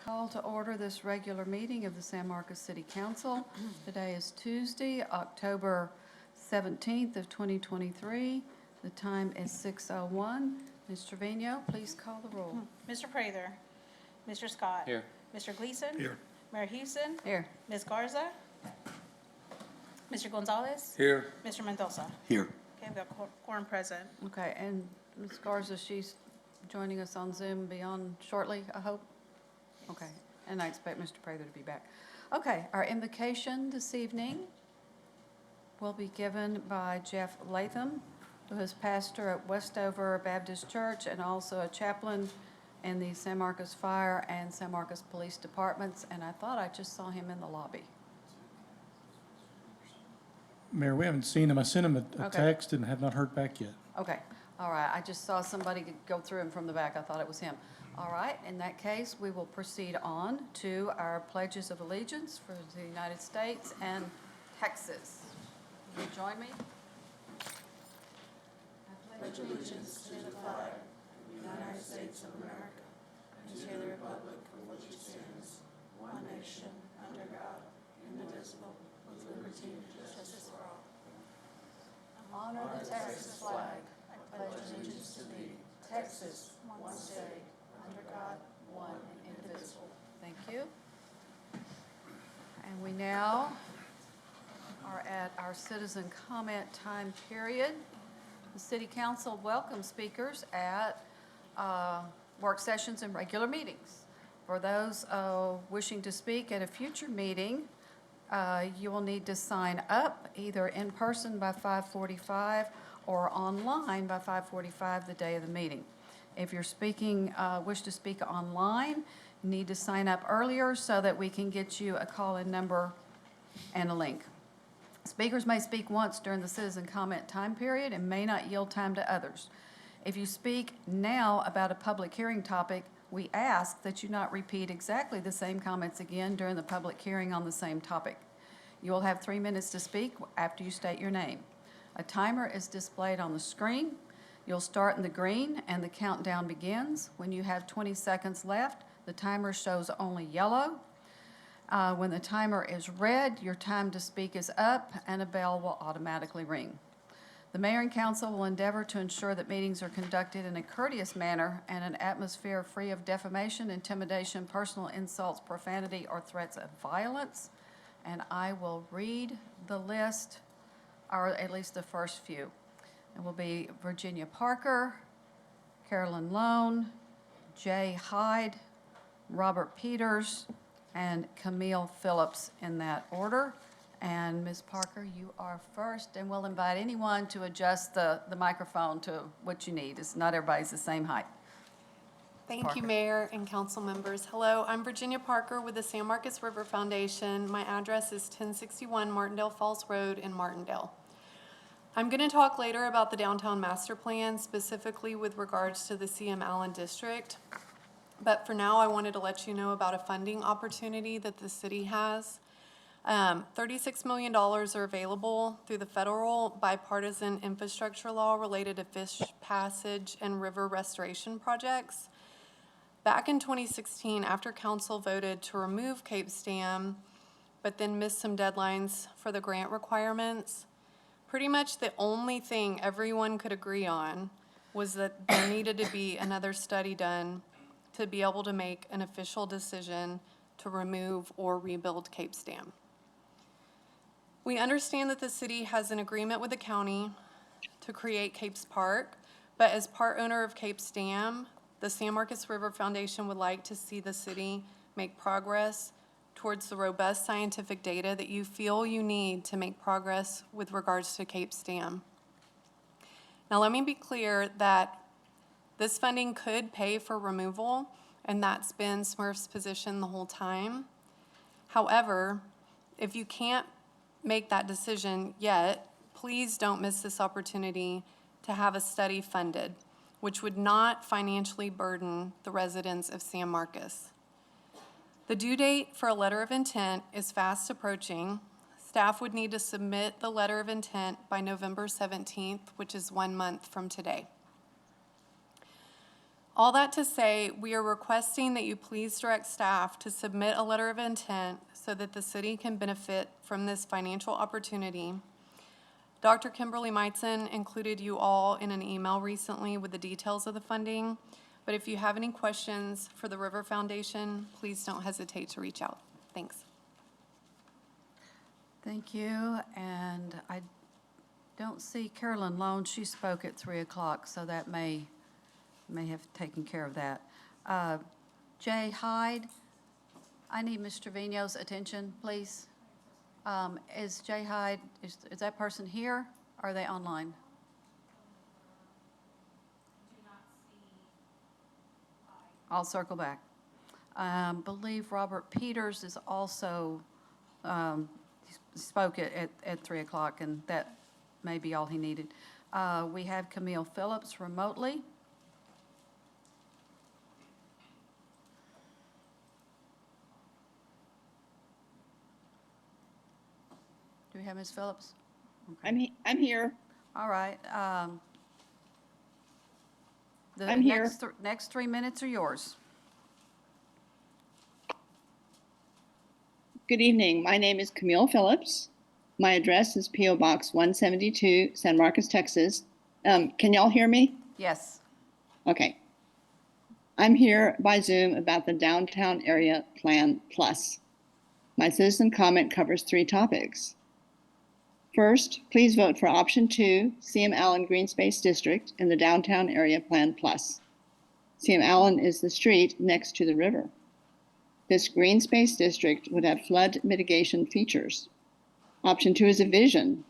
Call to order this regular meeting of the San Marcos City Council. Today is Tuesday, October 17th of 2023. The time is 6:01. Ms. Trevino, please call the roll. Mr. Prather. Mr. Scott. Here. Mr. Gleason. Here. Mayor Houston. Here. Ms. Garza. Mr. Gonzalez. Here. Mr. Mendoza. Here. Okay, we've got quorum present. Okay, and Ms. Garza, she's joining us on Zoom beyond shortly, I hope? Okay, and I expect Mr. Prather to be back. Okay, our invocation this evening will be given by Jeff Latham, who is pastor at Westover Baptist Church and also a chaplain in the San Marcos Fire and San Marcos Police Departments, and I thought I just saw him in the lobby. Mayor, we haven't seen him. I sent him a Okay. text and have not heard back yet. Okay, all right, I just saw somebody go through him from the back, I thought it was him. All right, in that case, we will proceed on to our pledges of allegiance for the United States and Texas. Will you join me? I pledge allegiance to the flag of the United States of America and to the republic for which it stands, one nation, under God, indivisible, with liberty and justice for all. Honor the Texas flag. I pledge allegiance to thee, Texas, one state, under God, one and indivisible. Thank you. And we now are at our citizen comment time period. The City Council welcomes speakers at work sessions and regular meetings. For those wishing to speak at a future meeting, you will need to sign up either in person by 5:45 or online by 5:45 the day of the meeting. If you're wish to speak online, you need to sign up earlier so that we can get you a call-in number and a link. Speakers may speak once during the citizen comment time period and may not yield time to others. If you speak now about a public hearing topic, we ask that you not repeat exactly the same comments again during the public hearing on the same topic. You will have 3 minutes to speak after you state your name. A timer is displayed on the screen. You'll start in the green and the countdown begins. When you have 20 seconds left, the timer shows only yellow. When the timer is red, your time to speak is up and a bell will automatically ring. The mayor and council will endeavor to ensure that meetings are conducted in a courteous manner and an atmosphere free of defamation, intimidation, personal insults, profanity, or threats of violence. And I will read the list, or at least the first few. It will be Virginia Parker, Carolyn Lone, Jay Hyde, Robert Peters, and Camille Phillips in that order. And Ms. Parker, you are first, and we'll invite anyone to adjust the microphone to what you need. It's not everybody's the same height. Thank Parker. you, Mayor and council members. Hello, I'm Virginia Parker with the San Marcos River Foundation. My address is 1061 Martindale Falls Road in Martindale. I'm going to talk later about the downtown master plan, specifically with regards to the CM Allen district. But for now, I wanted to let you know about a funding opportunity that the city has. $36 million are available through the federal bipartisan infrastructure law related to fish passage and river restoration projects. Back in 2016, after council voted to remove Cape Stam, but then missed some deadlines for the grant requirements, pretty much the only thing everyone could agree on was that there needed to be another study done to be able to make an official decision to remove or rebuild Cape Stam. We understand that the city has an agreement with the county to create Capes Park, but as part owner of Cape Stam, the San Marcos River Foundation would like to see the city make progress towards the robust scientific data that you feel you need to make progress with regards to Cape Stam. Now, let me be clear that this funding could pay for removal, and that's been Smurf's position the whole time. However, if you can't make that decision yet, please don't miss this opportunity to have a study funded, which would not financially burden the residents of San Marcos. The due date for a letter of intent is fast approaching. Staff would need to submit the letter of intent by November 17th, which is 1 month from today. All that to say, we are requesting that you please direct staff to submit a letter of intent so that the city can benefit from this financial opportunity. Dr. Kimberly Meitzen included you all in an email recently with the details of the funding, but if you have any questions for the River Foundation, please don't hesitate to reach out. Thanks. Thank you, and I don't see Carolyn Lone. She spoke at 3 o'clock, so that may have taken care of that. Jay Hyde, I need Mr. Trevino's attention, please. Is Jay Hyde, is that person here, or are they online? I'll circle back. Believe Robert Peters is also, spoke at 3 o'clock, and that may be all he needed. We have Camille Phillips remotely. Do we have Ms. Phillips? Okay. I'm here. All right. The I'm here. Next 3 minutes are yours. Good evening. My name is Camille Phillips. My address is P.O. Box 172, San Marcos, Texas. Can y'all hear me? Yes. Okay. I'm here by Zoom about the Downtown Area Plan Plus. My citizen comment covers 3 topics. First, please vote for option 2, CM Allen Green Space District in the Downtown Area Plan Plus. CM Allen is the street next to the river. This green space district would have flood mitigation features. Option 2 is a vision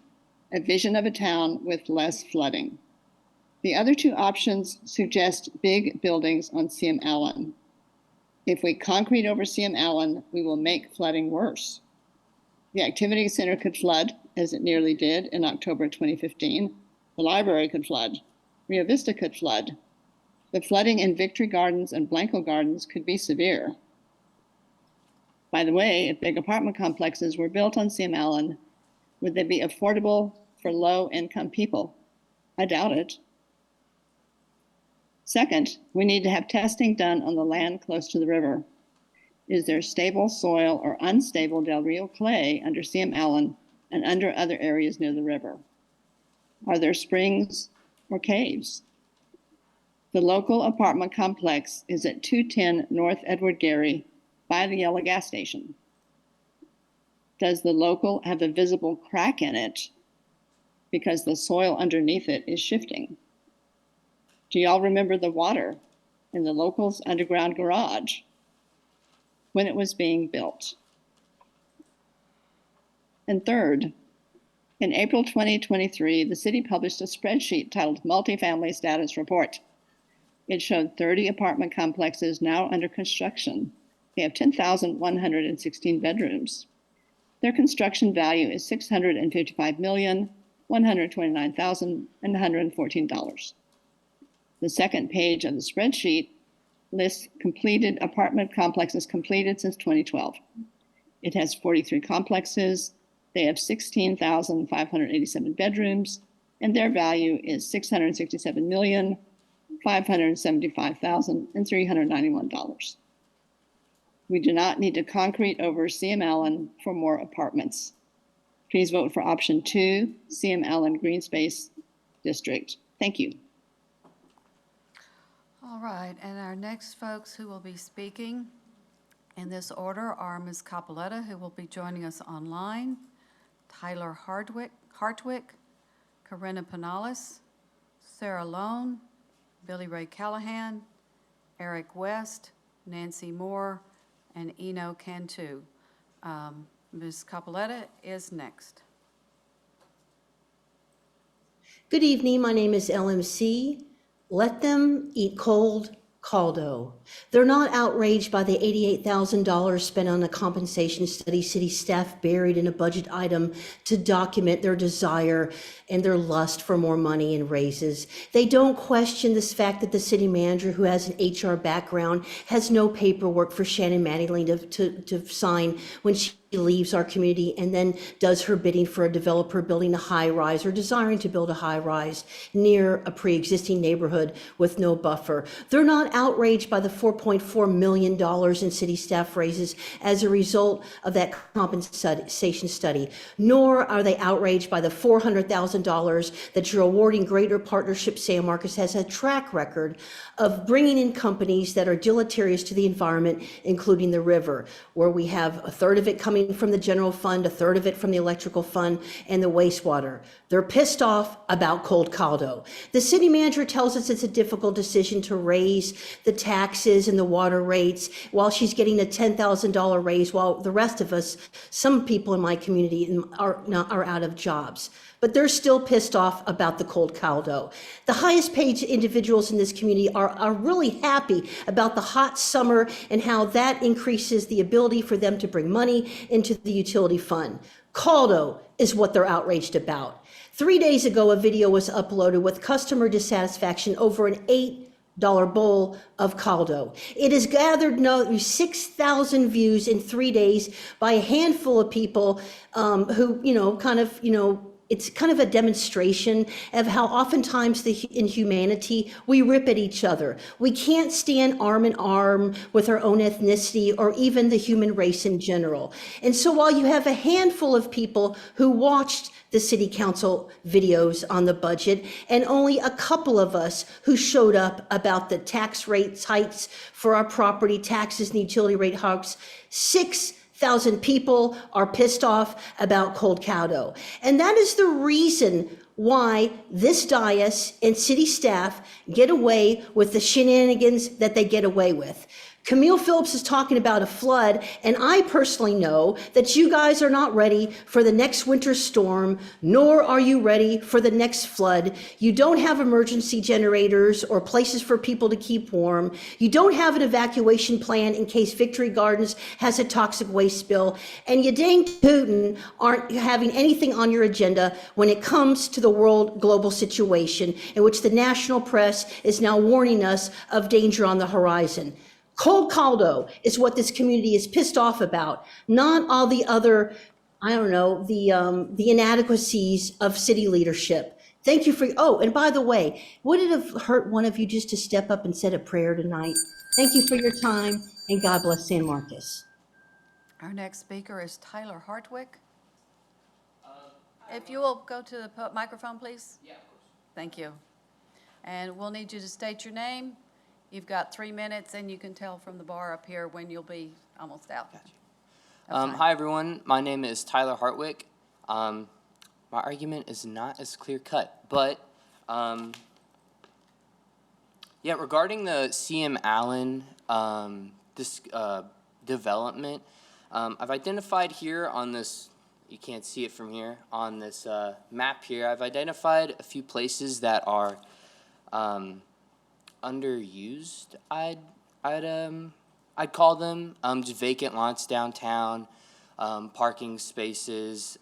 of a town with less flooding. The other 2 options suggest big buildings on CM Allen. If we concrete over CM Allen, we will make flooding worse. The Activity Center could flood, as it nearly did in October 2015. The library could flood. Rio Vista could flood. The flooding in Victory Gardens and Blanco Gardens could be severe. By the way, if big apartment complexes were built on CM Allen, would they be affordable for low-income people? I doubt it. Second, we need to have testing done on the land close to the river. Is there stable soil or unstable Del Rio clay under CM Allen and under other areas near the river? Are there springs or caves? The local apartment complex is at 210 North Edward Gary by the yellow gas station. Does the local have a visible crack in it because the soil underneath it is shifting? Do y'all remember the water in the local's underground garage when it was being built? And third, in April 2023, the city published a spreadsheet titled Multifamily Status Report. It showed 30 apartment complexes now under construction. They have 10,116 bedrooms. Their construction value is $655,129,114. The second page of the spreadsheet lists completed apartment complexes completed since 2012. It has 43 complexes. They have 16,587 bedrooms, and their value is $667,575,391. We do not need to concrete over CM Allen for more apartments. Please vote for option 2, CM Allen Green Space District. Thank you. All right, and our next folks who will be speaking in this order are Ms. Capoletta, who will be joining us online, Tyler Hartwick, Corinna Pinales, Sarah Lone, Billy Ray Callahan, Eric West, Nancy Moore, and Eno Cantu. Ms. Capoletta is next. Good evening, my name is LMC. Let them eat cold caldo. They're not outraged by the $88,000 spent on a compensation study city staff buried in a budget item to document their desire and their lust for more money and raises. They don't question this fact that the city manager, who has an HR background, has no paperwork for Shannon Mattingly to sign when she leaves our community and then does her bidding for a developer building a high-rise or desiring to build a high-rise near a pre-existing neighborhood with no buffer. They're not outraged by the $4.4 million in city staff raises as a result of that compensation study, nor are they outraged by the $400,000 that you're awarding Greater Partnership San Marcos has a track record of bringing in companies that are deleterious to the environment, including the river, where we have a third of it coming from the general fund, a third of it from the electrical fund, and the wastewater. They're pissed off about Cold Caldo. The city manager tells us it's a difficult decision to raise the taxes and the water rates while she's getting a $10,000 raise, while the rest of us, some people in my community are out of jobs. But they're still pissed off about the Cold Caldo. The highest paid individuals in this community are really happy about the hot summer and how that increases the ability for them to bring money into the utility fund. Caldo is what they're outraged about. 3 days ago, a video was uploaded with customer dissatisfaction over an $8 bowl of caldo. It has gathered 6,000 views in 3 days by a handful of people who, it's kind of a demonstration of how oftentimes in humanity we rip at each other. We can't stand arm in arm with our own ethnicity or even the human race in general. And so while you have a handful of people who watched the city council videos on the budget and only a couple of us who showed up about the tax rate hikes for our property taxes and utility rate hikes, 6,000 people are pissed off about Cold Caldo. And that is the reason why this dais and city staff get away with the shenanigans that they get away with. Camille Phillips is talking about a flood, and I personally know that you guys are not ready for the next winter storm, nor are you ready for the next flood. You don't have emergency generators or places for people to keep warm. You don't have an evacuation plan in case Victory Gardens has a toxic waste spill, and you dang tootin' aren't having anything on your agenda when it comes to the world global situation in which the national press is now warning us of danger on the horizon. Cold Caldo is what this community is pissed off about, not all the other, the inadequacies of city leadership. Thank you for, and by the way, would it have hurt one of you just to step up and say a prayer tonight? Thank you for your time, and God bless San Marcos. Our next speaker is Tyler Hartwick. If you will go to the microphone, please. Yeah, of course. Thank you. And we'll need you to state your name. You've got 3 minutes, and you can tell from the bar up here when you'll be almost out. Gotcha. Hi, everyone. My name is Tyler Hartwick. My argument is not as clear-cut, but regarding the CM Allen development, I've identified here on this, you can't see it from here, on this map here, I've identified a few places that are underused, I'd call them, just vacant lots downtown, parking spaces,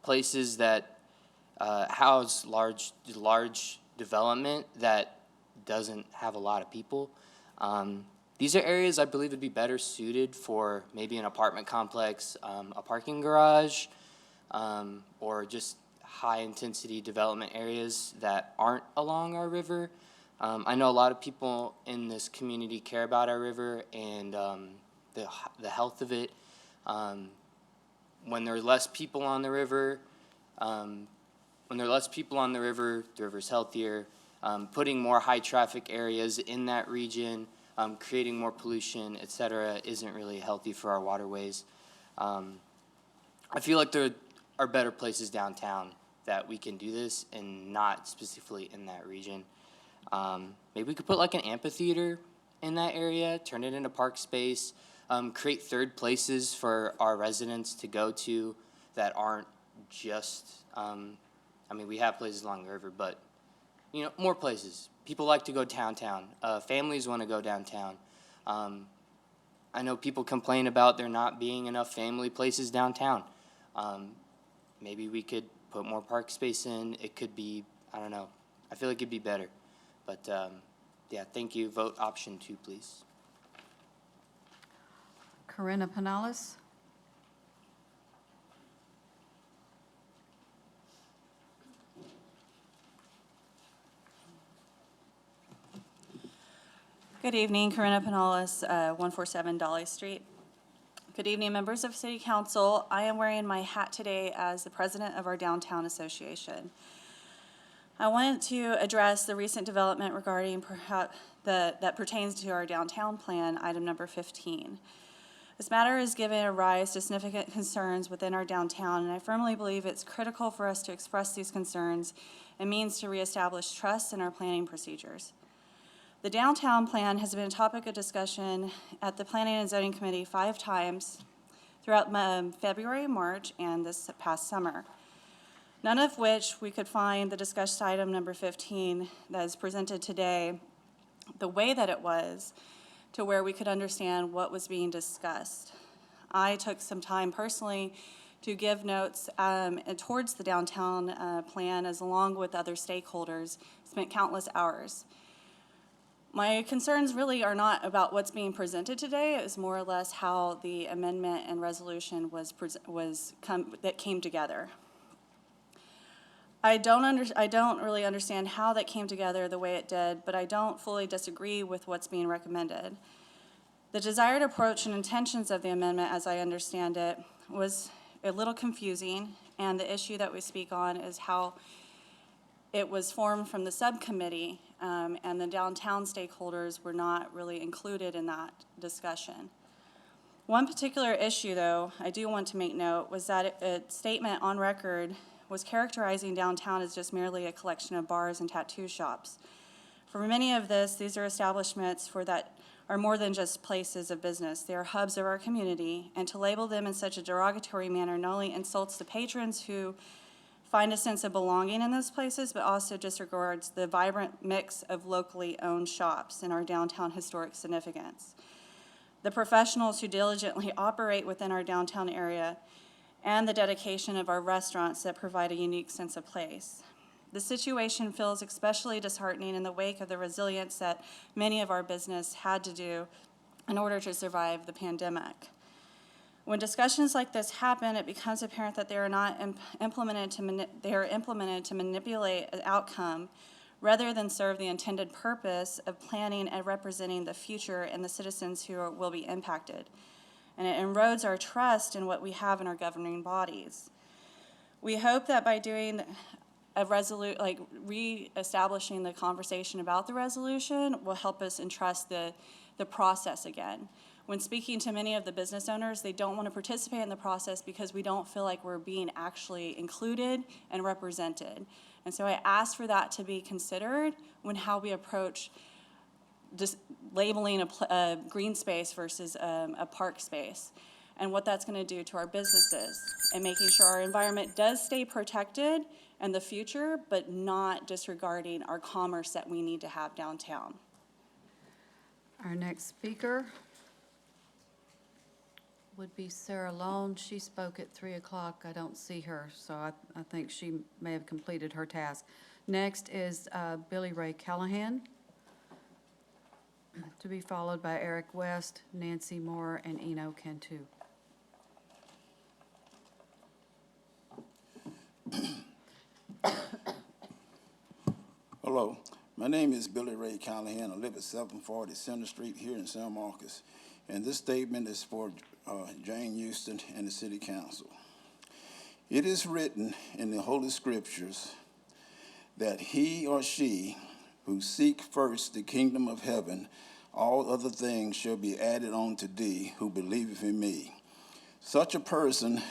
places that house large development that doesn't have a lot of people. These are areas I believe would be better suited for maybe an apartment complex, a parking garage, or just high-intensity development areas that aren't along our river. I know a lot of people in this community care about our river and the health of it. When there are less people on the river, the river's healthier. Putting more high-traffic areas in that region, creating more pollution, etc., isn't really healthy for our waterways. I feel like there are better places downtown that we can do this, and not specifically in that region. Maybe we could put like an amphitheater in that area, turn it into park space, create third places for our residents to go to that aren't just, we have places along the river, but, more places. People like to go downtown. Families want to go downtown. I know people complain about there not being enough family places downtown. Maybe we could put more park space in. It could be, I don't know. I feel like it'd be better. But, thank you. Vote option 2, please. Corinna Pinales. Good evening, Corinna Pinellas, 147 Dolly Street. Good evening, members of City Council. I am wearing my hat today as the president of our Downtown Association. I wanted to address the recent development regarding that pertains to our downtown plan, item number 15. This matter has given rise to significant concerns within our downtown, and I firmly believe it's critical for us to express these concerns and means to reestablish trust in our planning procedures. The downtown plan has been a topic of discussion at the Planning and Zoning Committee 5 times throughout February, March, and this past summer. None of which we could find the discussed item number 15 that is presented today the way that it was to where we could understand what was being discussed. I took some time personally to give notes towards the downtown plan as along with other stakeholders, spent countless hours. My concerns really are not about what's being presented today. It was more or less how the amendment and resolution that came together. I don't really understand how that came together the way it did, but I don't fully disagree with what's being recommended. The desired approach and intentions of the amendment, as I understand it, was a little confusing, and the issue that we speak on is how it was formed from the subcommittee, and the downtown stakeholders were not really included in that discussion. One particular issue, though, I do want to make note, was that a statement on record was characterizing downtown as just merely a collection of bars and tattoo shops. For many of these are establishments that are more than just places of business. They are hubs of our community, and to label them in such a derogatory manner not only insults the patrons who find a sense of belonging in those places, but also disregards the vibrant mix of locally owned shops in our downtown historic significance. The professionals who diligently operate within our downtown area, and the dedication of our restaurants that provide a unique sense of place. The situation feels especially disheartening in the wake of the resilience that many of our business had to do in order to survive the pandemic. When discussions like this happen, it becomes apparent that they are not implemented to manipulate an outcome rather than serve the intended purpose of planning and representing the future and the citizens who will be impacted. And it erodes our trust in what we have in our governing bodies. We hope that by doing re-establishing the conversation about the resolution will help us entrust the process again. When speaking to many of the business owners, they don't want to participate in the process because we don't feel like we're being actually included and represented. And so I ask for that to be considered when how we approach just labeling a green space versus a park space, and what that's going to do to our businesses, and making sure our environment does stay protected in the future, but not disregarding our commerce that we need to have downtown. Our next speaker would be Sarah Lone. She spoke at 3 o'clock. I don't see her, so I think she may have completed her task. Next is Billy Ray Callahan, to be followed by Eric West, Nancy Moore, and Eno Cantu. Hello, my name is Billy Ray Callahan. I live at 740 Center Street here in San Marcos. And this statement is for Jane Houston and the City Council. It is written in the Holy Scriptures that he or she who seek first the kingdom of heaven, all other things shall be added unto thee who believeth in me. Such a person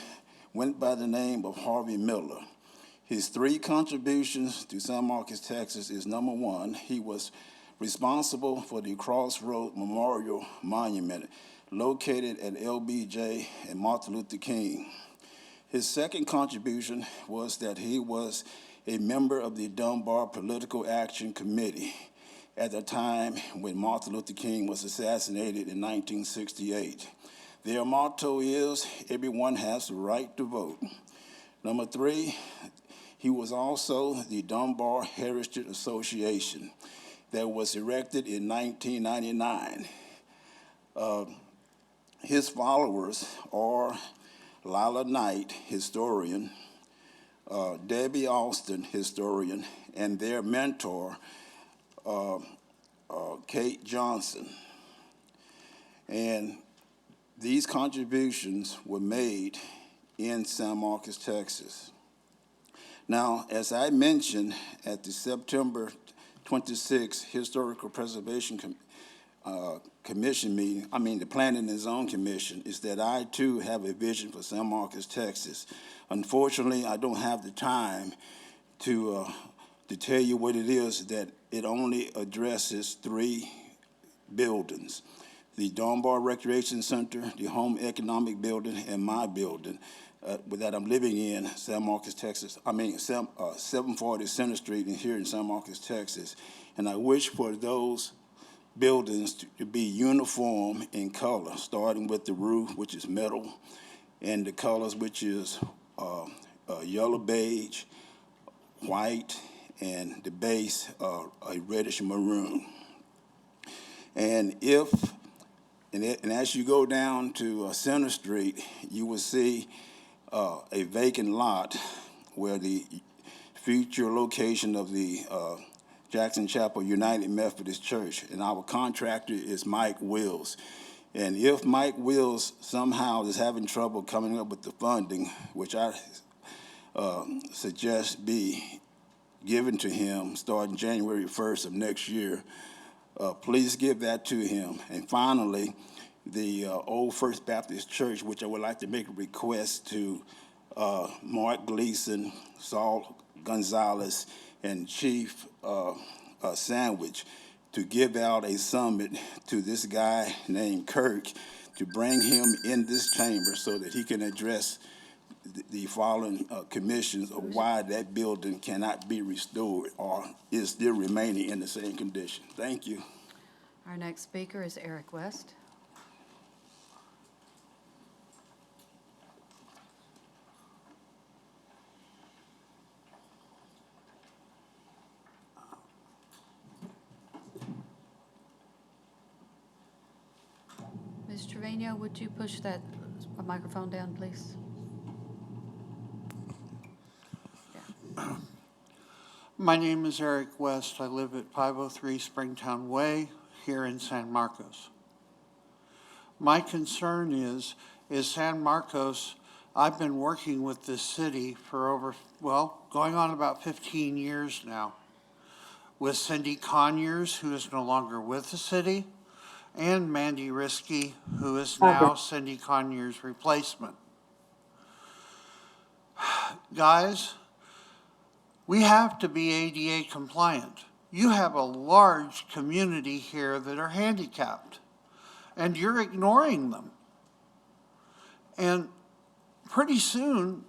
went by the name of Harvey Miller. His 3 contributions to San Marcos, Texas is number 1, he was responsible for the Crossroad Memorial Monument located at LBJ and Martin Luther King. His second contribution was that he was a member of the Dunbar Political Action Committee at the time when Martin Luther King was assassinated in 1968. Their motto is, everyone has the right to vote. Number 3, he was also the Dunbar Heritage Association that was erected in 1999. His followers are Lila Knight, historian, Debbie Austin, historian, and their mentor, Kate Johnson. And these contributions were made in San Marcos, Texas. Now, as I mentioned at the September 26th Historical Preservation Commission meeting, the Planning and Zone Commission, is that I too have a vision for San Marcos, Texas. Unfortunately, I don't have the time to tell you what it is, that it only addresses 3 buildings: the Dunbar Recreation Center, the Home Economic Building, and my building that I'm living in, San Marcos, Texas. 740 Center Street here in San Marcos, Texas. And I wish for those buildings to be uniform in color, starting with the roof, which is metal, and the colors, which is yellow beige, white, and the base a reddish maroon. And as you go down to Center Street, you will see a vacant lot where the future location of the Jackson Chapel United Methodist Church, and our contractor is Mike Wills. And if Mike Wills somehow is having trouble coming up with the funding, which I suggest be given to him starting January 1st of next year, please give that to him. And finally, the Old First Baptist Church, which I would like to make a request to Mark Gleason, Saul Gonzalez, and Chief Sandwich, to give out a summit to this guy named Kirk, to bring him in this chamber so that he can address the following commissions of why that building cannot be restored or is still remaining in the same condition. Thank you. Our next speaker is Eric West. Ms. Trevino, would you push that microphone down, please? My name is Eric West. I live at 503 Springtown Way here in San Marcos. My concern is San Marcos, I've been working with this city for going on about 15 years now, with Cindy Conyers, who is no longer with the city, and Mandy Risky, who is now Cindy Conyers' replacement. Guys, we have to be ADA compliant. You have a large community here that are handicapped, and you're ignoring them. And pretty soon,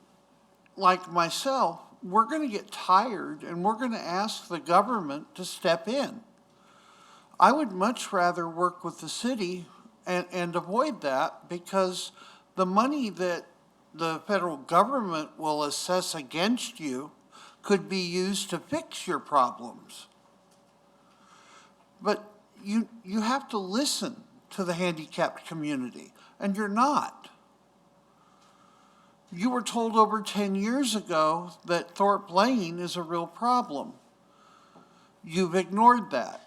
like myself, we're going to get tired and we're going to ask the government to step in. I would much rather work with the city and avoid that, because the money that the federal government will assess against you could be used to fix your problems. But you have to listen to the handicapped community, and you're not. You were told over 10 years ago that Thorpe Lane is a real problem. You've ignored that.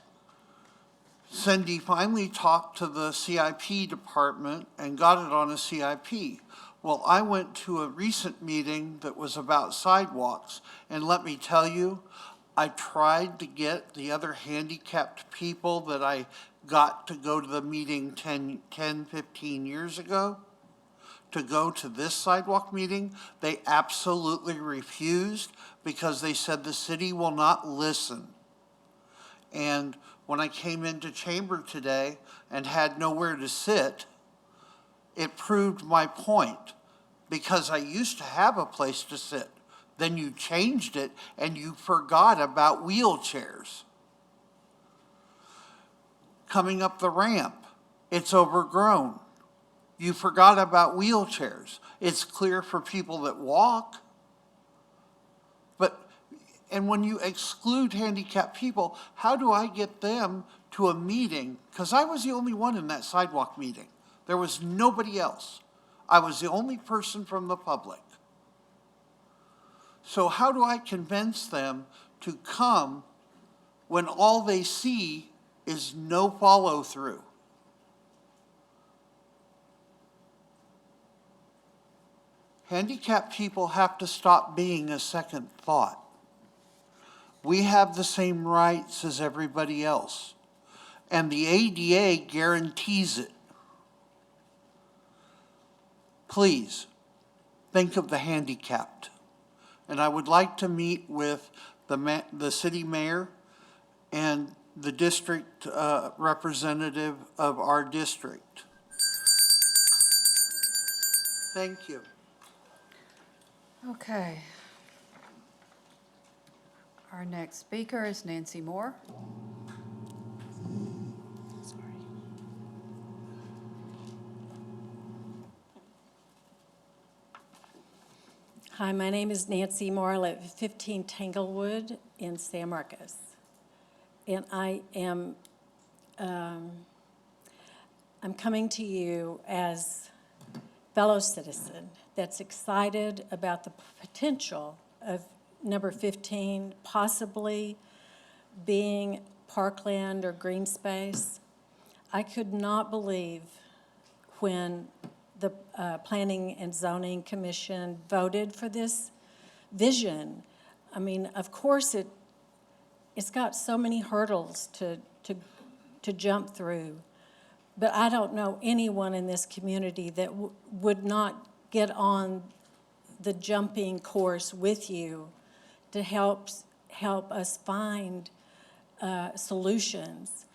Cindy finally talked to the CIP department and got it on a CIP. Well, I went to a recent meeting that was about sidewalks, and let me tell you, I tried to get the other handicapped people that I got to go to the meeting 15 years ago to go to this sidewalk meeting. They absolutely refused because they said the city will not listen. And when I came into chamber today and had nowhere to sit, it proved my point, because I used to have a place to sit. Then you changed it and you forgot about wheelchairs. Coming up the ramp, it's overgrown. You forgot about wheelchairs. It's clear for people that walk. And when you exclude handicapped people, how do I get them to a meeting? Because I was the only one in that sidewalk meeting. There was nobody else. I was the only person from the public. So how do I convince them to come when all they see is no follow-through. Handicapped people have to stop being a second thought. We have the same rights as everybody else, and the ADA guarantees it. Please, think of the handicapped. And I would like to meet with the city mayor and the district representative of our district. Thank you. Okay. Our next speaker is Nancy Moore. Hi, my name is Nancy Moore. I live at 15 Tanglewood in San Marcos. And I am I'm coming to you as fellow citizen that's excited about the potential of number 15 possibly being parkland or green space. I could not believe when the Planning and Zoning Commission voted for this vision. I mean, of course, it's got so many hurdles to jump through, but I don't know anyone in this community that would not get on the jumping course with you to help us find solutions.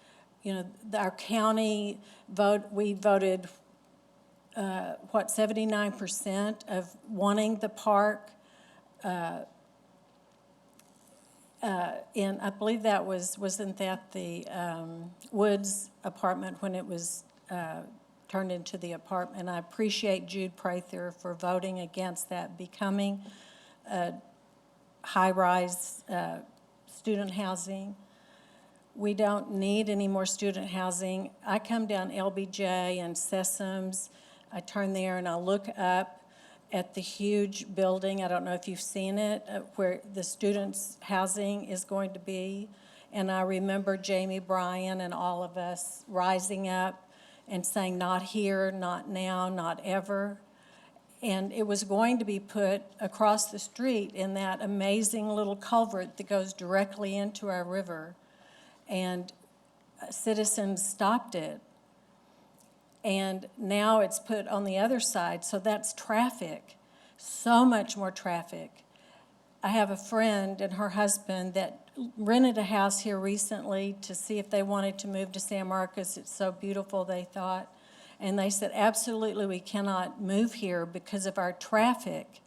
You know, our county we voted 79% of wanting the park, and I believe that wasn't that the Woods apartment when it was turned into the apartment. And I appreciate Jude Prather for voting against that becoming high-rise student housing. We don't need any more student housing. I come down LBJ and Sessoms. I turn there and I look up at the huge building. I don't know if you've seen it, where the students' housing is going to be. And I remember Jamie Bryan and all of us rising up and saying, not here, not now, not ever. And it was going to be put across the street in that amazing little culvert that goes directly into our river. And citizens stopped it. And now it's put on the other side, so that's traffic, so much more traffic. I have a friend and her husband that rented a house here recently to see if they wanted to move to San Marcos. It's so beautiful, they thought. And they said, absolutely, we cannot move here because of our traffic,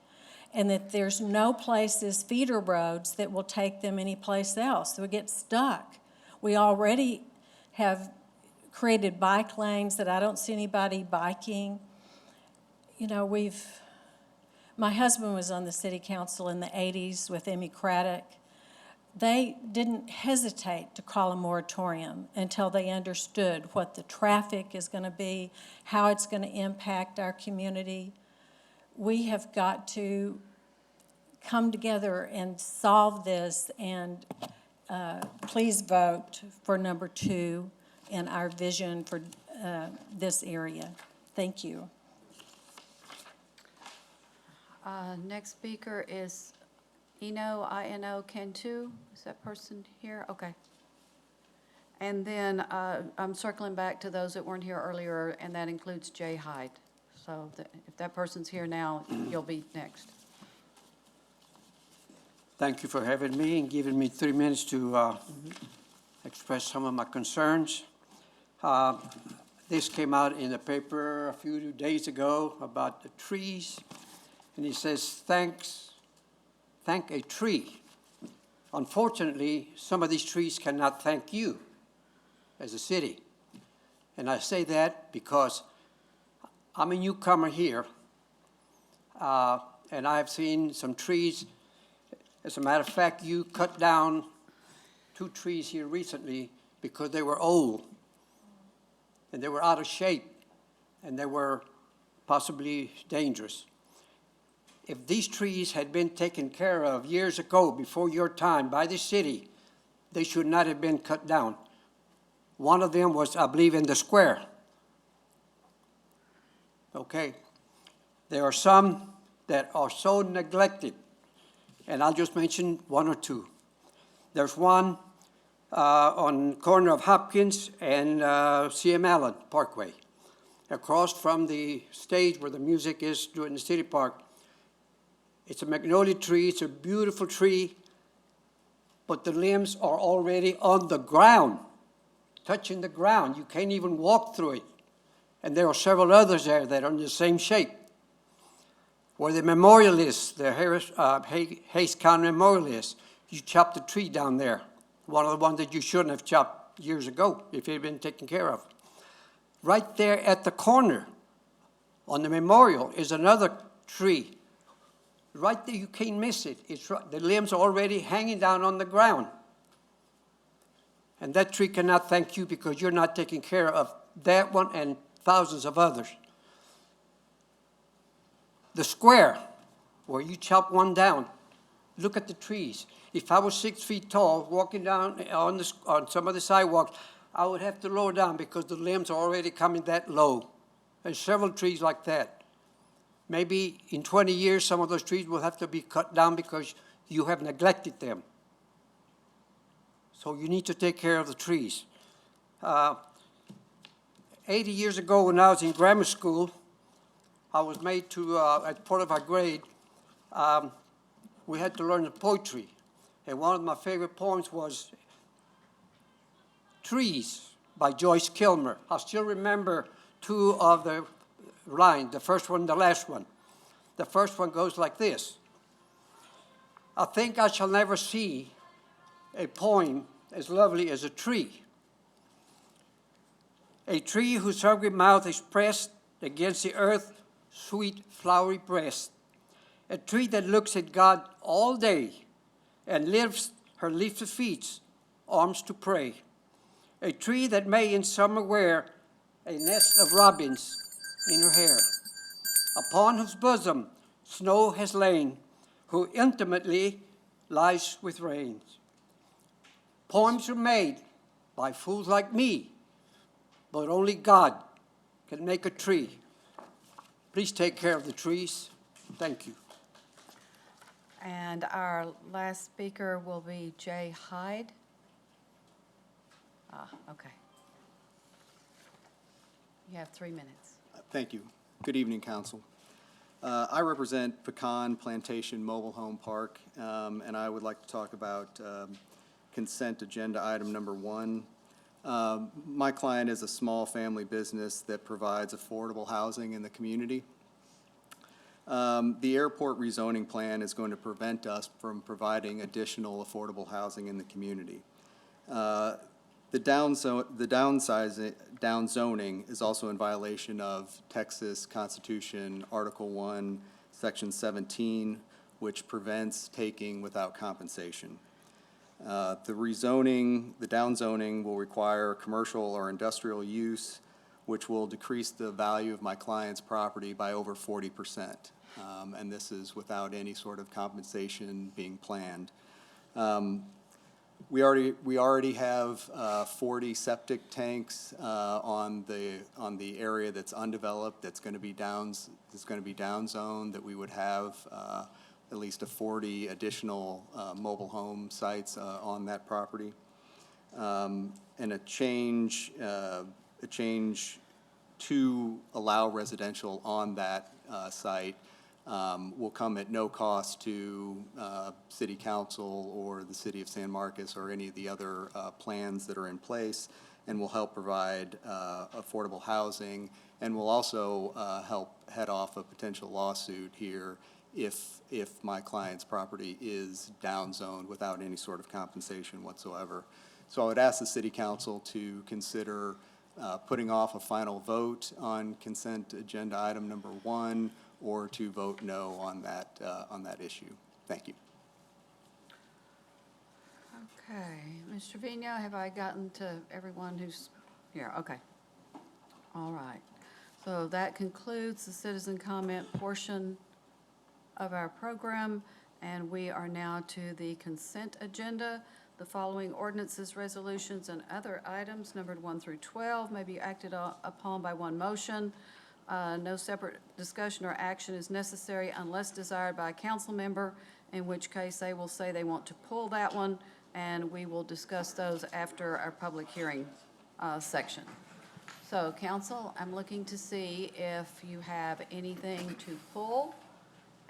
and that there's no places, feeder roads, that will take them anyplace else. So we get stuck. We already have created bike lanes that I don't see anybody biking. You know, my husband was on the city council in the 80s with Emmy Craddock. They didn't hesitate to call a moratorium until they understood what the traffic is going to be, how it's going to impact our community. We have got to come together and solve this, and please vote for number 2 in our vision for this area. Thank you. Next speaker is I-N-O Cantu. Is that person here? Okay. And then I'm circling back to those that weren't here earlier, and that includes Jay Hyde. So if that person's here now, you'll be next. Thank you for having me and giving me 3 minutes to express some of my concerns. This came out in the paper a few days ago about the trees, and it says, thank a tree. Unfortunately, some of these trees cannot thank you as a city. And I say that because I'm a newcomer here, and I've seen some trees. As a matter of fact, you cut down 2 trees here recently because they were old, and they were out of shape, and they were possibly dangerous. If these trees had been taken care of years ago, before your time, by the city, they should not have been cut down. One of them was, I believe, in the square. Okay. There are some that are so neglected, and I'll just mention one or two. There's one on corner of Hopkins and C.M. Allen Parkway, across from the stage where the music is during the city park. It's a magnolia tree. It's a beautiful tree, but the limbs are already on the ground, touching the ground. You can't even walk through it. And there are several others there that are in the same shape. Where the memorial is, the Hays County Memorial is, you chopped the tree down there. One of the ones that you shouldn't have chopped years ago if it had been taken care of. Right there at the corner on the memorial is another tree. Right there, you can't miss it. It's right, the limbs are already hanging down on the ground. And that tree cannot thank you because you're not taking care of that one and thousands of others. The square, where you chop one down, look at the trees. If I was 6 feet tall, walking down on some of the sidewalks, I would have to lower down because the limbs are already coming that low. And several trees like that. Maybe in 20 years, some of those trees will have to be cut down because you have neglected them. So you need to take care of the trees. 80 years ago, when I was in grammar school, I was made to, as part of our grade, we had to learn the poetry. And one of my favorite poems was Trees by Joyce Kilmer. I still remember two of the lines, the first one and the last one. The first one goes like this. I think I shall never see a poem as lovely as a tree. A tree whose hungry mouth is pressed against the earth's sweet flowery breast. A tree that looks at God all day and lifts her leafy feet, arms to pray. A tree that may in summer wear a nest of robins in her hair, upon whose bosom snow has lain, who intimately lies with rain. Poems are made by fools like me, but only God can make a tree. Please take care of the trees. Thank you. And our last speaker will be Jay Hyde. Okay. You have 3 minutes. Thank you. Good evening, Council. I represent Pecan Plantation Mobile Home Park, and I would like to talk about consent agenda item number 1. My client is a small family business that provides affordable housing in the community. The airport rezoning plan is going to prevent us from providing additional affordable housing in the community. The downzoning is also in violation of Texas Constitution, Article 1, Section 17, which prevents taking without compensation. The downzoning will require commercial or industrial use, which will decrease the value of my client's property by over 40%. And this is without any sort of compensation being planned. We already have 40 septic tanks on the area that's undeveloped, that's going to be downzoned, that we would have at least 40 additional mobile home sites on that property. And a change to allow residential on that site will come at no cost to City Council or the City of San Marcos or any of the other plans that are in place, and will help provide affordable housing, and will also help head off a potential lawsuit here if my client's property is downzoned without any sort of compensation whatsoever. So I would ask the City Council to consider putting off a final vote on consent agenda item number 1, or to vote no on that issue. Thank you. Okay, Mr. Trevino, have I gotten to everyone who's here? Okay. All right. So that concludes the citizen comment portion of our program, and we are now to the consent agenda. The following ordinances, resolutions, and other items numbered 1 through 12 may be acted upon by one motion. No separate discussion or action is necessary unless desired by a council member, in which case they will say they want to pull that one, and we will discuss those after our public hearing section. So, council, I'm looking to see if you have anything to pull.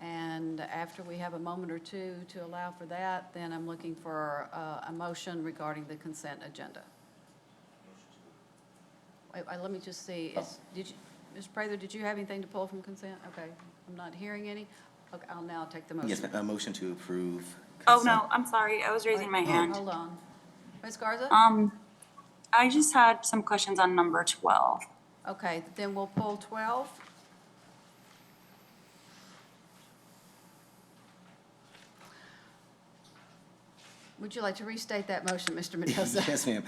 And after we have a moment or two to allow for that, then I'm looking for a motion regarding the consent agenda. Wait, let me just see, did you, Mr. Prather, did you have anything to pull from consent? Okay, I'm not hearing any. Okay, I'll now take the motion. Yes, a motion to approve. Oh, consent. no, I'm sorry. I was raising my hand. Hold on. Ms. Garza? I just had some questions on number 12. Okay, then we'll pull 12. Would you like to restate that motion, Mr. Mendoza? Yes, ma'am.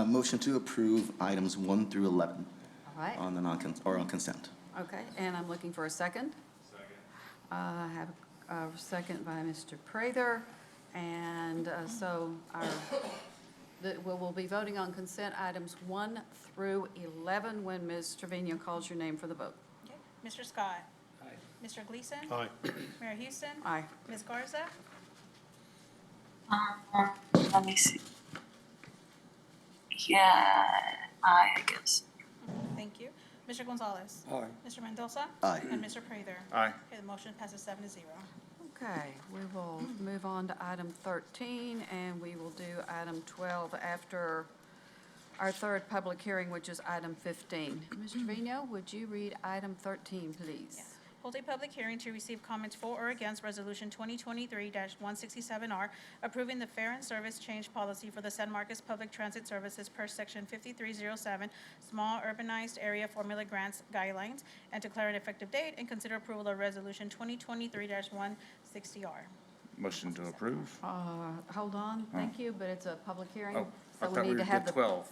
Motion to approve items 1 through 11 All right, on the on consent. okay, and I'm looking for a second. Second. I have a second by Mr. Prather, and so we'll be voting on consent items 1 through 11 when Ms. Trevino calls your name for the vote. Okay. Mr. Scott? Aye. Mr. Gleason? Aye. Mayor Houston? Aye. Ms. Garza? Let me see. Yeah, I guess. Thank you. Mr. Gonzalez? Aye. Mr. Mendoza? Aye. And Mr. Prather? Aye. Okay, the motion passes 7-0. Okay, we will move on to item 13, and we will do item 12 after our third public hearing, which is item 15. Ms. Trevino, would you read item 13, please? Hold a public hearing to receive comments for or against Resolution 2023-167R, approving the fare and service change policy for the San Marcos Public Transit Services per Section 5307, Small Urbanized Area Formula Grants Guidelines, and declare an effective date, and consider approval of Resolution 2023-160R. Motion to approve? Hold on, thank you, but it's a public hearing. Oh, I so thought we need to have did the 12.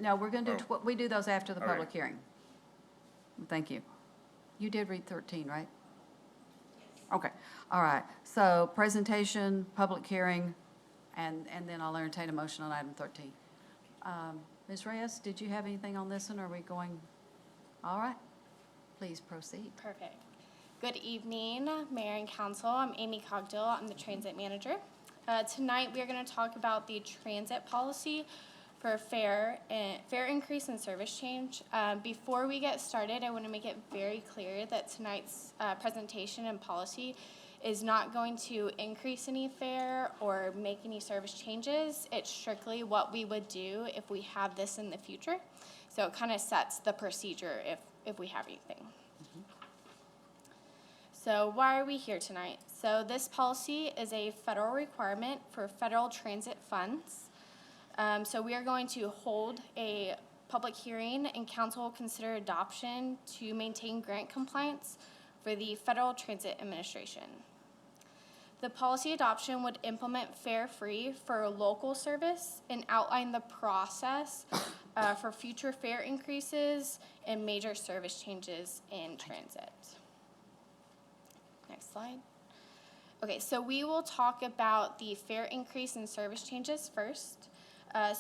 No, we're going to do, Oh. we do those after the All right. public hearing. Thank you. You did read 13, right? Okay, all right. So presentation, public hearing, and then I'll entertain a motion on item 13. Ms. Reyes, did you have anything on this one? Are we going? All right, please proceed. Perfect. Good evening, Mayor and Council. I'm Amy Cogdill. I'm the Transit Manager. Tonight, we are going to talk about the transit policy for fare increase and service change. Before we get started, I want to make it very clear that tonight's presentation and policy is not going to increase any fare or make any service changes. It's strictly what we would do if we have this in the future. So it kind of sets the procedure if we have anything. So why are we here tonight? So this policy is a federal requirement for federal transit funds. So we are going to hold a public hearing, and council will consider adoption to maintain grant compliance for the Federal Transit Administration. The policy adoption would implement fare free for local service and outline the process for future fare increases and major service changes in transit. Next slide. Okay, so we will talk about the fare increase and service changes first.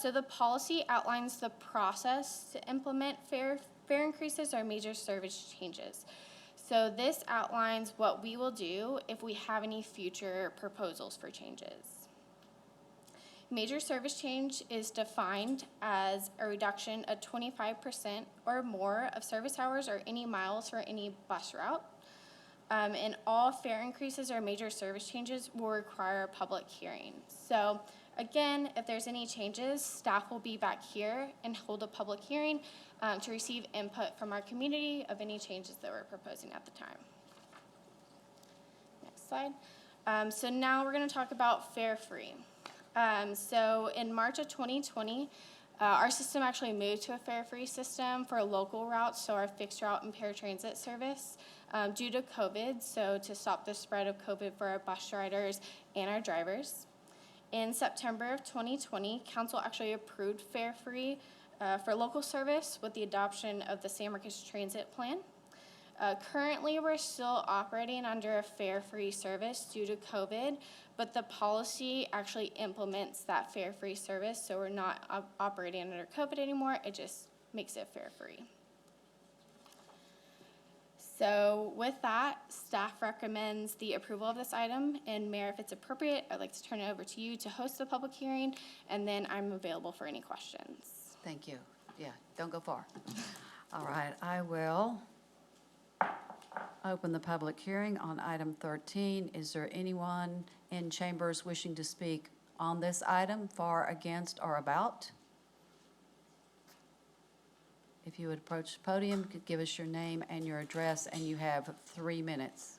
So the policy outlines the process to implement fare increases or major service changes. So this outlines what we will do if we have any future proposals for changes. Major service change is defined as a reduction of 25% or more of service hours or any miles for any bus route. And all fare increases or major service changes will require a public hearing. So again, if there's any changes, staff will be back here and hold a public hearing to receive input from our community of any changes that we're proposing at the time. Next slide. So now we're going to talk about fare free. So in March of 2020, our system actually moved to a fare free system for local routes, so our fixed route and paratransit service due to COVID, so to stop the spread of COVID for our bus riders and our drivers. In September of 2020, council actually approved fare free for local service with the adoption of the San Marcos Transit Plan. Currently, we're still operating under a fare-free service due to COVID, but the policy actually implements that fare-free service, so we're not operating under COVID anymore. It just makes it fare-free. So with that, staff recommends the approval of this item, and Mayor, if it's appropriate, I'd like to turn it over to you to host the public hearing, and then I'm available for any questions. Thank you. Yeah, don't go far. All right, I will open the public hearing on item 13. Is there anyone in chambers wishing to speak on this item, for, against, or about? If you would approach the podium, could give us your name and your address, and you have 3 minutes.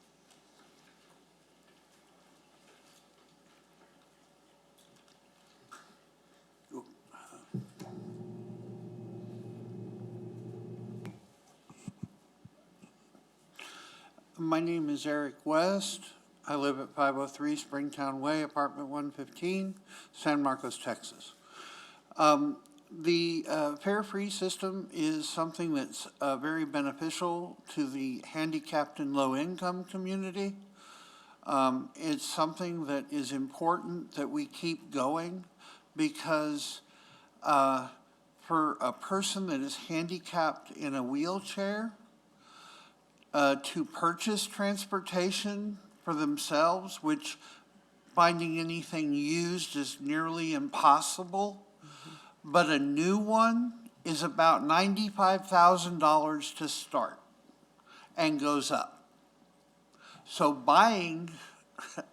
My name is Eric West. I live at 503 Springtown Way, apartment 115, San Marcos, Texas. The fare-free system is something that's very beneficial to the handicapped and low-income community. It's something that is important that we keep going because for a person that is handicapped in a wheelchair, to purchase transportation for themselves, which finding anything used is nearly impossible, but a new one is about $95,000 to start and goes up. So buying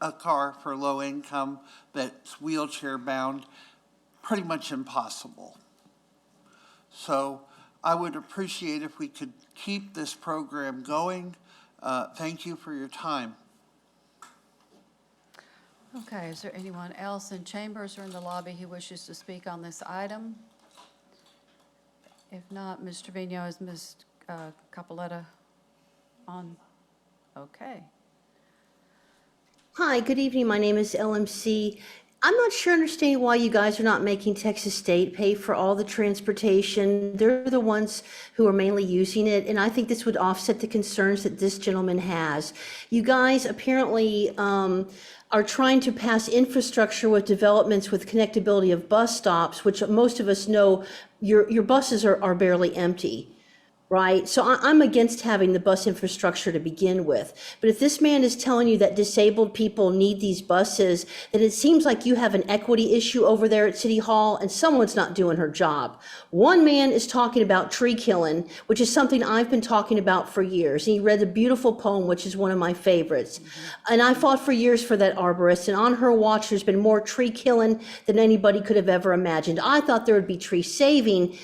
a car for low income that's wheelchair bound, pretty much impossible. So I would appreciate if we could keep this program going. Thank you for your time. Okay, is there anyone else in chambers or in the lobby who wishes to speak on this item? If not, Ms. Trevino, is Ms. Capoletta on? Okay. Hi, good evening. My name is LMC. I'm not sure understanding why you guys are not making Texas State pay for all the transportation. They're the ones who are mainly using it, and I think this would offset the concerns that this gentleman has. You guys apparently are trying to pass infrastructure with developments with connectability of bus stops, which most of us know your buses are barely empty. Right? So I'm against having the bus infrastructure to begin with. But if this man is telling you that disabled people need these buses, then it seems like you have an equity issue over there at City Hall and someone's not doing her job. One man is talking about tree killing, which is something I've been talking about for years. And he read a beautiful poem, which is one of my favorites. And I fought for years for that arborist. And on her watch, there's been more tree killing than anybody could have ever imagined. I thought there would be tree saving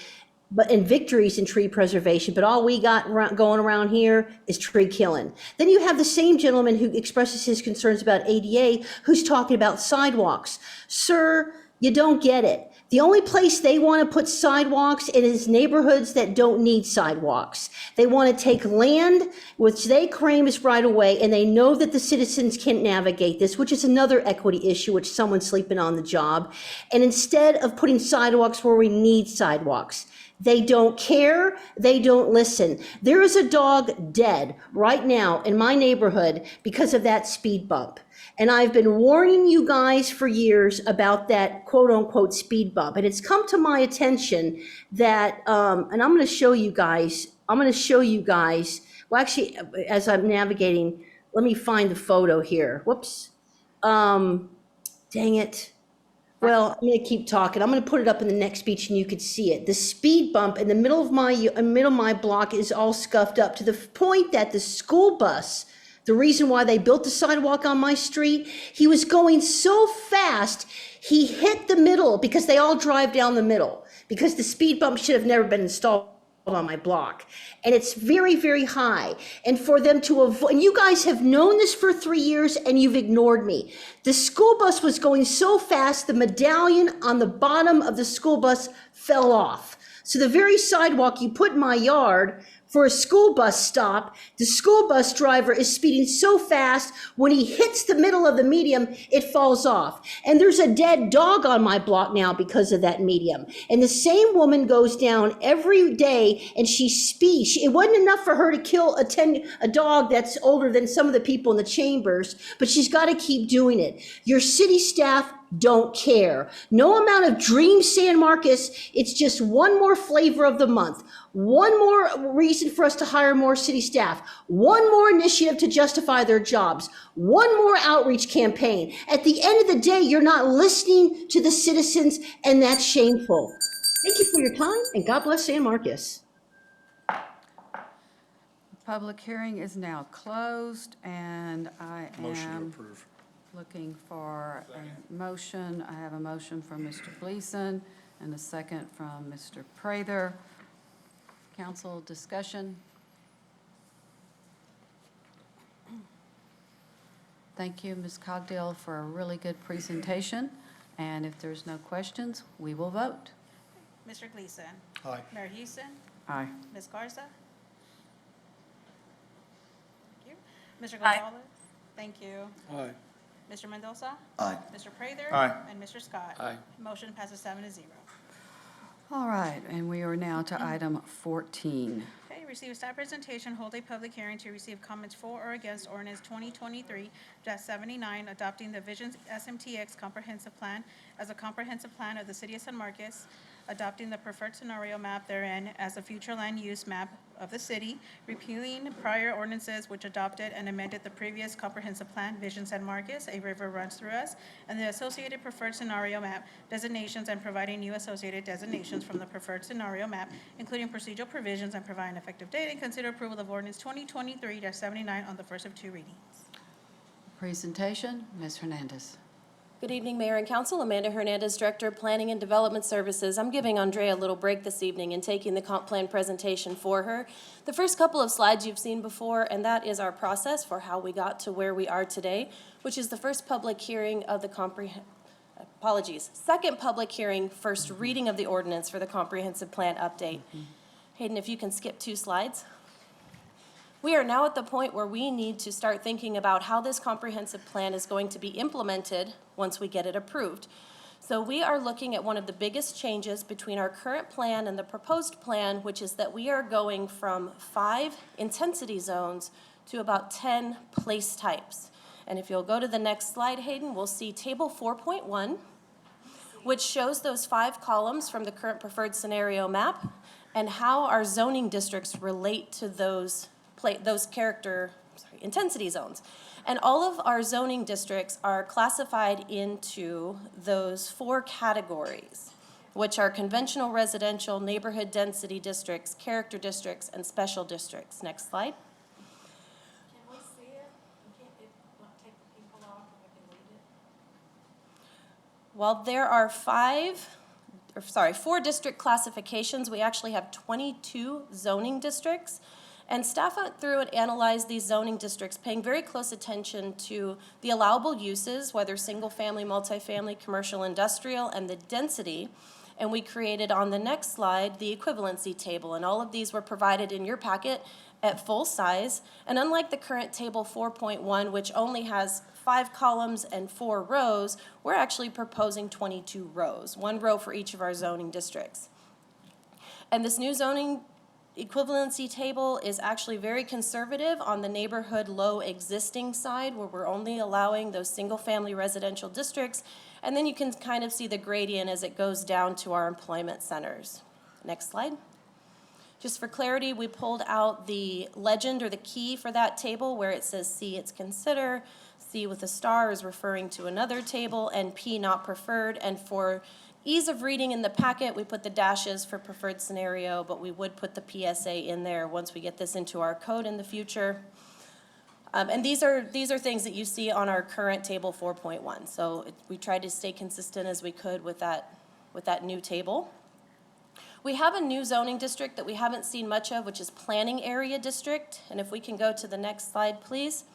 and victories in tree preservation, but all we got going around here is tree killing. Then you have the same gentleman who expresses his concerns about ADA, who's talking about sidewalks. Sir, you don't get it. The only place they want to put sidewalks is neighborhoods that don't need sidewalks. They want to take land, which they claim is right away, and they know that the citizens can't navigate this, which is another equity issue, which someone's sleeping on the job. And instead of putting sidewalks where we need sidewalks, they don't care, they don't listen. There is a dog dead right now in my neighborhood because of that speed bump. And I've been warning you guys for years about that quote unquote speed bump. And it's come to my attention that, and I'm gonna show you guys, well, actually, as I'm navigating, let me find the photo here. Whoops. Dang it. Well, I'm going to keep talking. I'm going to put it up in the next speech and you could see it. The speed bump in the middle of my block is all scuffed up to the point that the school bus, the reason why they built the sidewalk on my street, he was going so fast, he hit the middle because they all drive down the middle because the speed bump should have never been installed on my block. And it's very, very high. And for them to avoid, and you guys have known this for 3 years and you've ignored me. The school bus was going so fast, the medallion on the bottom of the school bus fell off. So the very sidewalk you put in my yard for a school bus stop. The school bus driver is speeding so fast, when he hits the middle of the medium, it falls off. And there's a dead dog on my block now because of that medium. And the same woman goes down every day and she speeds. It wasn't enough for her to kill a dog that's older than some of the people in the chambers, but she's got to keep doing it. Your city staff don't care. No amount of Dream San Marcos, it's just one more flavor of the month. One more reason for us to hire more city staff. One more initiative to justify their jobs. One more outreach campaign. At the end of the day, you're not listening to the citizens, and that's shameful. Thank you for your time, and God bless San Marcos. Public hearing is now closed, and I Motion to am approve. looking for a motion. I have a motion from Mr. Gleason and a second from Mr. Prather. Council discussion. Thank you, Ms. Cogdill, for a really good presentation. And if there's no questions, we will vote. Mr. Gleason? Aye. Mayor Houston? Aye. Ms. Garza? Thank you. Mr. Aye. Gonzalez? Thank you. Aye. Mr. Mendoza? Aye. Mr. Prather? Aye. And Mr. Scott? Aye. Motion passes 7-0. All right, and we are now to item 14. Okay, receive staff presentation, hold a public hearing to receive comments for or against ordinance 2023-79, adopting the Vision SMTX Comprehensive Plan as a comprehensive plan of the city of San Marcos, adopting the preferred scenario map therein as a future land use map of the city, repealing prior ordinances which adopted and amended the previous comprehensive plan, Vision San Marcos, A River Runs Through Us, and the associated preferred scenario map designations, and providing new associated designations from the preferred scenario map, including procedural provisions, and providing effective date, and consider approval of ordinance 2023-79 on the first of two readings. Presentation, Ms. Hernandez. Good evening, Mayor and Council. Amanda Hernandez, Director of Planning and Development Services. I'm giving Andrea a little break this evening and taking the comp plan presentation for her. The first couple of slides you've seen before, and that is our process for how we got to where we are today, which is the first public hearing of the second public hearing, first reading of the ordinance for the comprehensive plan update. Hayden, if you can skip 2 slides. We are now at the point where we need to start thinking about how this comprehensive plan is going to be implemented once we get it approved. So we are looking at one of the biggest changes between our current plan and the proposed plan, which is that we are going from 5 intensity zones to about 10 place types. And if you'll go to the next slide, Hayden, we'll see table 4.1, which shows those 5 columns from the current preferred scenario map and how our zoning districts relate to those intensity zones. And all of our zoning districts are classified into those 4 categories, which are conventional residential, neighborhood density districts, character districts, and special districts. Next slide. Can we see it? Take the people off, I can read it. Well, there are 4 district classifications. We actually have 22 zoning districts. And staff went through and analyzed these zoning districts, paying very close attention to the allowable uses, whether single-family, multifamily, commercial, industrial, and the density. And we created on the next slide the equivalency table. And all of these were provided in your packet at full size. And unlike the current table 4.1, which only has 5 columns and 4 rows, we're actually proposing 22 rows, 1 row for each of our zoning districts. And this new zoning equivalency table is actually very conservative on the neighborhood low existing side, where we're only allowing those single-family residential districts. And then you can kind of see the gradient as it goes down to our employment centers. Next slide. Just for clarity, we pulled out the legend or the key for that table where it says C, it's consider, C with a star is referring to another table, and P not preferred. And for ease of reading in the packet, we put the dashes for preferred scenario, but we would put the PSA in there once we get this into our code in the future. And these are things that you see on our current table 4.1. So we tried to stay consistent as we could with that new table. We have a new zoning district that we haven't seen much of, which is planning area district. And if we can go to the next slide, please.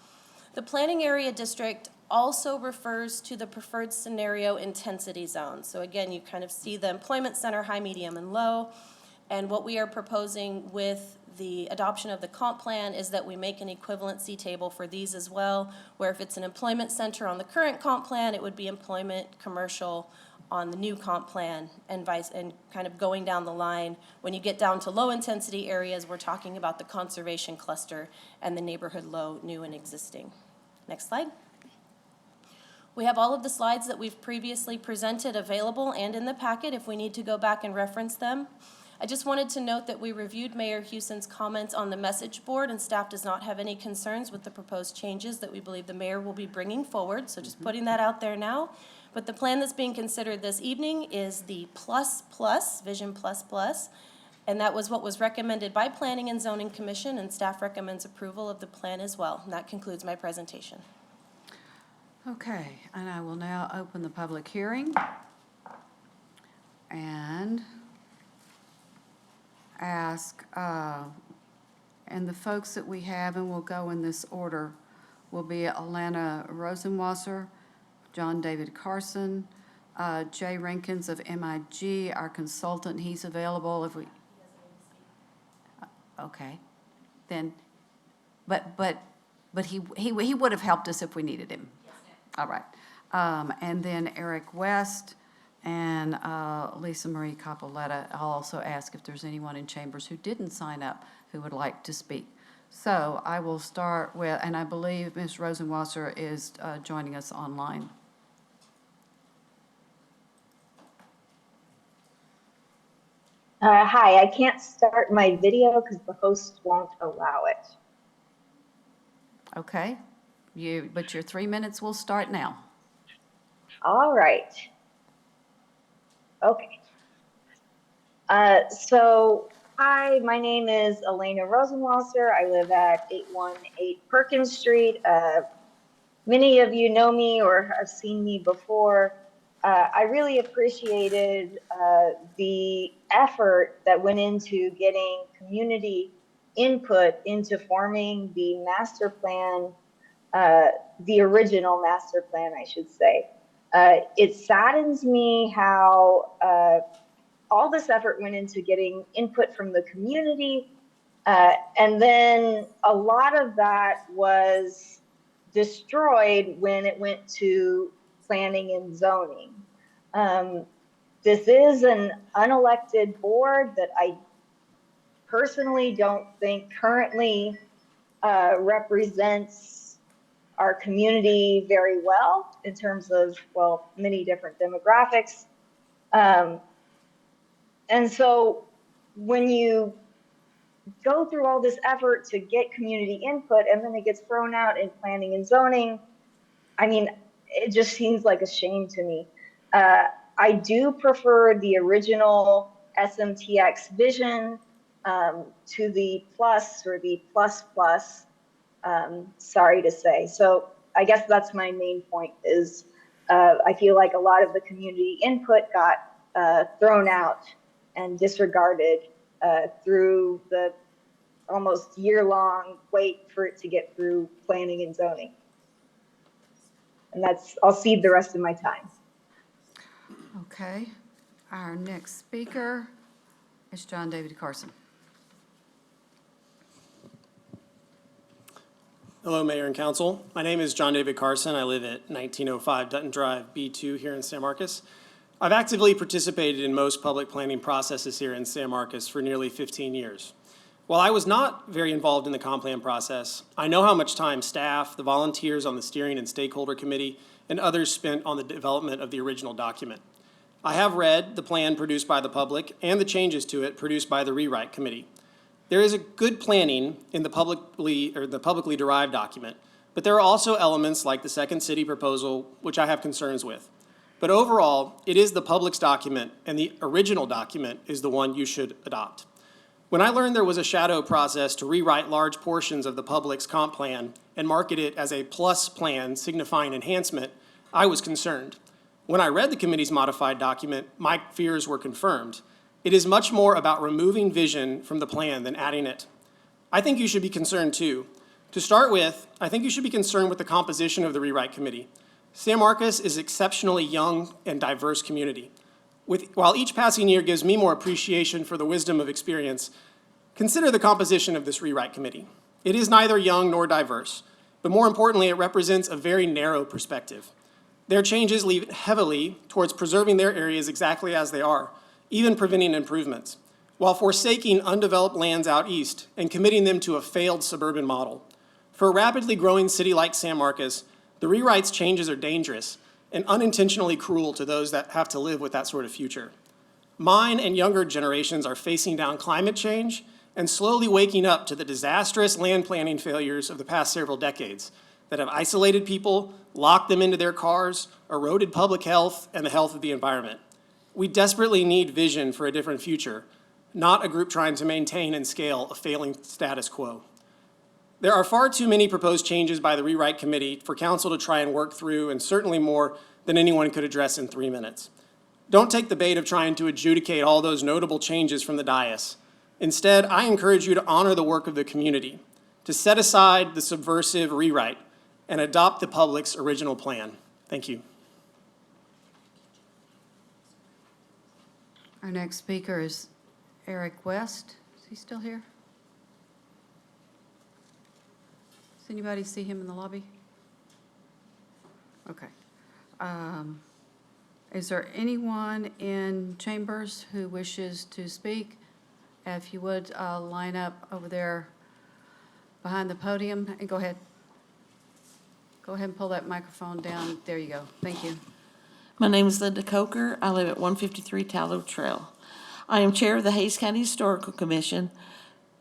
The planning area district also refers to the preferred scenario intensity zone. So again, you kind of see the employment center, high, medium, and low. And what we are proposing with the adoption of the comp plan is that we make an equivalency table for these as well, where if it's an employment center on the current comp plan, it would be employment commercial on the new comp plan, and kind of going down the line. When you get down to low-intensity areas, we're talking about the conservation cluster and the neighborhood low, new and existing. Next slide. We have all of the slides that we've previously presented available and in the packet if we need to go back and reference them. I just wanted to note that we reviewed Mayor Hewson's comments on the message board, and staff does not have any concerns with the proposed changes that we believe the mayor will be bringing forward, so just putting that out there now. But the plan that's being considered this evening is the Vision Plus, and that was what was recommended by Planning and Zoning Commission, and staff recommends approval of the plan as well. And that concludes my presentation. Okay, and I will now open the public hearing and ask, and the folks that we have, and we'll go in this order, will be Alana Rosenwasser, John David Carson, Jay Rankins of MIG, our consultant. He's available if we. Okay, then, but he would have helped us if we needed him. All right, and then Eric West and Lisa Marie Capoletta. I'll also ask if there's anyone in chambers who didn't sign up who would like to speak. So I will start with, and I believe Ms. Rosenwasser is joining us online. Hi, I can't start my video because the host won't allow it. Okay, but your 3 minutes will start now. All right. Okay. So, hi, my name is Elena Rosenwasser. I live at 818 Perkins Street. Many of you know me or have seen me before. I really appreciated the effort that went into getting community input into forming the master plan, the original master plan, I should say. It saddens me how all this effort went into getting input from the community, and then a lot of that was destroyed when it went to planning and zoning. This is an unelected board that I personally don't think currently represents our community very well in terms of, well, many different demographics. And so when you go through all this effort to get community input and then it gets thrown out in planning and zoning, I mean, it just seems like a shame to me. I do prefer the original SMTX vision to the plus or the plus, sorry to say. So I guess that's my main point is I feel like a lot of the community input got thrown out and disregarded through the almost year-long wait for it to get through planning and zoning. And I'll cede the rest of my time. Okay, our next speaker is John David Carson. Hello, Mayor and Council. My name is John David Carson. I live at 1905 Dutton Drive, B2 here in San Marcos. I've actively participated in most public planning processes here in San Marcos for nearly 15 years. While I was not very involved in the comp plan process, I know how much time staff, the volunteers on the steering and stakeholder committee, and others spent on the development of the original document. I have read the plan produced by the public and the changes to it produced by the rewrite committee. There is a good planning in the publicly derived document, but there are also elements like the second city proposal, which I have concerns with. But overall, it is the public's document, and the original document is the one you should adopt. When I learned there was a shadow process to rewrite large portions of the public's comp plan and market it as a plus plan signifying enhancement, I was concerned. When I read the committee's modified document, my fears were confirmed. It is much more about removing vision from the plan than adding it. I think you should be concerned too. To start with, I think you should be concerned with the composition of the rewrite committee. San Marcos is an exceptionally young and diverse community. While each passing year gives me more appreciation for the wisdom of experience, Consider the composition of this rewrite committee. It is neither young nor diverse, but more importantly, it represents a very narrow perspective. Their changes lean heavily towards preserving their areas exactly as they are, even preventing improvements, while forsaking undeveloped lands out east and committing them to a failed suburban model. For a rapidly growing city like San Marcos, the rewrite's changes are dangerous and unintentionally cruel to those that have to live with that sort of future. Mine and younger generations are facing down climate change and slowly waking up to the disastrous land planning failures of the past several decades that have isolated people, locked them into their cars, eroded public health and the health of the environment. We desperately need vision for a different future, not a group trying to maintain and scale a failing status quo. There are far too many proposed changes by the Rewrite Committee for Council to try and work through, and certainly more than anyone could address in 3 minutes. Don't take the bait of trying to adjudicate all those notable changes from the dais. Instead, I encourage you to honor the work of the community, to set aside the subversive rewrite, and adopt the public's original plan. Thank you. Our next speaker is Eric West. Is he still here? Does anybody see him in the lobby? Okay. Is there anyone in chambers who wishes to speak? If you would, line up over there behind the podium and go ahead. Go ahead and pull that microphone down. There you go. Thank you. My name is Linda Coker. I live at 153 Tallow Trail. I am chair of the Hays County Historical Commission,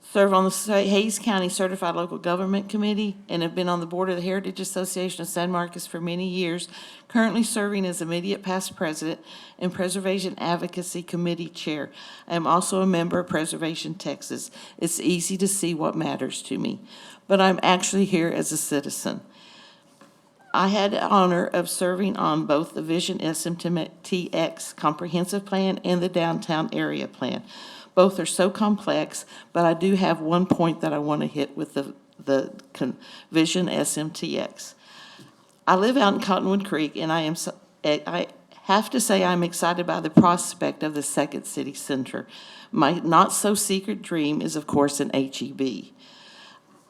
serve on the Hays County Certified Local Government Committee, and have been on the board of the Heritage Association of San Marcos for many years, currently serving as immediate past president and Preservation Advocacy Committee chair. I am also a member of Preservation Texas. It's easy to see what matters to me, but I'm actually here as a citizen. I had the honor of serving on both the Vision SMTX Comprehensive Plan and the Downtown Area Plan. Both are so complex, but I do have one point that I want to hit with the Vision SMTX. I live out in Cottonwood Creek, and I have to say I'm excited by the prospect of the second city center. My not-so-secret dream is, of course, an HEB.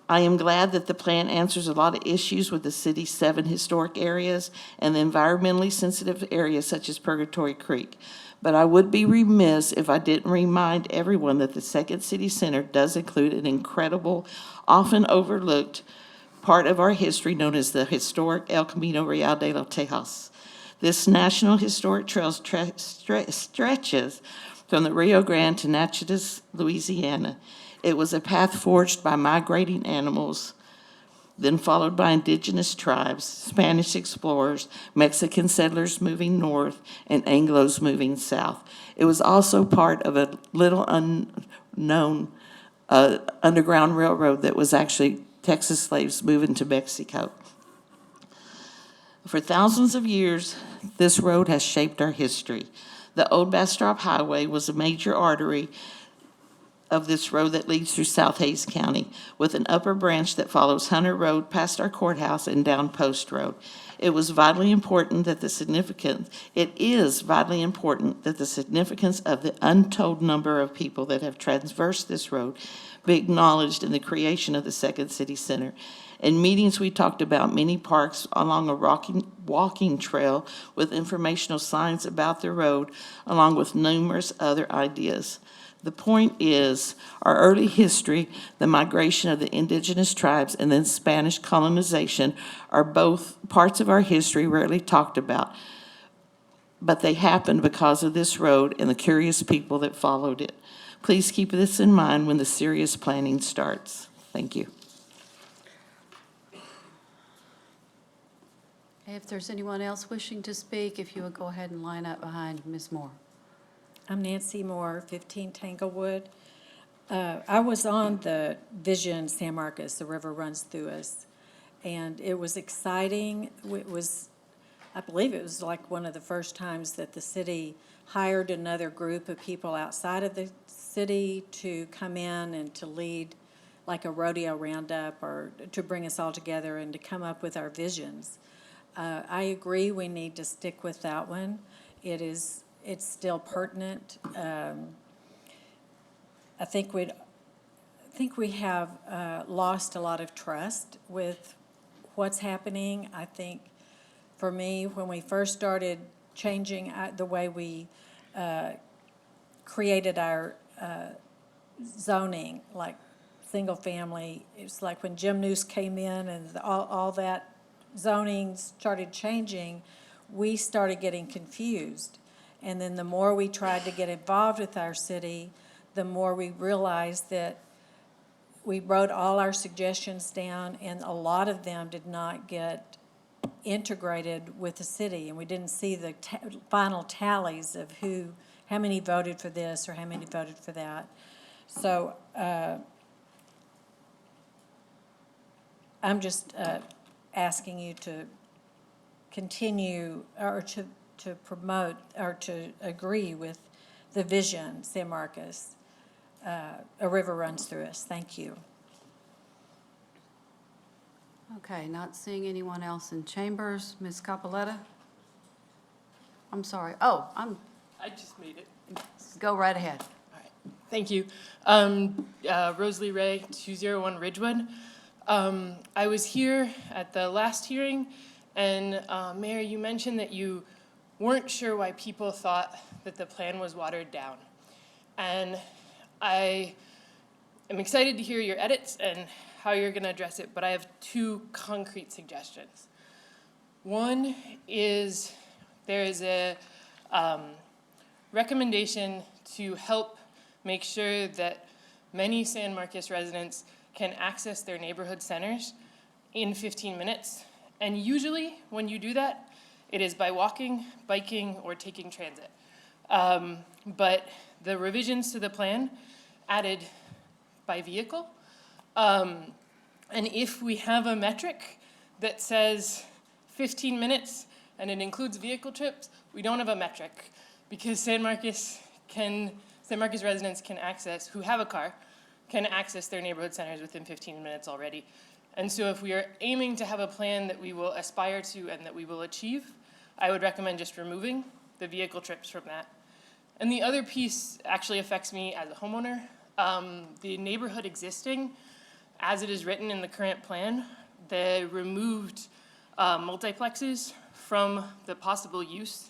I am glad that the plan answers a lot of issues with the city's 7 historic areas and the environmentally sensitive areas such as Purgatory Creek. But I would be remiss if I didn't remind everyone that the Second City Center does include an incredible, often overlooked part of our history known as the historic El Camino Real de los Tejas. This National Historic Trail stretches from the Rio Grande to Natchitoches, Louisiana. It was a path forged by migrating animals, then followed by indigenous tribes, Spanish explorers, Mexican settlers moving north, and Anglos moving south. It was also part of a little unknown underground railroad that was actually Texas slaves moving to Mexico. For thousands of years, this road has shaped our history. The old Bastrop Highway was a major artery of this road that leads through South Hays County, with an upper branch that follows Hunter Road past our courthouse and down Post Road. It is vitally important that the significance of the untold number of people that have traversed this road be acknowledged in the creation of the Second City Center. In meetings, we talked about many parks along a walking trail with informational signs about the road, along with numerous other ideas. The point is, our early history, the migration of the indigenous tribes, and then Spanish colonization are both parts of our history rarely talked about, but they happened because of this road and the curious people that followed it. Please keep this in mind when the serious planning starts. Thank you. If there's anyone else wishing to speak, if you would go ahead and line up behind Ms. Moore. I'm Nancy Moore, 15 Tanglewood. I was on the Vision San Marcos, the river runs through us, and it was exciting. I believe it was like one of the first times that the city hired another group of people outside of the city to come in and to lead like a rodeo roundup or to bring us all together and to come up with our visions. I agree we need to stick with that one. It's still pertinent. I think think we have lost a lot of trust with what's happening. I think for me, when we first started changing the way we created our zoning, like single family, it's like when Jim Noose came in and all that zoning started changing, we started getting confused. And then the more we tried to get involved with our city, the more we realized that we wrote all our suggestions down, and a lot of them did not get integrated with the city, and we didn't see the final tallies of how many voted for this or how many voted for that. So I'm just asking you to continue or to promote or to agree with the vision, San Marcos. A river runs through us. Thank you. Okay, not seeing anyone else in chambers. Ms. Capoletta? I'm sorry. Oh, I just made it. Go right ahead. Thank you. Rosalie Ray, 201 Ridgewood. I was here at the last hearing, and Mayor, you mentioned that you weren't sure why people thought that the plan was watered down. And I am excited to hear your edits and how you're going to address it, but I have two concrete suggestions. One is there is a recommendation to help make sure that many San Marcos residents can access their neighborhood centers in 15 minutes. And usually when you do that, it is by walking, biking, or taking transit. But the revisions to the plan added by vehicle. And if we have a metric that says 15 minutes and it includes vehicle trips, we don't have a metric because San Marcos residents can access, who have a car, can access their neighborhood centers within 15 minutes already. And so if we are aiming to have a plan that we will aspire to and that we will achieve, I would recommend just removing the vehicle trips from that. And the other piece actually affects me as a homeowner. The neighborhood existing, as it is written in the current plan, they removed multiplexes from the possible use.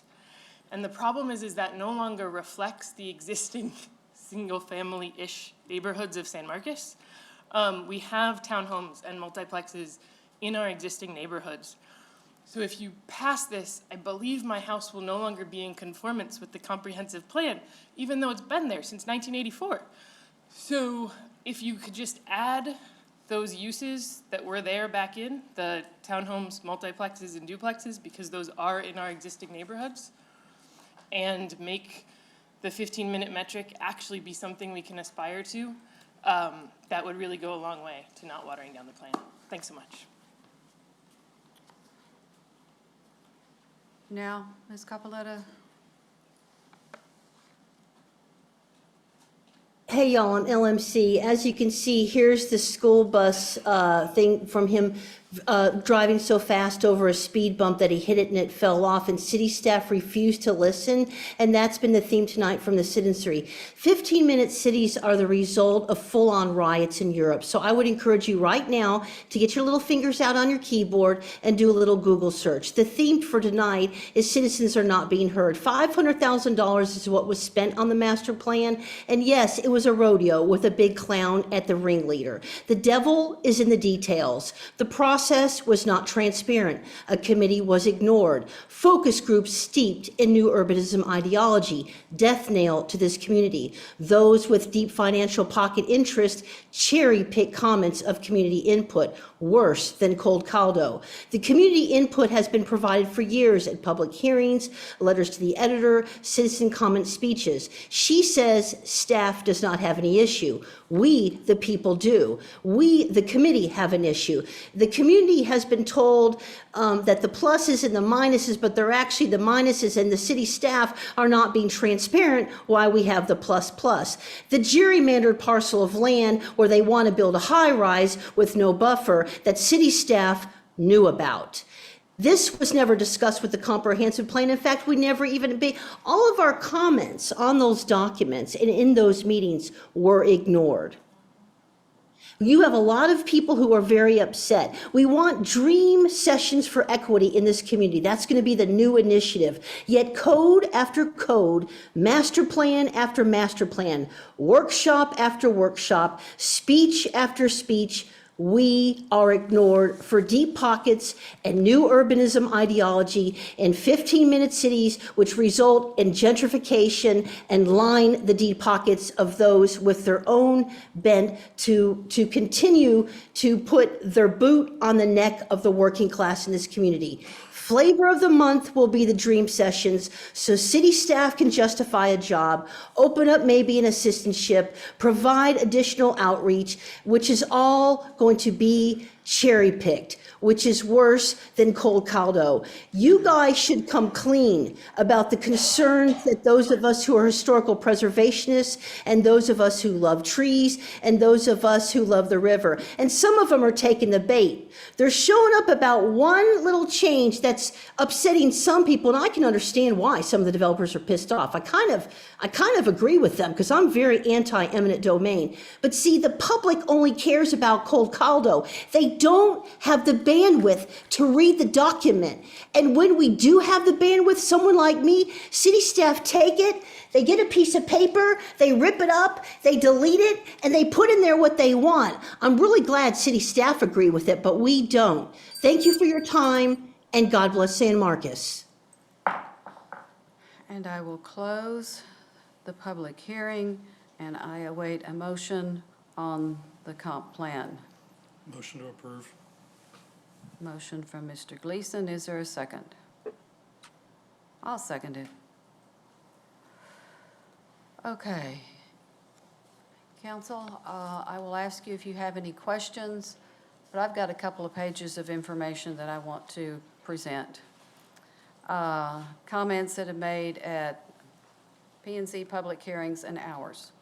And the problem is that no longer reflects the existing single-family-ish neighborhoods of San Marcos. We have townhomes and multiplexes in our existing neighborhoods. So if you pass this, I believe my house will no longer be in conformance with the comprehensive plan, even though it's been there since 1984. So if you could just add those uses that were there back in, the townhomes, multiplexes, and duplexes, because those are in our existing neighborhoods, and make the 15-minute metric actually be something we can aspire to, that would really go a long way to not watering down the plan. Thanks so much. Now, Ms. Capoletta. Hey y'all, I'm LMC. As you can see, here's the school bus thing from him driving so fast over a speed bump that he hit it and it fell off, and city staff refused to listen, and that's been the theme tonight from the citizenry. 15-minute cities are the result of full-on riots in Europe, so I would encourage you right now to get your little fingers out on your keyboard and do a little Google search. The theme for tonight is citizens are not being heard. $500,000 is what was spent on the master plan, and yes, it was a rodeo with a big clown at the ringleader. The devil is in the details. The process was not transparent. A committee was ignored. Focus groups steeped in new urbanism ideology. Death knell to this community. Those with deep financial pocket interest cherry-pick comments of community input, worse than cold caldo. The community input has been provided for years at public hearings, letters to the editor, citizen comment speeches. She says staff does not have any issue. We, the people, do. We, the committee, have an issue. The community has been told that the pluses and the minuses, but they're actually the minuses, and the city staff are not being transparent why we have the plus plus. The gerrymandered parcel of land where they want to build a high-rise with no buffer that city staff knew about. This was never discussed with the comprehensive plan. In fact, we never even, all of our comments on those documents and in those meetings were ignored. You have a lot of people who are very upset. We want dream sessions for equity in this community. That's going to be the new initiative. Yet code after code, master plan after master plan, workshop after workshop, speech after speech, we are ignored for deep pockets and new urbanism ideology in 15-minute cities, which result in gentrification and line the deep pockets of those with their own bent to continue to put their boot on the neck of the working class in this community. Flavor of the month will be the dream sessions, so city staff can justify a job, open up maybe an assistantship, provide additional outreach, which is all going to be cherry-picked, which is worse than cold caldo. You guys should come clean about the concerns that those of us who are historical preservationists and those of us who love trees and those of us who love the river. And some of them are taking the bait. They're showing up about one little change that's upsetting some people, and I can understand why some of the developers are pissed off. I kind of agree with them because I'm very anti-eminent domain. But see, the public only cares about cold caldo. They don't have the bandwidth to read the document. And when we do have the bandwidth, someone like me, city staff take it, they get a piece of paper, they rip it up, they delete it, and they put in there what they want. I'm really glad city staff agree with it, but we don't. Thank you for your time, and God bless San Marcos. And I will close the public hearing, and I await a motion on the comp plan. Motion to approve. Motion from Mr. Gleason. Is there a second? I'll second it. Okay. Council, I will ask you if you have any questions, but I've got a couple of pages of information that I want to present. Comments that have made at P&Z public hearings and ours.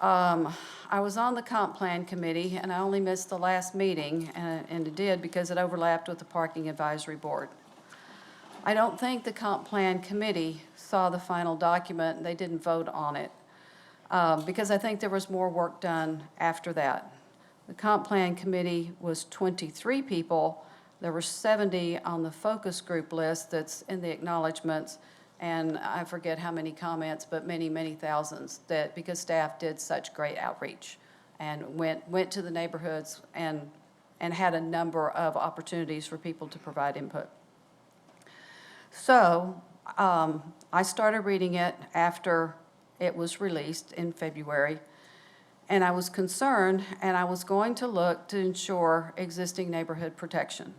I was on the comp plan committee, and I only missed the last meeting, and it did because it overlapped with the parking advisory board. I don't think the comp plan committee saw the final document, and they didn't vote on it, because I think there was more work done after that. The comp plan committee was 23 people. There were 70 on the focus group list that's in the acknowledgements, and I forget how many comments, but many, many thousands, that because staff did such great outreach and went to the neighborhoods and had a number of opportunities for people to provide input. So I started reading it after it was released in February, and I was concerned, and I was going to look to ensure existing neighborhood protection.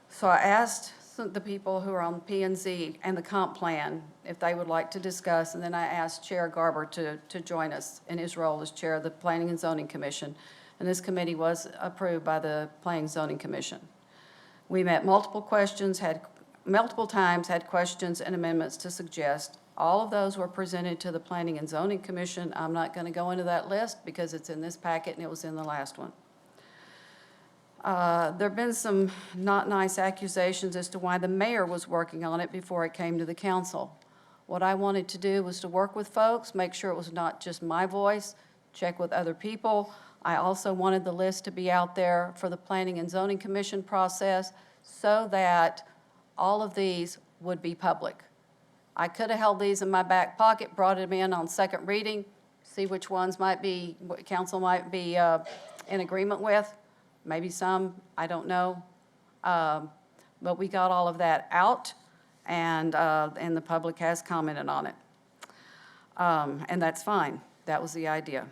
So I asked the people who are on P&Z and the comp plan if they would like to discuss, and then I asked Chair Garber to join us in his role as Chair of the Planning and Zoning Commission, and this committee was approved by the Planning and Zoning Commission. We met multiple times, had questions and amendments to suggest. All of those were presented to the Planning and Zoning Commission. I'm not going to go into that list because it's in this packet and it was in the last one. There have been some not nice accusations as to why the mayor was working on it before it came to the council. What I wanted to do was to work with folks, make sure it was not just my voice, check with other people. I also wanted the list to be out there for the Planning and Zoning Commission process so that all of these would be public. I could have held these in my back pocket, brought them in on second reading, see which ones what council might be in agreement with. Maybe some, I don't know. But we got all of that out, and the public has commented on it. And that's fine. That was the idea.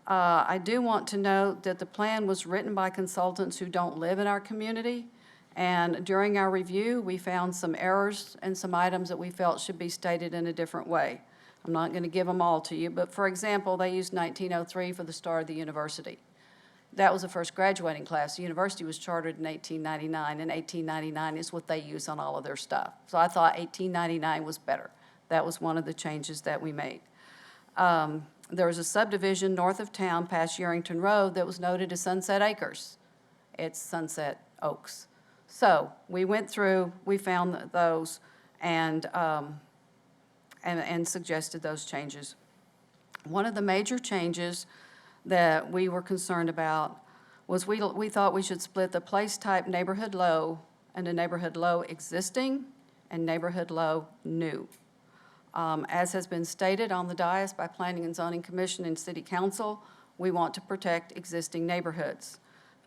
I do want to note that the plan was written by consultants who don't live in our community. And during our review, we found some errors and some items that we felt should be stated in a different way. I'm not going to give them all to you, but for example, they used 1903 for the start of the university. That was the first graduating class. The university was chartered in 1899, and 1899 is what they use on all of their stuff. So I thought 1899 was better. That was one of the changes that we made. There was a subdivision north of town past Yerington Road that was noted as Sunset Acres. It's Sunset Oaks. So we went through, we found those, and suggested those changes. One of the major changes that we were concerned about was we thought we should split the place type neighborhood low into neighborhood low existing and neighborhood low new. As has been stated on the dais by Planning and Zoning Commission and City Council, we want to protect existing neighborhoods.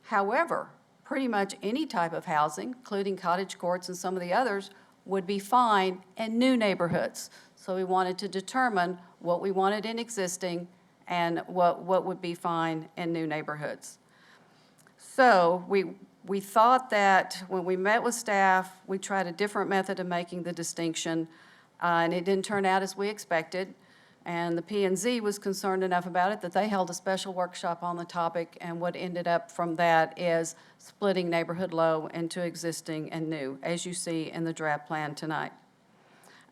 However, pretty much any type of housing, including cottage courts and some of the others, would be fine in new neighborhoods. So we wanted to determine what we wanted in existing and what would be fine in new neighborhoods. So we thought that when we met with staff, we tried a different method of making the distinction, and it didn't turn out as we expected. And the P&Z was concerned enough about it that they held a special workshop on the topic, and what ended up from that is splitting neighborhood low into existing and new, as you see in the draft plan tonight.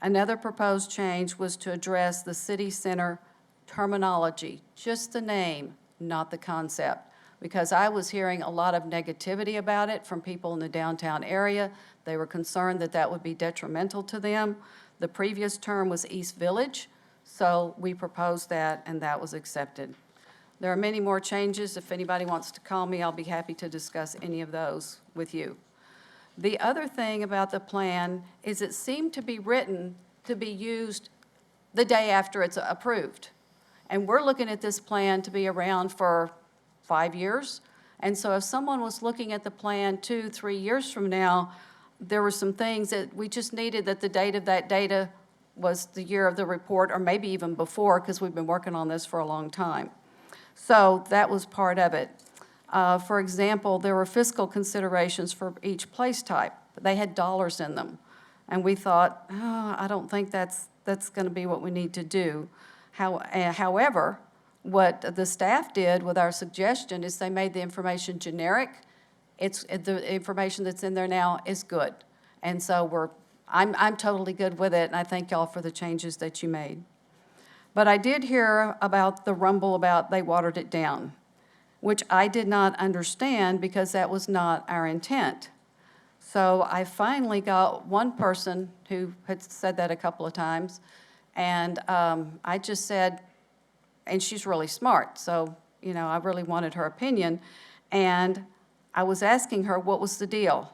Another proposed change was to address the city center terminology, just the name, not the concept, because I was hearing a lot of negativity about it from people in the downtown area. They were concerned that that would be detrimental to them. The previous term was East Village, so we proposed that, and that was accepted. There are many more changes. If anybody wants to call me, I'll be happy to discuss any of those with you. The other thing about the plan is it seemed to be written to be used the day after it's approved. And we're looking at this plan to be around for 5 years. And so if someone was looking at the plan 2-3 years from now, there were some things that we just needed that the date of that data was the year of the report, or maybe even before, because we've been working on this for a long time. So that was part of it. For example, there were fiscal considerations for each place type. They had dollars in them. And we thought, oh, I don't think that's going to be what we need to do. However, what the staff did with our suggestion is they made the information generic. The information that's in there now is good. And so I'm totally good with it, and I thank y'all for the changes that you made. But I did hear about the rumble about they watered it down, which I did not understand because that was not our intent. So I finally got one person who had said that a couple of times, and I just said, and she's really smart, so, you know, I really wanted her opinion, and I was asking her what was the deal.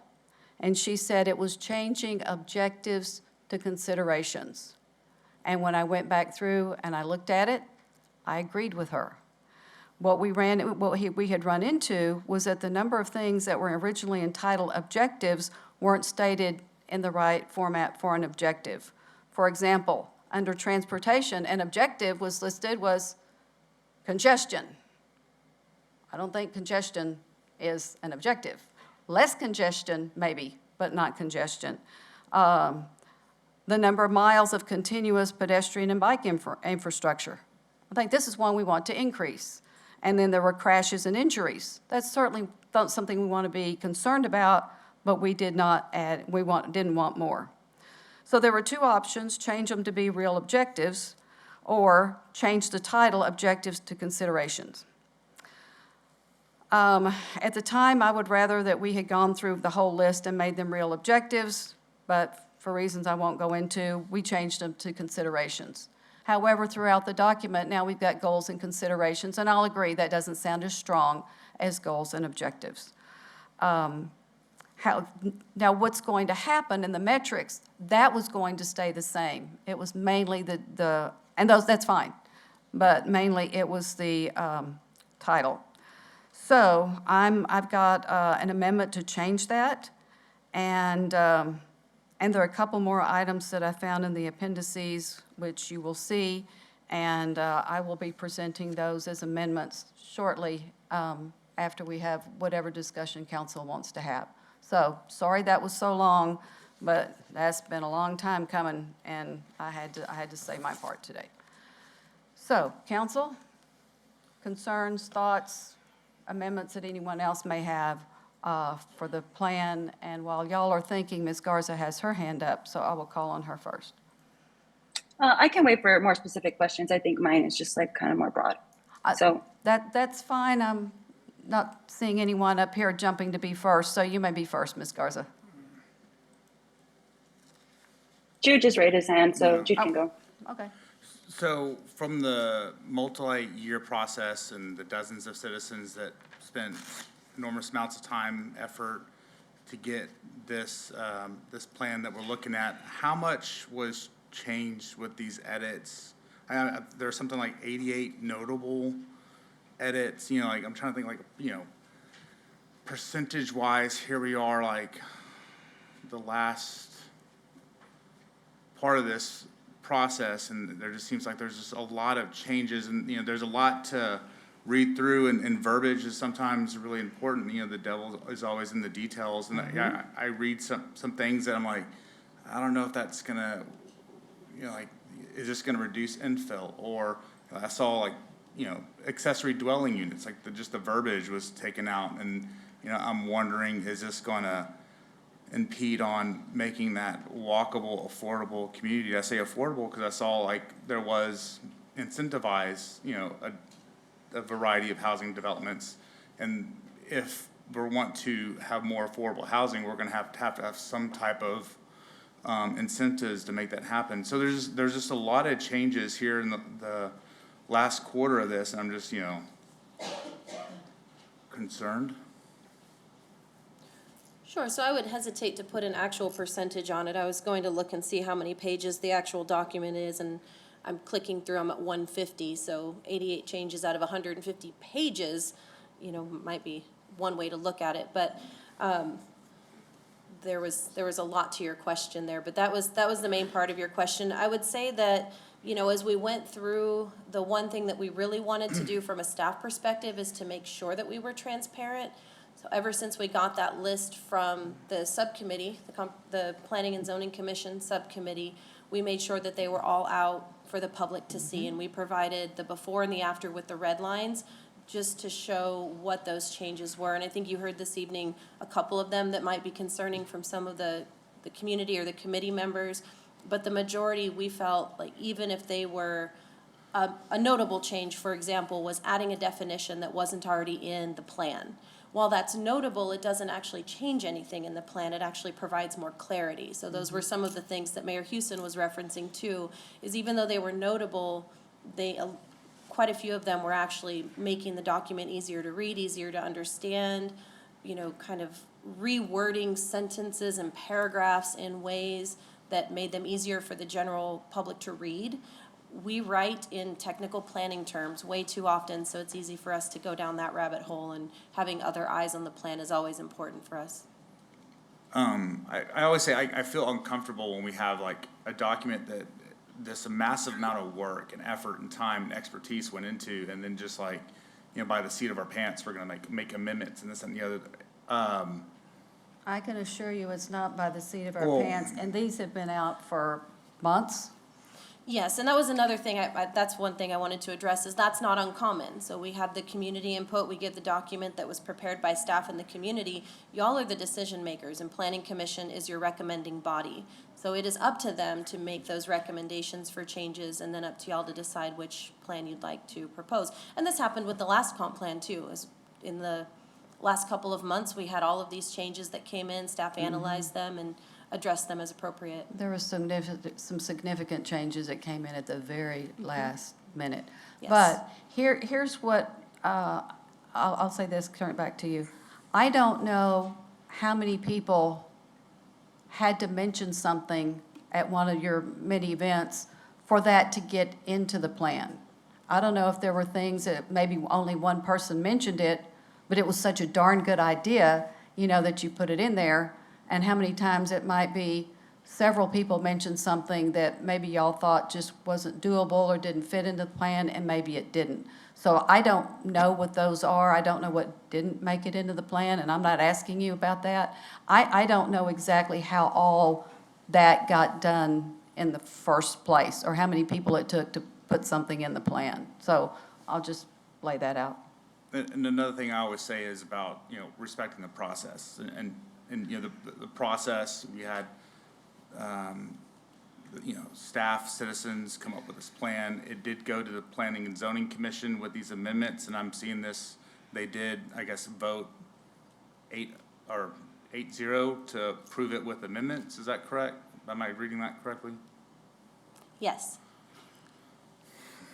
And she said it was changing objectives to considerations. And when I went back through and I looked at it, I agreed with her. What we had run into was that the number of things that were originally entitled objectives weren't stated in the right format for an objective. For example, under transportation, an objective was listed was congestion. I don't think congestion is an objective. Less congestion, maybe, but not congestion. The number of miles of continuous pedestrian and bike infrastructure. I think this is one we want to increase. And then there were crashes and injuries. That's certainly something we want to be concerned about, but we did not add, didn't want more. So there were two options: change them to be real objectives, or change the title objectives to considerations. At the time, I would rather that we had gone through the whole list and made them real objectives, but for reasons I won't go into, we changed them to considerations. However, throughout the document, now we've got goals and considerations, and I'll agree that doesn't sound as strong as goals and objectives. Now, what's going to happen in the metrics, that was going to stay the same. It was mainly that's fine, but mainly it was the title. So I've got an amendment to change that, and there are a couple more items that I found in the appendices, which you will see, and I will be presenting those as amendments shortly after we have whatever discussion council wants to have. So, sorry that was so long, but that's been a long time coming, and I had to say my part today. So, council, concerns, thoughts, amendments that anyone else may have for the plan. And while y'all are thinking, Ms. Garza has her hand up, so I will call on her first. I can wait for more specific questions. I think mine is just like kind of more broad. So That's fine. I'm not seeing anyone up here jumping to be first, so you may be first, Ms. Garza. Jude just raised his hand, so Jude can go. Okay. So from the multi-year process and the dozens of citizens that spent enormous amounts of time, effort to get this, this plan that we're looking at, how much was changed with these edits? There's something like 88 notable edits, you know, like, I'm trying to think like, you know, percentage-wise, here we are, like, the last part of this process, and there just seems like there's just a lot of changes, and, you know, there's a lot to read through, and verbiage is sometimes really important. You know, the devil is always in the details, and I read some things that I'm like, I don't know if that's gonna, you know, like, is this gonna reduce infill? Or I saw, like, you know, accessory dwelling units, like just the verbiage was taken out, and, you know, I'm wondering, is this gonna impede on making that walkable, affordable community? I say affordable because I saw like there was incentivized, you know, a variety of housing developments, and if we want to have more affordable housing, we're going to have some type of incentives to make that happen. So there's just a lot of changes here in the last quarter of this, and I'm just, you know, concerned. Sure, so I would hesitate to put an actual percentage on it. I was going to look and see how many pages the actual document is, and I'm clicking through, I'm at 150, so 88 changes out of 150 pages, you know, might be one way to look at it, but there was a lot to your question there, but that was the main part of your question. I would say that, you know, as we went through, the one thing that we really wanted to do from a staff perspective is to make sure that we were transparent. So ever since we got that list from the subcommittee, the Planning and Zoning Commission subcommittee, we made sure that they were all out for the public to see, and we provided the before and the after with the red lines, just to show what those changes were. And I think you heard this evening a couple of them that might be concerning from some of the community or the committee members, but the majority, we felt like even if they were a notable change, for example, was adding a definition that wasn't already in the plan. While that's notable, it doesn't actually change anything in the plan. It actually provides more clarity. So those were some of the things that Mayor Houston was referencing too, is even though they were notable, quite a few of them were actually making the document easier to read, easier to understand, you know, kind of rewording sentences and paragraphs in ways that made them easier for the general public to read. We write in technical planning terms way too often, so it's easy for us to go down that rabbit hole, and having other eyes on the plan is always important for us. I always say I feel uncomfortable when we have like a document that this massive amount of work and effort and time and expertise went into, and then just like, you know, by the seat of our pants, we're gonna make amendments and this and the other. I can assure you it's not by the seat of our Well- pants, and these have been out for months. Yes, and that was another thing, that's one thing I wanted to address, is that's not uncommon. So we have the community input, we give the document that was prepared by staff in the community. Y'all are the decision makers, and Planning Commission is your recommending body. So it is up to them to make those recommendations for changes, and then up to y'all to decide which plan you'd like to propose. And this happened with the last comp plan too, as in the last couple of months, we had all of these changes that came in, staff analyzed them and addressess them as appropriate. There was some significant changes that came in at the very last minute. Yes. But here's what, I'll say this, turn it back to you. I don't know how many people had to mention something at one of your many events for that to get into the plan. I don't know if there were things that maybe only one person mentioned it, but it was such a darn good idea, you know, that you put it in there. And how many times it might be several people mentioned something that maybe y'all thought just wasn't doable or didn't fit into the plan, and maybe it didn't. So I don't know what those are. I don't know what didn't make it into the plan, and I'm not asking you about that. I don't know exactly how all that got done in the first place, or how many people it took to put something in the plan. So I'll just lay that out. And another thing I always say is about, you know, respecting the process, and you know, the process, we had, you know, staff, citizens come up with this plan. It did go to the Planning and Zoning Commission with these amendments, and I'm seeing this, they did, I guess, vote 8-0 to approve it with amendments. Is that correct? Am I reading that correctly? Yes.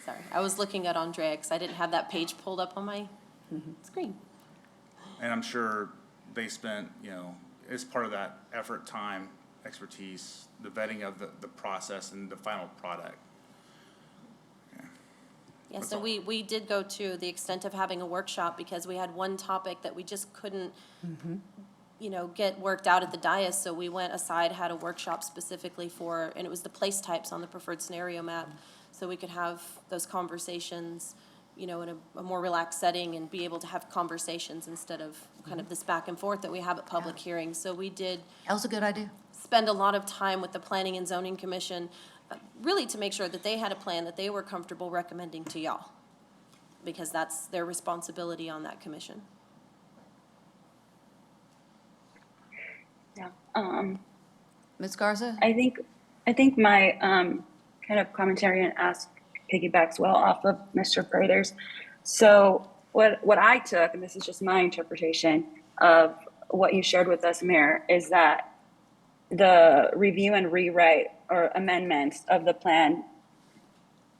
Sorry, I was looking at Andrea because I didn't have that page pulled up on my screen. And I'm sure they spent, as part of that effort, time, expertise, the vetting of the process and the final product. Yeah, so we did go to the extent of having a workshop because we had one topic that we just couldn't, get worked out at the dais. So we went aside, had a workshop specifically for, and it was the place types on the preferred scenario map. So we could have those conversations, in a more relaxed setting and be able to have conversations instead of kind of this back and forth that we have at public hearings. So we did. That was a good idea. Spend a lot of time with the Planning and Zoning Commission, really to make sure that they had a plan that they were comfortable recommending to y'all, because that's their responsibility on that commission. Yeah. Ms. Garza? I think my kind of commentary and ask piggybacks well off of Mr. Prather's. So what I took, and this is just my interpretation of what you shared with us, Mayor, is that the review and rewrite or amendments of the plan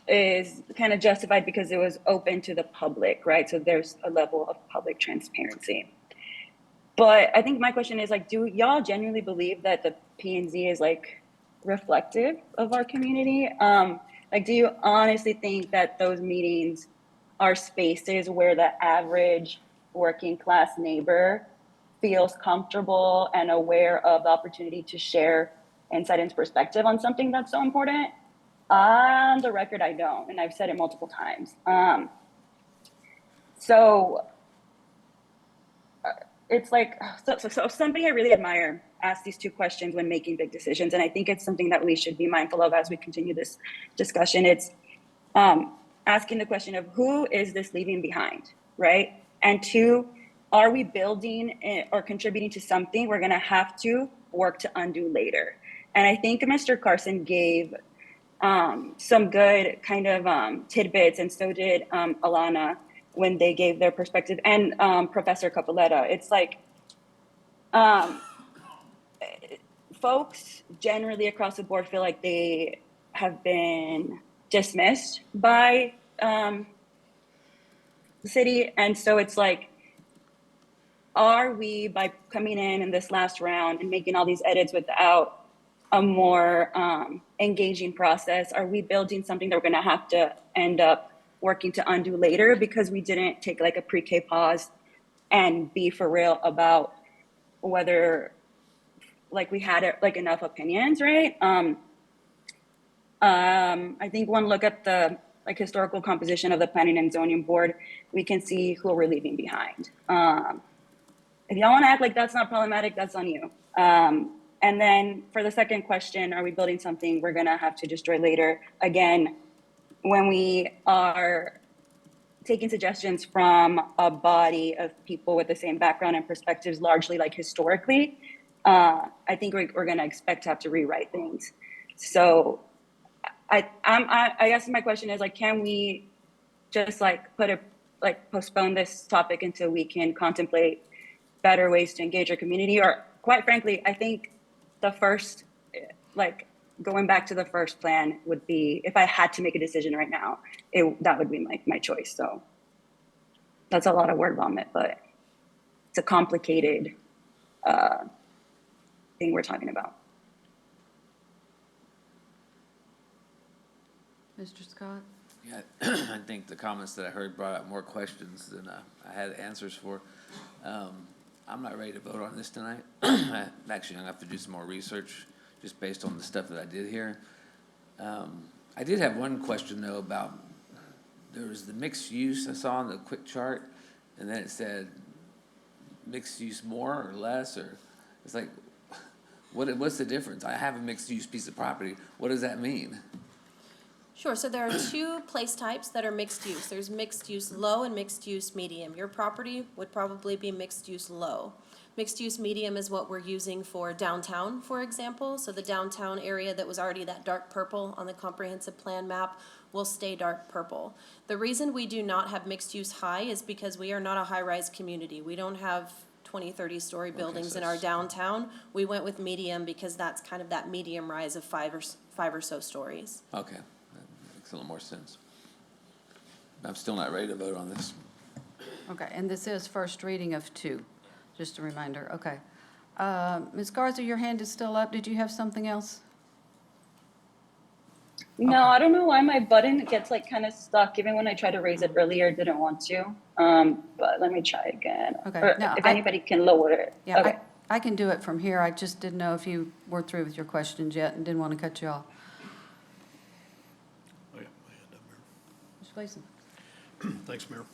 is kind of justified because it was open to the public, right? So there's a level of public transparency. But I think my question is do y'all genuinely believe that the P&Z is reflective of our community? Do you honestly think that those meetings are spaces where the average working class neighbor feels comfortable and aware of the opportunity to share insight and perspective on something that's so important? On the record, I don't, and I've said it multiple times. It's so somebody I really admire asked these two questions when making big decisions, and I think it's something that we should be mindful of as we continue this discussion. It's asking the question of who is this leaving behind, right? And two, are we building or contributing to something we're gonna have to work to undo later? And I think Mr. Carson gave some good kind of tidbits, and so did Alana when they gave their perspective, and Professor Capoletta. It's folks generally across the board feel like they have been dismissed by the city. And so it's are we, by coming in this last round and making all these edits without a more engaging process, are we building something that we're gonna have to end up working to undo later because we didn't take a pre-K pause and be for real about whether we had enough opinions, right? I think one look at the historical composition of the Planning and Zoning Board, we can see who we're leaving behind. If y'all wanna act like that's not problematic, that's on you. And then for the second question, are we building something we're gonna have to destroy later? Again, when we are taking suggestions from a body of people with the same background and perspectives, largely historically, I think we're gonna expect to have to rewrite things. So I guess my question is can we just postpone this topic until we can contemplate better ways to engage our community? Or quite frankly, I think the first, going back to the first plan would be, if I had to make a decision right now, that would be my choice. So that's a lot of word vomit, but it's a complicated thing we're talking about. Mr. Scott? Yeah, I think the comments that I heard brought up more questions than I had answers for. I'm not ready to vote on this tonight. I'm actually gonna have to do some more research just based on the stuff that I did hear. I did have one question though about, there was the mixed use I saw on the quick chart, and then it said mixed use more or less, or it's what's the difference? I have a mixed use piece of property. What does that mean? Sure, so there are two place types that are mixed use. There's mixed use low and mixed use medium. Your property would probably be mixed use low. Mixed use medium is what we're using for downtown, for example. So the downtown area that was already that dark purple on the comprehensive plan map will stay dark purple. The reason we do not have mixed use high is because we are not a high-rise community. We don't have 20, 30-story buildings in our downtown. We went with medium because that's kind of that medium rise of five or so stories. Okay, that makes a little more sense. I'm still not ready to vote on this. Okay, and this is first reading of 2, just a reminder, okay. Ms. Garza, your hand is still up. Did you have something else? No, I don't know why my button gets like kind of stuck. Even when I tried to raise it earlier, it didn't want to. But let me try again. Okay, Or now if I- anybody can lower it. Yeah, Okay. I can do it from here. I just didn't know if you were through with your questions yet and didn't want to cut you off. Oh, yeah, my hand up, Mayor. Mr. Gleason? Thanks, Mayor.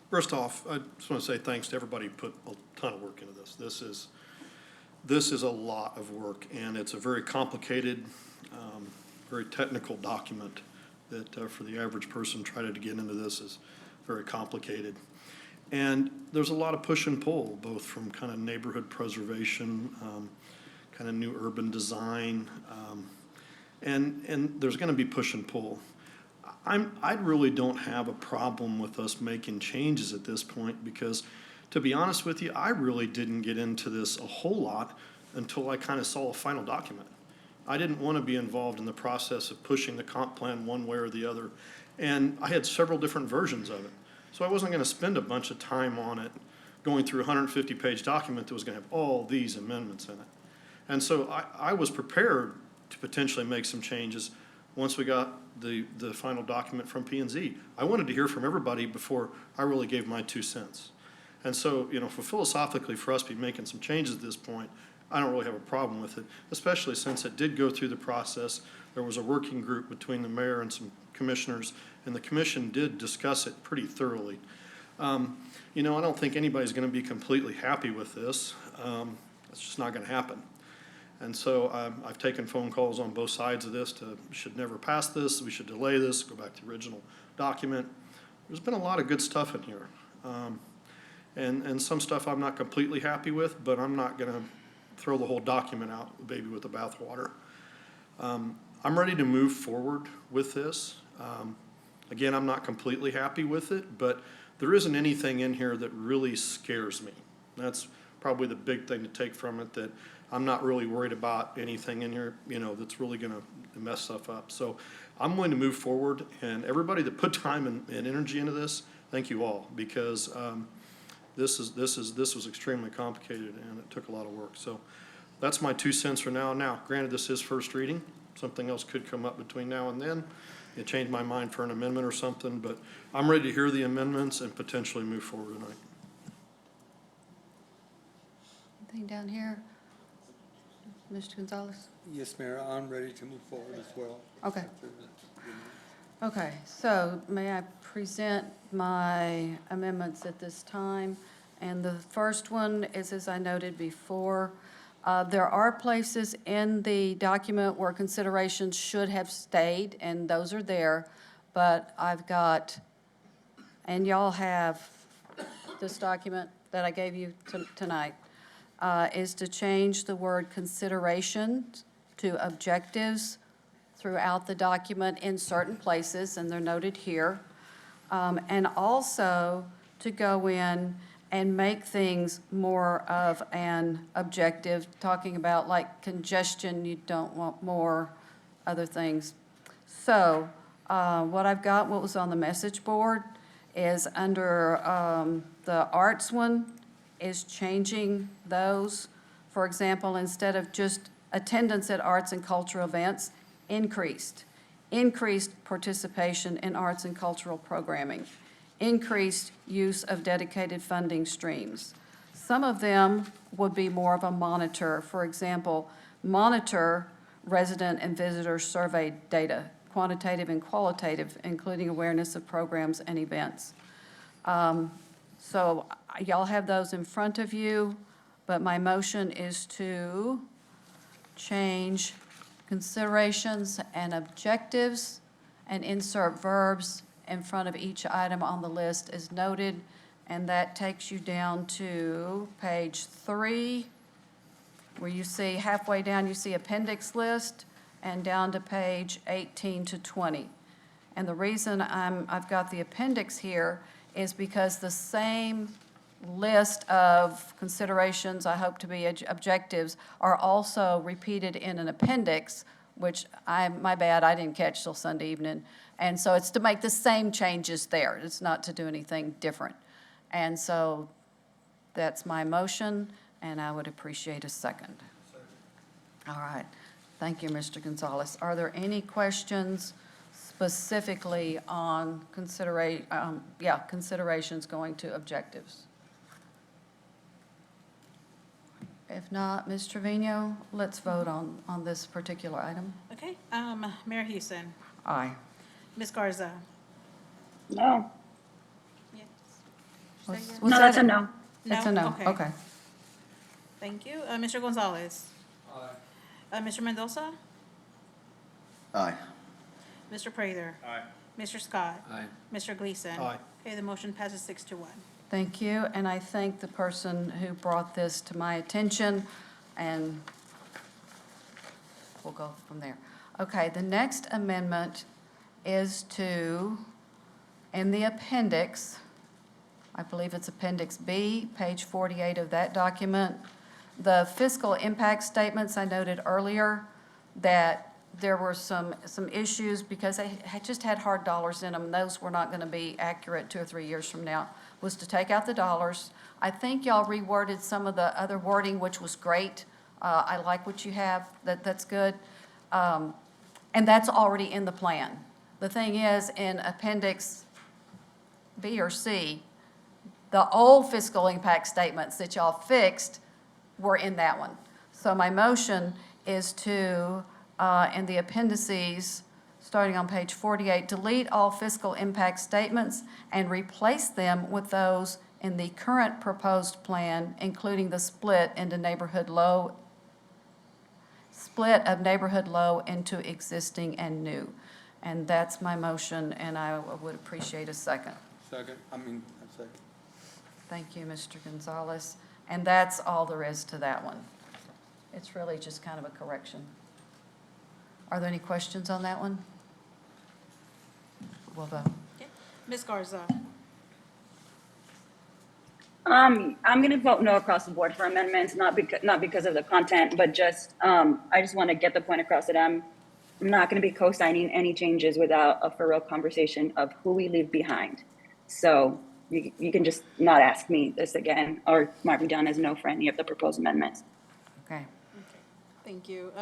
First off, I just want to say thanks to everybody who put a ton of work into this. This is a lot of work, and it's a very complicated, very technical document that for the average person trying to get into this is very complicated. And there's a lot of push and pull, both from kind of neighborhood preservation, kind of new urban design, and there's going to be push and pull. I really don't have a problem with us making changes at this point because, to be honest with you, I really didn't get into this a whole lot until I kind of saw a final document. I didn't want to be involved in the process of pushing the comp plan one way or the other, and I had several different versions of it. So I wasn't going to spend a bunch of time on it, going through a 150-page document that was going to have all these amendments in it. And so I was prepared to potentially make some changes once we got the final document from P&Z. I wanted to hear from everybody before I really gave my 2 cents. And so, for philosophically, for us to be making some changes at this point, I don't really have a problem with it, especially since it did go through the process. There was a working group between the mayor and some commissioners, and the commission did discuss it pretty thoroughly. I don't think anybody's going to be completely happy with this. It's just not going to happen. And so I've taken phone calls on both sides of this we should never pass this, we should delay this, go back to the original document. There's been a lot of good stuff in here. And some stuff I'm not completely happy with, but I'm not going to throw the whole document out, the baby with the bathwater. I'm ready to move forward with this. Again, I'm not completely happy with it, but there isn't anything in here that really scares me. That's probably the big thing to take from it, that I'm not really worried about anything in here, that's really going to mess stuff up. So I'm willing to move forward, and everybody that put time and energy into this, thank you all, because this was extremely complicated and it took a lot of work. So that's my 2 cents for now. Now, granted, this is first reading. Something else could come up between now and then. It changed my mind for an amendment or something, but I'm ready to hear the amendments and potentially move forward tonight. Anything down here? Mr. Gonzalez? Yes, Mayor, I'm ready to move forward as well. Okay. Okay, so may I present my amendments at this time? And the first one is, as I noted before, there are places in the document where considerations should have stayed, and those are there. But I've got, and y'all have this document that I gave you tonight, is to change the word consideration to objectives throughout the document in certain places, and they're noted here. And also to go in and make things more of an objective, talking about like congestion, you don't want more, other things. So what I've got, what was on the message board, is under the arts one, is changing those. For example, instead of just attendance at arts and cultural events, increased participation in arts and cultural programming, increased use of dedicated funding streams. Some of them would be more of a monitor. For example, monitor resident and visitor survey data, quantitative and qualitative, including awareness of programs and events. So y'all have those in front of you, but my motion is to change considerations and objectives and insert verbs in front of each item on the list as noted, and that takes you down to page 3, where you see halfway down, you see appendix list, and down to page 18 to 20. And the reason I've got the appendix here is because the same list of considerations, I hope to be objectives, are also repeated in an appendix which my bad, I didn't catch till Sunday evening. And so it's to make the same changes there. It's not to do anything different. And so that's my motion, and I would appreciate a second. All right. Thank you, Mr. Gonzalez. Are there any questions specifically on considerations going to objectives? If not, Ms. Trevino, let's vote on this particular item. Okay, Mayor Houston, Aye. Ms. Garza. No. Yes. Was No, that that's a no. That's a no, okay. Thank you. Mr. Gonzalez. Mr. Mendoza. Aye. Mr. Prather. Aye. Mr. Scott. Aye. Mr. Gleason. Aye. Okay, the motion passes 6-1. Thank you, and I thank the person who brought this to my attention, and we'll go from there. Okay, the next amendment is to, in the appendix, I believe it's Appendix B, page 48 of that document, the fiscal impact statements, I noted earlier that there were some issues because they just had hard dollars in them. Those were not going to be accurate 2 or 3 years from now, was to take out the dollars. I think y'all reworded some of the other wording, which was great. I like what you have, that's good. And that's already in the plan. The thing is, in Appendix B or C, the old fiscal impact statements that y'all fixed were in that one. So my motion is to, in the appendices, starting on page 48, delete all fiscal impact statements and replace them with those in the current proposed plan, including the split of neighborhood low into existing and new. And that's my motion, and I would appreciate a second. Second. Thank you, Mr. Gonzalez. And that's all there is to that one. It's really just kind of a correction. Are there any questions on that one? We'll vote. Ms. Garza. I'm gonna vote no across the board for amendments, not because of the content, but just, I just want to get the point across that I'm not gonna be co-signing any changes without a for real conversation of who we leave behind. So you can just not ask me this again, or mark me down as no for any of the proposed amendments. Okay. Thank you.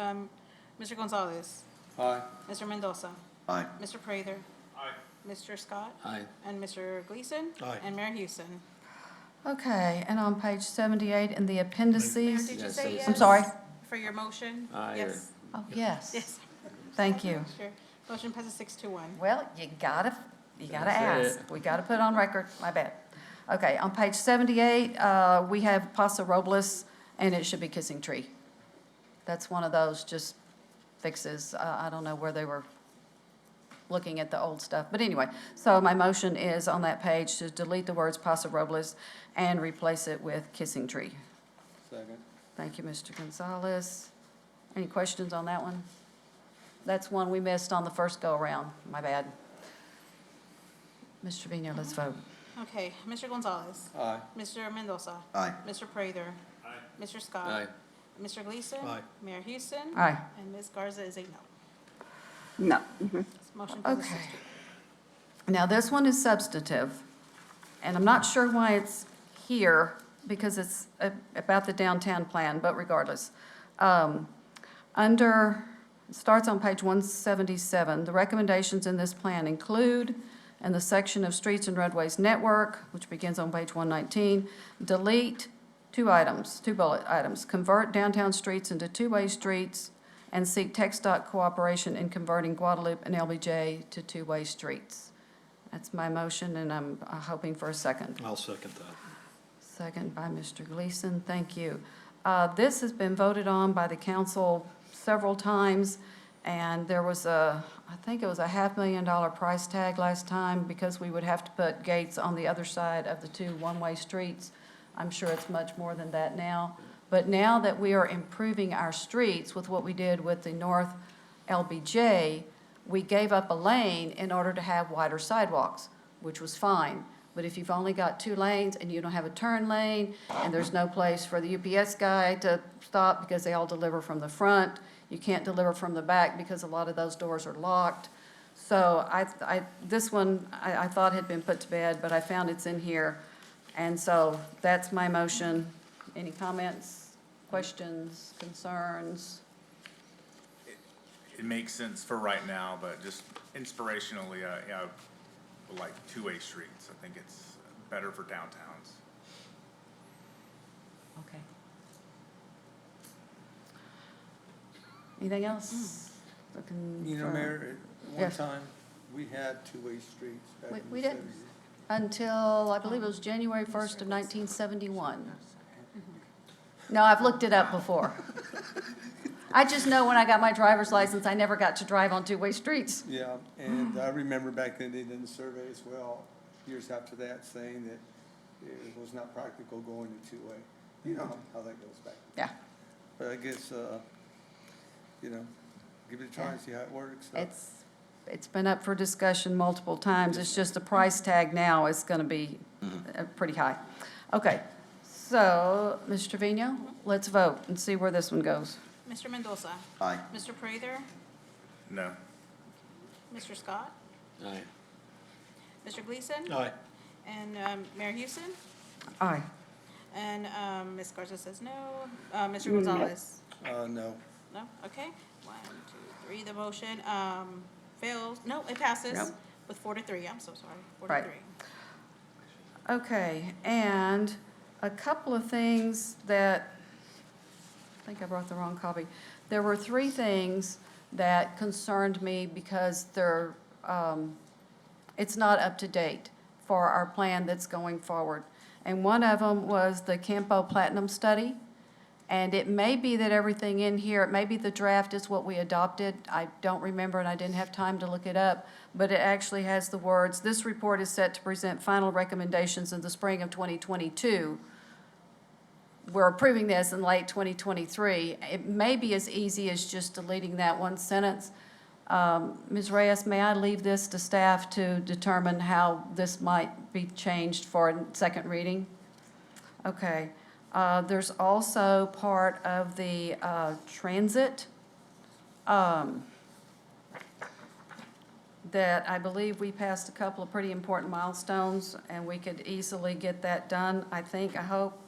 Mr. Gonzalez. Aye. Mr. Mendoza. Aye. Mr. Prather. Aye. Mr. Scott. Aye. And Mr. Gleason. Aye. And Mayor Houston. Okay, and on page 78 in the Mayor, appendices. did you Yes, say yes. yes? I'm sorry? For your motion? Aye, Yes. Oh, yes. Yes. Thank you. Sure. Motion passes 6-1. Well, you gotta That's ask. We gotta put on record, my bad. Okay, on page 78, we have Paso Robles, and it should be Kissing Tree. That's one of those just fixes. I don't know where they were looking at the old stuff. But anyway, so my motion is on that page to delete the words Paso Robles and replace it with Kissing Tree. Second. Thank you, Mr. Gonzalez. Any questions on that one? That's one we missed on the first go-around. My bad. Mr. Trevino, let's vote. Okay, Mr. Gonzalez. Aye. Mr. Mendoza. Aye. Mr. Prather. Aye. Mr. Scott. Aye. Mr. Gleason. Aye. Mayor Houston. Aye. And Ms. Garza is a no. No. This motion passes Okay. 6-2. Now, this one is substantive, and I'm not sure why it's here, because it's about the downtown plan, but regardless. It starts on page 177, the recommendations in this plan include, in the section of Streets and Roadways Network, which begins on page 119, delete two bullet items, convert downtown streets into two-way streets, and seek TxDOT cooperation in converting Guadalupe and LBJ to two-way streets. That's my motion, and I'm hoping for a second. I'll second that. Second by Mr. Gleason, thank you. This has been voted on by the council several times, and there was I think it was a $500,000 price tag last time because we would have to put gates on the other side of the two one-way streets. I'm sure it's much more than that now. But now that we are improving our streets with what we did with the North LBJ, we gave up a lane in order to have wider sidewalks, which was fine. But if you've only got 2 lanes and you don't have a turn lane, and there's no place for the UPS guy to stop because they all deliver from the front, You can't deliver from the back because a lot of those doors are locked. So this one, I thought had been put to bed, but I found it's in here. And so that's my motion. Any comments, questions, concerns? It makes sense for right now, but just inspirationally, I would like two-way streets. I think it's better for downtowns. Okay. Anything else? Looking You know, for- Mayor, at one Yes. time, we had two-way streets back in the We didn't, 70s. until, I believe it was January 1st of 1971. No, I've looked it up before. I just know when I got my driver's license, I never got to drive on two-way streets. Yeah, and I remember back then they did a survey as well, years after that, saying that it was not practical going to two-way. You know how that goes back. Yeah. But I guess, you know, give it a try and see how it works. So. It's been up for discussion multiple times. It's just the price tag now is going to be pretty high. Okay, so, Ms. Trevino, let's vote and see where this one goes. Mr. Mendoza? Aye. Mr. Prather? No. Mr. Scott? Aye. Mr. Gleason? Aye. And Mayor Houston? Aye. And Ms. Garza says no. Mr. Gonzalez? No. No? Okay. 1, 2, 3. The motion fails. No, it passes Yep. with 4 to 3. I'm so sorry. 4 Right. to 3. Okay, and a couple of things that, I think I brought the wrong copy. There were 3 things that concerned me because they're, it's not up to date for our plan that's going forward. And one of them was the Campo Platinum study. And it may be that everything in here, it may be the draft is what we adopted. I don't remember and I didn't have time to look it up. But it actually has the words, "This report is set to present final recommendations in the spring of 2022. We're approving this in late 2023. It may be as easy as just deleting that one sentence. Ms. Reyes, may I leave this to staff to determine how this might be changed for a second reading? Okay. There's also part of the transit that I believe we passed a couple of pretty important milestones, and we could easily get that done, I think, I hope.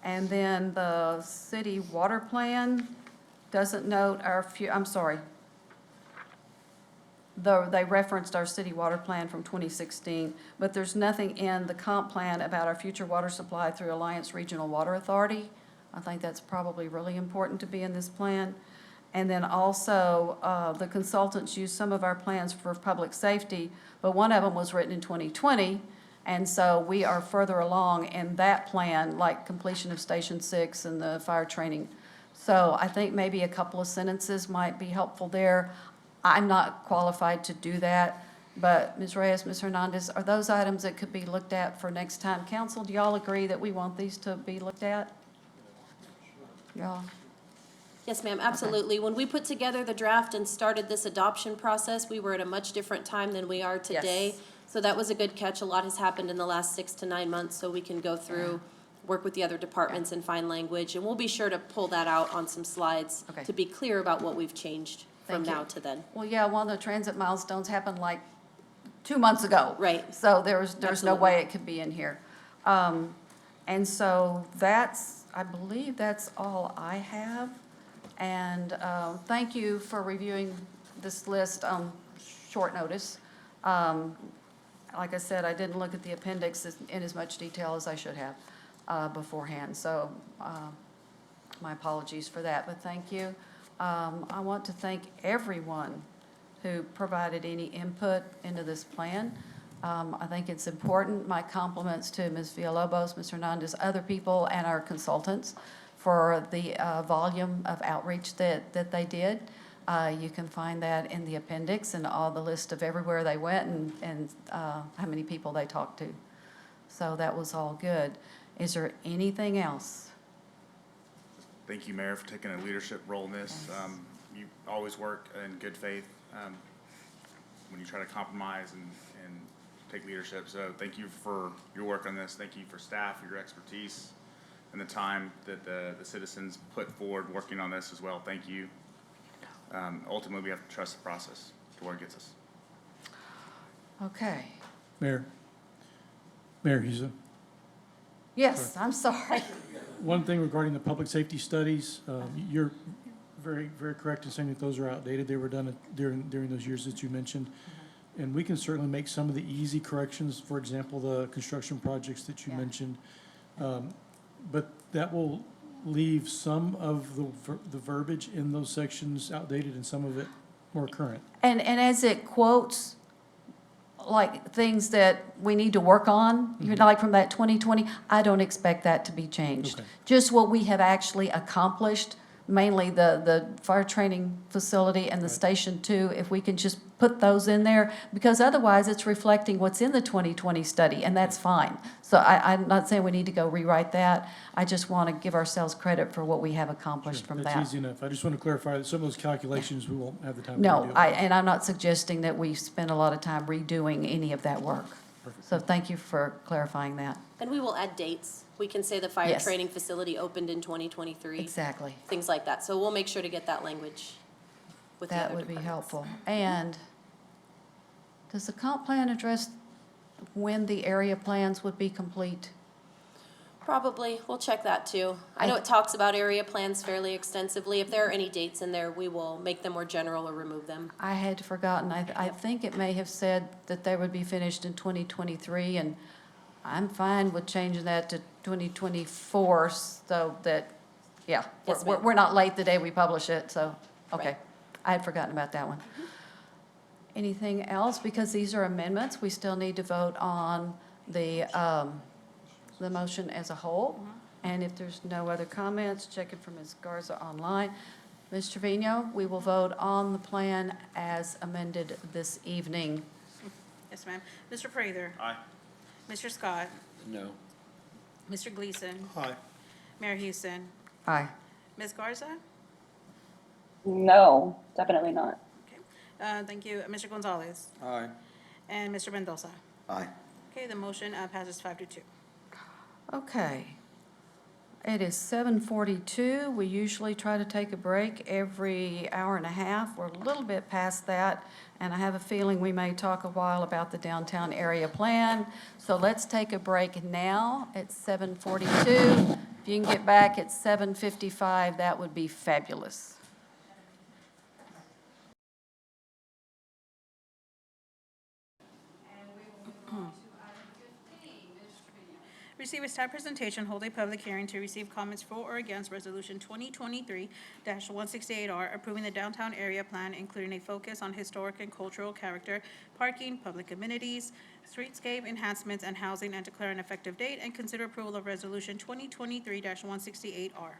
And then the city water plan doesn't note our I'm sorry. They referenced our city water plan from 2016, but there's nothing in the comp plan about our future water supply through Alliance Regional Water Authority. I think that's probably really important to be in this plan. And then also, the consultants used some of our plans for public safety, but one of them was written in 2020. And so we are further along in that plan, like completion of Station 6 and the fire training. So I think maybe a couple of sentences might be helpful there. I'm not qualified to do that, but Ms. Reyes, Ms. Hernandez, are those items that could be looked at for next time? Council, do y'all agree that we want these to be looked at? Y'all? Yes, ma'am, absolutely. When we put together the draft and started this adoption process, we were at a much different time than we are today. Yes. So that was a good catch. A lot has happened in the last 6 to 9 months, so we can go through, work with the other departments and find language. And we'll be sure to pull that out on some slides Okay. to be clear about what we've changed from Thank you. now to then. Well, yeah, one of the transit milestones happened like 2 months ago. Right. So there's no Absolutely. way it could be in here. And so I believe that's all I have. And thank you for reviewing this list on short notice. Like I said, I didn't look at the appendix in as much detail as I should have beforehand. So my apologies for that, but thank you. I want to thank everyone who provided any input into this plan. I think it's important. My compliments to Ms. Villalobos, Ms. Hernandez, other people, and our consultants for the volume of outreach that they did. You can find that in the appendix and all the list of everywhere they went and how many people they talked to. So that was all good. Is there anything else? Thank you, Mayor, for taking a leadership role in this. You always work in good faith when you try to compromise and take leadership. So thank you for your work on this. Thank you for staff, for your expertise, and the time that the citizens put forward working on this as well. Thank you. ultimately, we have to trust the process to where it gets us. Okay. Mayor Husa. Yes, I'm sorry. One thing regarding the public safety studies, you're very, very correct in saying that those are outdated. They were done during those years that you mentioned. And we can certainly make some of the easy corrections, for example, the construction projects that you mentioned. But that will leave some of the verbiage in those sections outdated and some of it more current. And as it quotes, like, things that we need to work on, you know, like from that 2020, I don't expect that to be changed. Okay. Just what we have actually accomplished, mainly the fire training facility and the Station 2, if we can just put those in there, because otherwise it's reflecting what's in the 2020 study, and that's fine. So I'm not saying we need to go rewrite that. I just want to give ourselves credit for what we have accomplished from that. That's easy enough. I just want to clarify that some of those calculations, we won't have the time to No, do. and I'm not suggesting that we spend a lot of time redoing any of that work. So thank you for clarifying that. And we will add dates. We can say the fire Yes. training facility opened in 2023. Exactly. Things like that. So we'll make sure to get that language with the That other would be departments. helpful. And does the comp plan address when the area plans would be complete? Probably. We'll check that too. I know it talks about area plans fairly extensively. If there are any dates in there, we will make them more general or remove them. I had forgotten. I think it may have said that they would be finished in 2023, and I'm fine with changing that to 2024, so that, yeah, Yes, we're ma'am. we're not late the day we publish it, so, okay. Right. I had forgotten about that one. Anything else? Because these are amendments, we still need to vote on the motion as a whole. And if there's no other comments, checking from Ms. Garza online. Ms. Trevino, we will vote on the plan as amended this evening. Yes, ma'am. Mr. Prather. Aye. Mr. Scott. No. Mr. Gleason. Aye. Mayor Houston. Aye. Ms. Garza. No, definitely not. Thank you. Mr. Gonzalez. Aye. And Mr. Mendoza. Aye. Okay, the motion passes 5-2. Okay. It is 7:42. We usually try to take a break every hour and a half. We're a little bit past that, and I have a feeling we may talk a while about the downtown area plan. So let's take a break now at 7:42. If you can get back at 7:55, that would be fabulous. Receive a staff presentation, hold a public hearing to receive comments for or against Resolution 2023-168R, approving the downtown area plan, including a focus on historic and cultural character, parking, public amenities, streetscape enhancements, and housing, and declare an effective date, and consider approval of Resolution 2023-168R.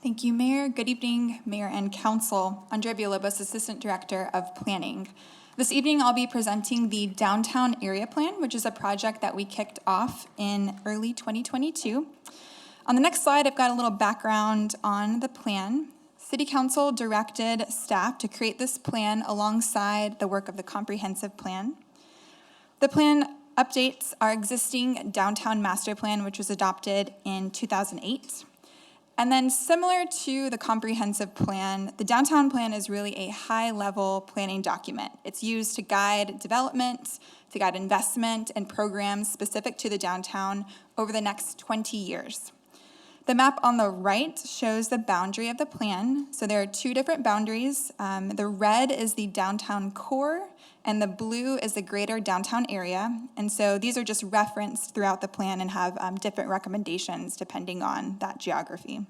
Thank you, Mayor. Good evening, Mayor and Council. Andrea Villalobos, Assistant Director of Planning. This evening, I'll be presenting the Downtown Area Plan, which is a project that we kicked off in early 2022. On the next slide, I've got a little background on the plan. City Council directed staff to create this plan alongside the work of the comprehensive plan. The plan updates our existing downtown master plan, which was adopted in 2008. And then similar to the comprehensive plan, the downtown plan is really a high-level planning document. It's used to guide development, to guide investment and programs specific to the downtown over the next 20 years. The map on the right shows the boundary of the plan. So there are two different boundaries. The red is the downtown core, and the blue is the greater downtown area. And so these are just referenced throughout the plan and have different recommendations depending on that geography.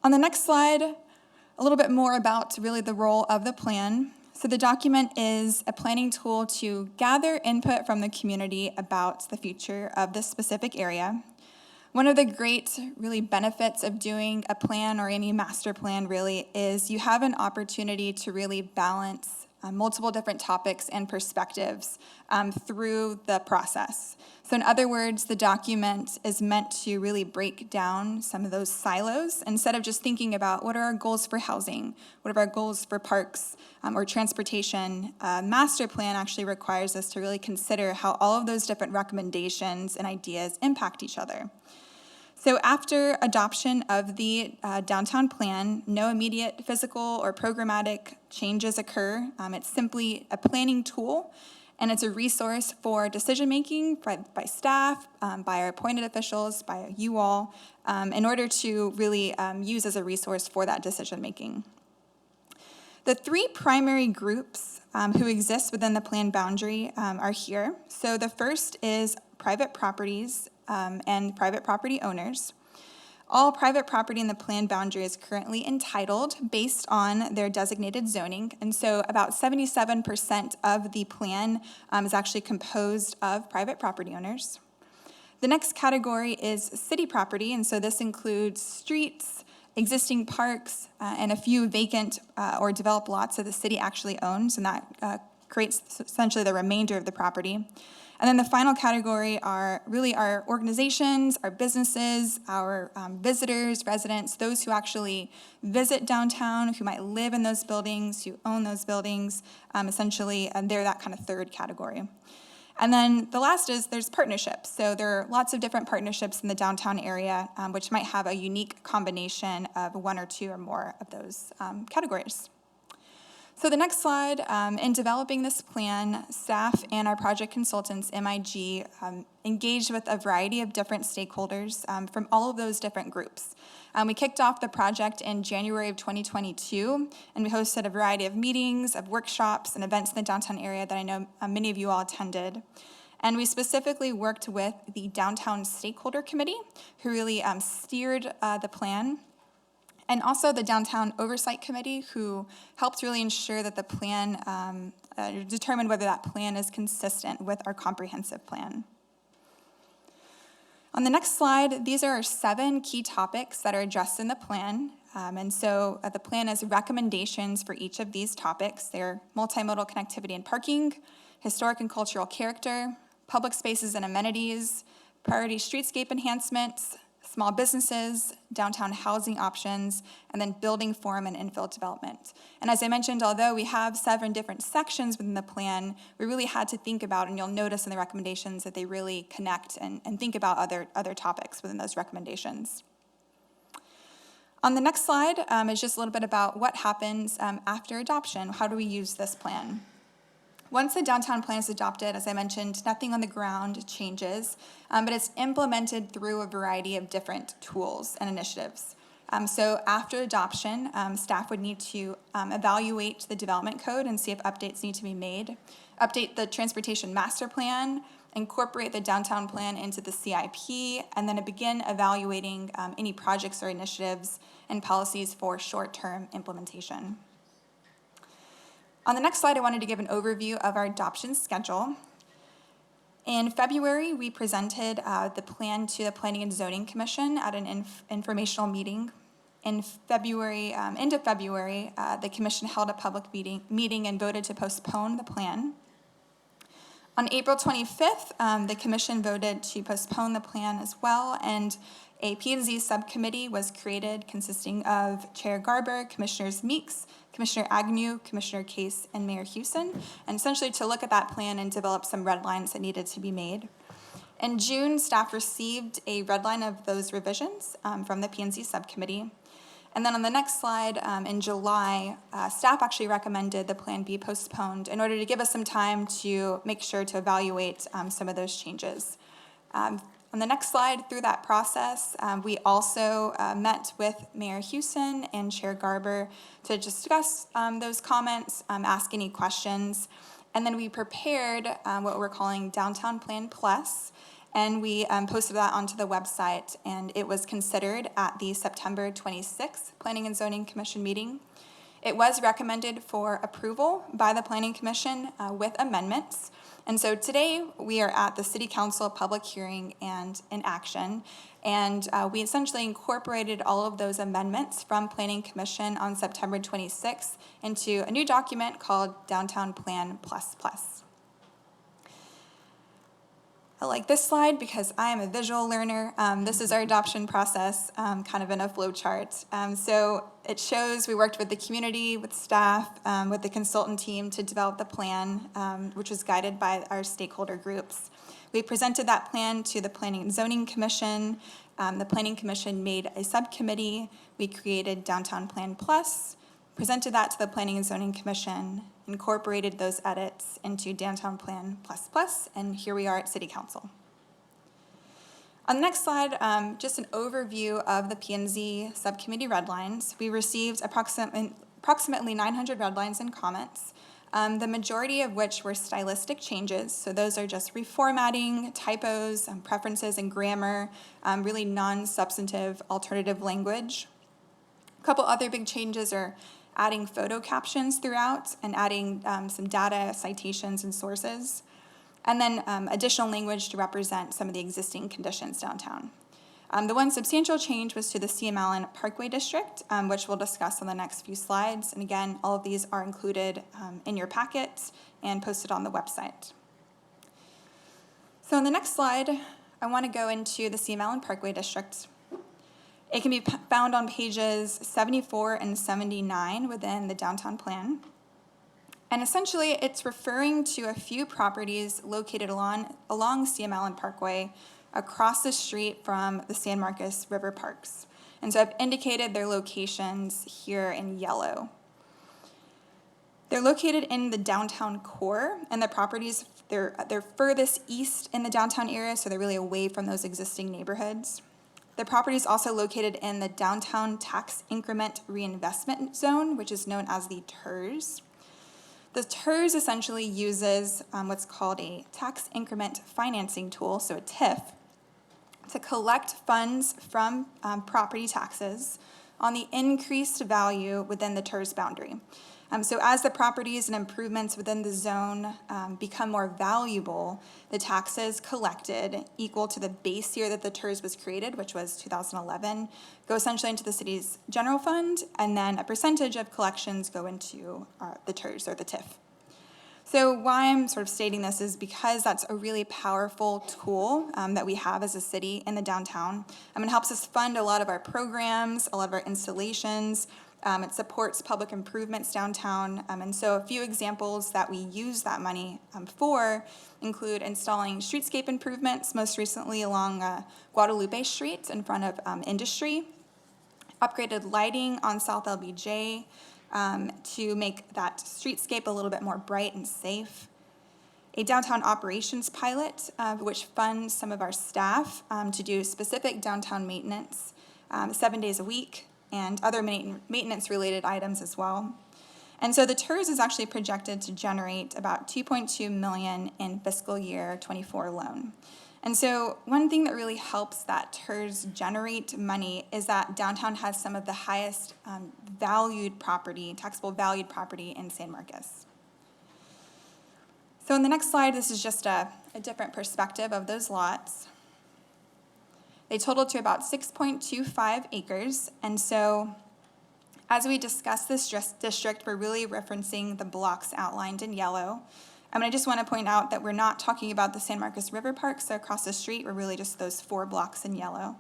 On the next slide, a little bit more about really the role of the plan. So the document is a planning tool to gather input from the community about the future of this specific area. One of the great really benefits of doing a plan or any master plan really is you have an opportunity to really balance multiple different topics and perspectives through the process. So in other words, the document is meant to really break down some of those silos instead of just thinking about what are our goals for housing, what are our goals for parks or transportation. Master plan actually requires us to really consider how all of those different recommendations and ideas impact each other. So after adoption of the downtown plan, no immediate physical or programmatic changes occur. It's simply a planning tool, and it's a resource for decision-making by staff, by our appointed officials, by you all, in order to really use as a resource for that decision-making. The three primary groups who exist within the plan boundary are here. So the first is private properties and private property owners. All private property in the plan boundary is currently entitled based on their designated zoning, and so about 77% of the plan is actually composed of private property owners. The next category is city property, and so this includes streets, existing parks, and a few vacant or developed lots that the city actually owns, and that creates essentially the remainder of the property. And then the final category are really our organizations, our businesses, our visitors, residents, those who actually visit downtown, who might live in those buildings, who own those buildings. Essentially, they're that kind of third category. And then the last is there's partnerships. So there are lots of different partnerships in the downtown area, which might have a unique combination of one or two or more of those categories. So the next slide, in developing this plan, staff and our project consultants, MIG, engaged with a variety of different stakeholders from all of those different groups. We kicked off the project in January of 2022, and we hosted a variety of meetings, of workshops, and events in the downtown area that I know many of you all attended. And we specifically worked with the Downtown Stakeholder Committee, who really steered the plan, and also the Downtown Oversight Committee, who helped really ensure that the plan, determine whether that plan is consistent with our comprehensive plan. On the next slide, these are our 7 key topics that are addressed in the plan. And so the plan has recommendations for each of these topics. They're multimodal connectivity and parking, historic and cultural character, public spaces and amenities, priority streetscape enhancements, small businesses, downtown housing options, and then building form and infill development. And as I mentioned, although we have 7 different sections within the plan, we really had to think about, and you'll notice in the recommendations that they really connect and think about other topics within those recommendations. On the next slide is just a little bit about what happens after adoption. How do we use this plan? Once the downtown plan is adopted, as I mentioned, nothing on the ground changes, but it's implemented through a variety of different tools and initiatives. So after adoption, staff would need to evaluate the development code and see if updates need to be made, update the transportation master plan, incorporate the downtown plan into the CIP, and then begin evaluating any projects or initiatives and policies for short-term implementation. On the next slide, I wanted to give an overview of our adoption schedule. In February, we presented the plan to the Planning and Zoning Commission at an informational meeting. In February, end of February, the commission held a public meeting and voted to postpone the plan. On April 25th, the commission voted to postpone the plan as well, and a P&Z subcommittee was created consisting of Chair Garber, Commissioners Meeks, Commissioner Agnew, Commissioner Case, and Mayor Houston, and essentially to look at that plan and develop some red lines that needed to be made. In June, staff received a red line of those revisions from the P&Z subcommittee. And then on the next slide, in July, staff actually recommended the plan be postponed in order to give us some time to make sure to evaluate some of those changes. On the next slide, through that process, we also met with Mayor Houston and Chair Garber to discuss those comments, ask any questions, and then we prepared what we're calling Downtown Plan Plus, and we posted that onto the website, and it was considered at the September 26th Planning and Zoning Commission meeting. It was recommended for approval by the Planning Commission with amendments. And so today we are at the City Council public hearing and in action. And we essentially incorporated all of those amendments from Planning Commission on September 26th into a new document called Downtown Plan Plus Plus. I like this slide because I am a visual learner. This is our adoption process, kind of in a flow chart. So it shows we worked with the community, with staff, with the consultant team to develop the plan, which was guided by our stakeholder groups. We presented that plan to the Planning and Zoning Commission. The Planning Commission made a subcommittee. We created Downtown Plan Plus, presented that to the Planning and Zoning Commission, incorporated those edits into Downtown Plan Plus Plus, and here we are at City Council. On the next slide, just an overview of the P&Z subcommittee red lines. We received approximately 900 red lines and comments, the majority of which were stylistic changes. So those are just reformatting, typos, preferences in grammar, really non-substantive alternative language. A couple other big changes are adding photo captions throughout and adding some data, citations, and sources. And then additional language to represent some of the existing conditions downtown. The one substantial change was to the CM Allen Parkway District, which we'll discuss on the next few slides. And again, all of these are included in your packets and posted on the website. So on the next slide, I want to go into the CM Allen Parkway District. It can be found on pages 74 and 79 within the downtown plan. And essentially, it's referring to a few properties located along CM Allen Parkway across the street from the San Marcos River Parks. And so I've indicated their locations here in yellow. They're located in the downtown core, and the properties, they're furthest east in the downtown area, so they're really away from those existing neighborhoods. The property is also located in the Downtown Tax Increment Reinvestment Zone, which is known as the TIRZ. The TIRZ essentially uses what's called a tax increment financing tool, so a TIF, to collect funds from property taxes on the increased value within the TIRZ boundary. So as the properties and improvements within the zone become more valuable, the taxes collected equal to the base year that the TIRZ was created, which was 2011, go essentially into the city's general fund, and then a percentage of collections go into the TIRZ or the TIF. So why I'm sort of stating this is because that's a really powerful tool that we have as a city in the downtown. It helps us fund a lot of our programs, a lot of our installations. It supports public improvements downtown. And so a few examples that we use that money for include installing streetscape improvements, most recently along Guadalupe Street in front of Industry, upgraded lighting on South LBJ to make that streetscape a little bit more bright and safe, a downtown operations pilot, which funds some of our staff to do specific downtown maintenance 7 days a week, and other maintenance-related items as well. And so the TIRZ is actually projected to generate about $2.2 million in fiscal year '24 alone. And so one thing that really helps that TIRZ generate money is that downtown has some of the highest valued property, taxable valued property in San Marcos. So in the next slide, this is just a different perspective of those lots. They total to about 6.25 acres, and so as we discuss this district, we're really referencing the blocks outlined in yellow. I just want to point out that we're not talking about the San Marcos River Parks across the street. We're really just those 4 blocks in yellow.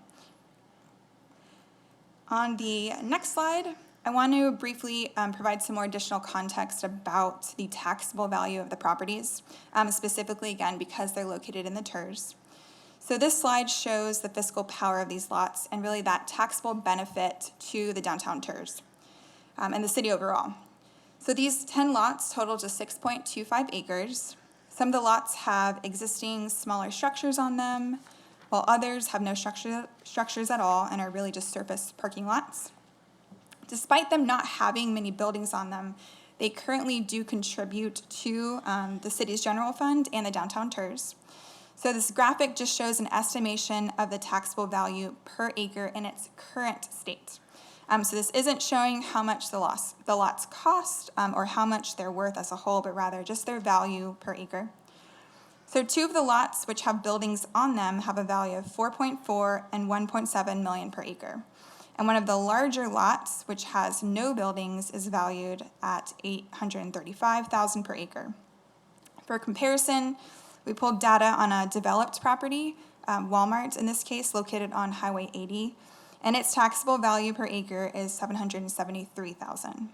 On the next slide, I want to briefly provide some more additional context about the taxable value of the properties, specifically, again, because they're located in the TIRZ. So this slide shows the fiscal power of these lots and really that taxable benefit to the downtown TIRZ and the city overall. So these 10 lots total to 6.25 acres. Some of the lots have existing smaller structures on them, while others have no structures at all and are really just surface parking lots. Despite them not having many buildings on them, they currently do contribute to the city's general fund and the downtown TIRZ. So this graphic just shows an estimation of the taxable value per acre in its current state. So this isn't showing how much the lots cost or how much they're worth as a whole, but rather just their value per acre. So 2 of the lots which have buildings on them have a value of $4.4 and $1.7 million per acre. And one of the larger lots, which has no buildings, is valued at $835,000 per acre. For comparison, we pulled data on a developed property, Walmart in this case, located on Highway 80, and its taxable value per acre is $773,000.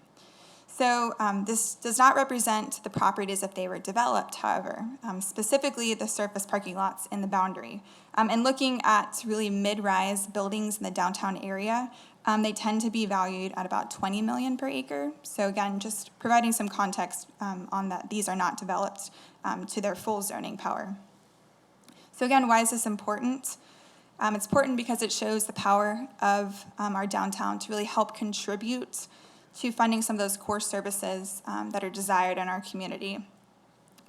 So this does not represent the properties if they were developed, however, specifically the surface parking lots in the boundary. And looking at really mid-rise buildings in the downtown area, they tend to be valued at about 20 million per acre. So again, just providing some context on that these are not developed to their full zoning power. So again, why is this important? It's important because it shows the power of our downtown to really help contribute to funding some of those core services that are desired in our community,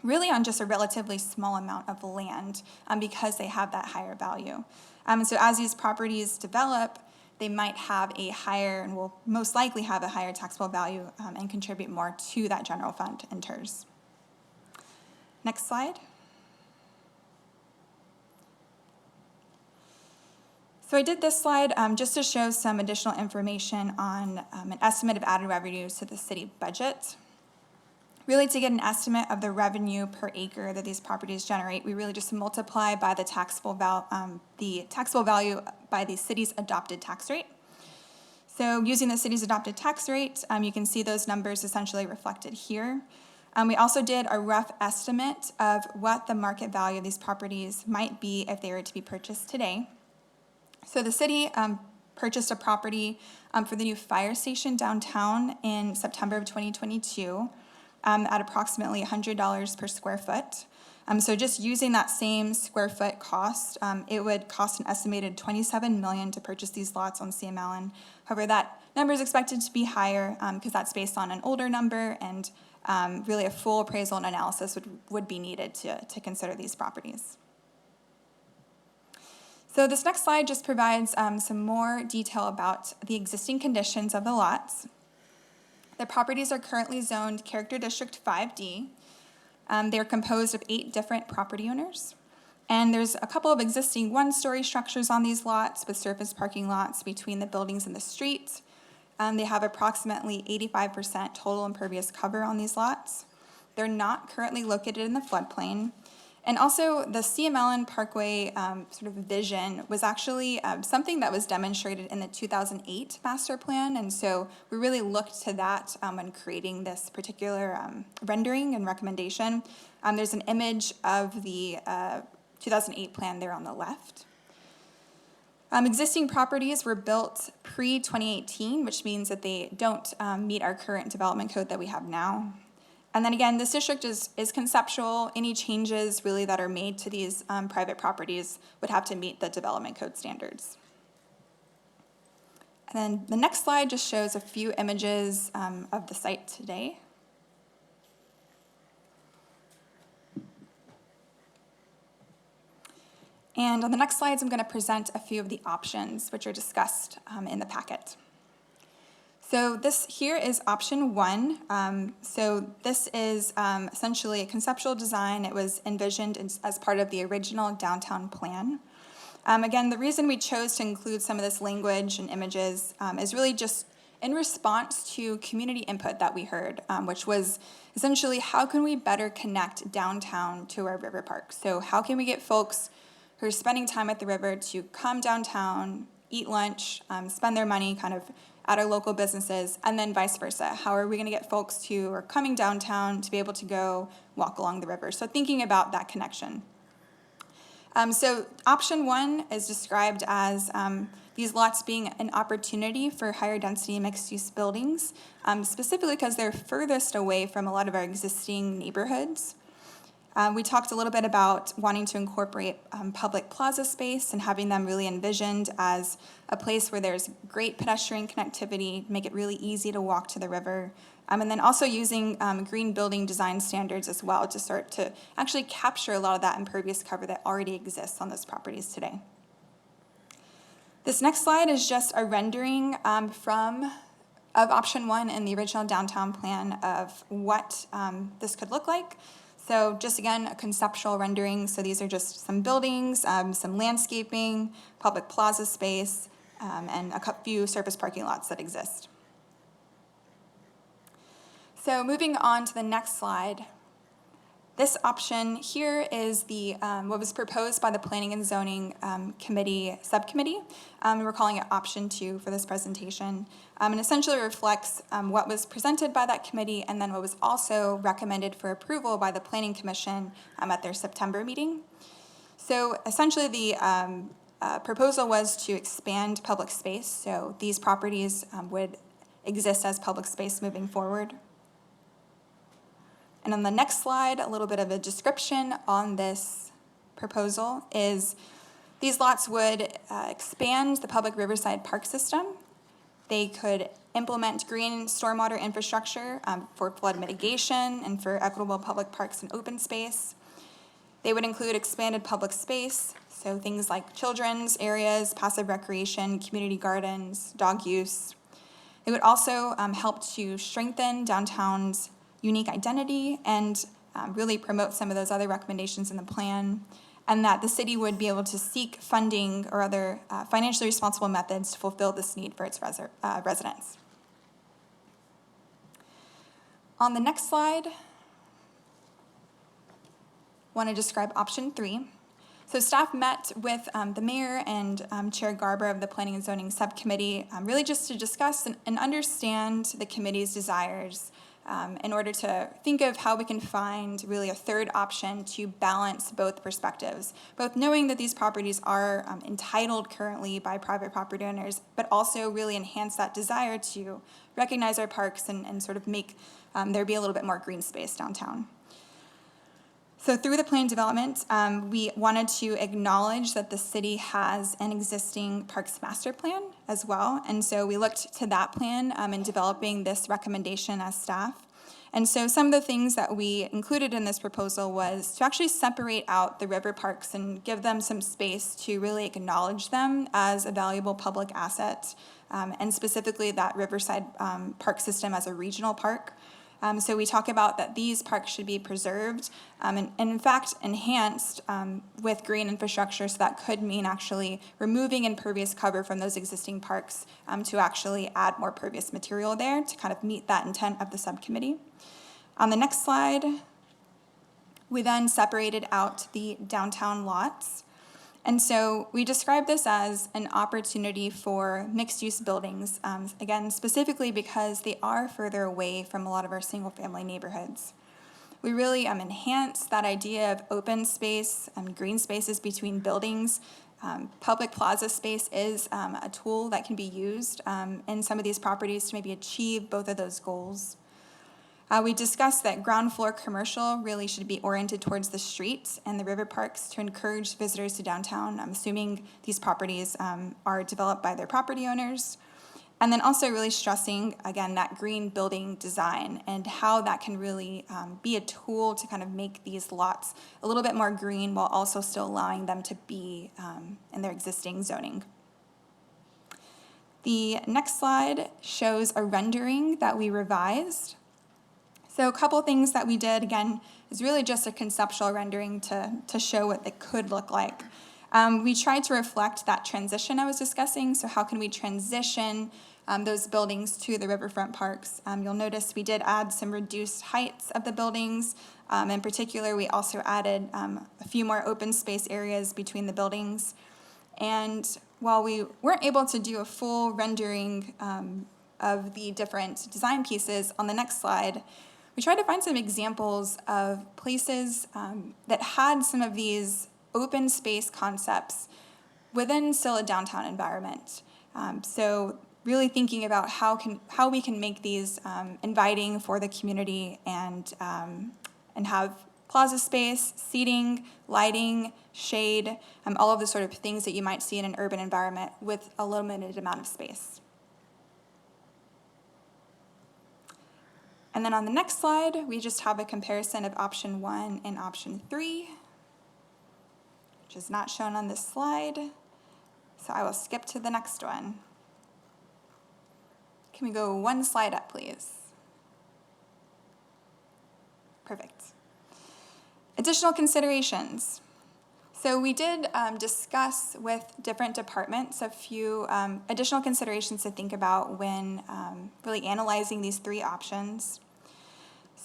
really on just a relatively small amount of land because they have that higher value. And so as these properties develop, they might have a higher, and will most likely have a higher taxable value and contribute more to that general fund in TERS. Next slide. So I did this slide just to show some additional information on an estimate of added revenues to the city budget. Really, to get an estimate of the revenue per acre that these properties generate, we really just multiply by the taxable value by the city's adopted tax rate. So using the city's adopted tax rate, you can see those numbers essentially reflected here. We also did a rough estimate of what the market value of these properties might be if they were to be purchased today. So the city purchased a property for the new fire station downtown in September of 2022 at approximately $100 per square foot. So just using that same square foot cost, it would cost an estimated $27 million to purchase these lots on CML. However, that number is expected to be higher because that's based on an older number, and really a full appraisal and analysis would be needed to consider these properties. So this next slide just provides some more detail about the existing conditions of the lots. The properties are currently zoned Character District 5D. They're composed of 8 different property owners. And there's a couple of existing one-story structures on these lots with surface parking lots between the buildings and the street. They have approximately 85% total impervious cover on these lots. They're not currently located in the floodplain. And also, the CMLN Parkway sort of vision was actually something that was demonstrated in the 2008 master plan, and so we really looked to that when creating this particular rendering and recommendation. There's an image of the 2008 plan there on the left. Existing properties were built pre-2018, which means that they don't meet our current development code that we have now. And then again, this district is conceptual. Any changes really that are made to these private properties would have to meet the development code standards. And then the next slide just shows a few images of the site today. And on the next slides, I'm going to present a few of the options which are discussed in the packet. So this here is option 1. So this is essentially a conceptual design. It was envisioned as part of the original downtown plan. Again, the reason we chose to include some of this language and images is really just in response to community input that we heard, which was essentially how can we better connect downtown to our river park? So how can we get folks who are spending time at the river to come downtown, eat lunch, spend their money kind of at our local businesses, and then vice versa. How are we going to get folks who are coming downtown to be able to go walk along the river? So thinking about that connection. So option 1 is described as these lots being an opportunity for higher density mixed-use buildings, specifically because they're furthest away from a lot of our existing neighborhoods. We talked a little bit about wanting to incorporate public plaza space and having them really envisioned as a place where there's great pedestrian connectivity, make it really easy to walk to the river, and then also using green building design standards as well to start to actually capture a lot of that impervious cover that already exists on those properties today. This next slide is just a rendering of option 1 in the original downtown plan of what this could look like. So just again, a conceptual rendering. So these are just some buildings, some landscaping, public plaza space, and a few surface parking lots that exist. So moving on to the next slide. This option here is the what was proposed by the Planning and Zoning Committee subcommittee. We're calling it option 2 for this presentation, and essentially reflects what was presented by that committee and then what was also recommended for approval by the Planning Commission at their September meeting. So essentially, the proposal was to expand public space. So these properties would exist as public space moving forward. And on the next slide, a little bit of a description on this proposal is these lots would expand the public Riverside Park system. They could implement green stormwater infrastructure for flood mitigation and for equitable public parks and open space. They would include expanded public space, so things like children's areas, passive recreation, community gardens, dog use. It would also help to strengthen downtown's unique identity and really promote some of those other recommendations in the plan, and that the city would be able to seek funding or other financially responsible methods to fulfill this need for its residents. On the next slide, I want to describe option 3. So staff met with the mayor and Chair Garber of the Planning and Zoning Subcommittee, really just to discuss and understand the committee's desires in order to think of how we can find really a third option to balance both perspectives, both knowing that these properties are entitled currently by private property owners, but also really enhance that desire to recognize our parks and sort of make there be a little bit more green space downtown. So through the plan development, we wanted to acknowledge that the city has an existing parks master plan as well. And so we looked to that plan in developing this recommendation as staff. And so some of the things that we included in this proposal was to actually separate out the river parks and give them some space to really acknowledge them as a valuable public asset, and specifically that Riverside Park system as a regional park. So we talk about that these parks should be preserved and in fact enhanced with green infrastructure. So that could mean actually removing impervious cover from those existing parks to actually add more pervious material there to kind of meet that intent of the subcommittee. On the next slide, we then separated out the downtown lots. And so we describe this as an opportunity for mixed-use buildings, again, specifically because they are further away from a lot of our single-family neighborhoods. We really enhance that idea of open space and green spaces between buildings. Public plaza space is a tool that can be used in some of these properties to maybe achieve both of those goals. We discussed that ground floor commercial really should be oriented towards the streets and the river parks to encourage visitors to downtown. I'm assuming these properties are developed by their property owners. And then also really stressing, again, that green building design and how that can really be a tool to kind of make these lots a little bit more green while also still allowing them to be in their existing zoning. The next slide shows a rendering that we revised. So a couple things that we did, again, is really just a conceptual rendering to show what it could look like. We tried to reflect that transition I was discussing, so how can we transition those buildings to the riverfront parks? You'll notice we did add some reduced heights of the buildings. In particular, we also added a few more open space areas between the buildings. And while we weren't able to do a full rendering of the different design pieces, on the next slide, we tried to find some examples of places that had some of these open space concepts within still a downtown environment. So really thinking about how we can make these inviting for the community and have plaza space, seating, lighting, shade, all of the sort of things that you might see in an urban environment with a limited amount of space. And then on the next slide, we just have a comparison of option 1 and option 3, which is not shown on this slide. So I will skip to the next one. Can we go one slide up, please? Perfect. Additional considerations. So we did discuss with different departments a few additional considerations to think about when really analyzing these 3 options.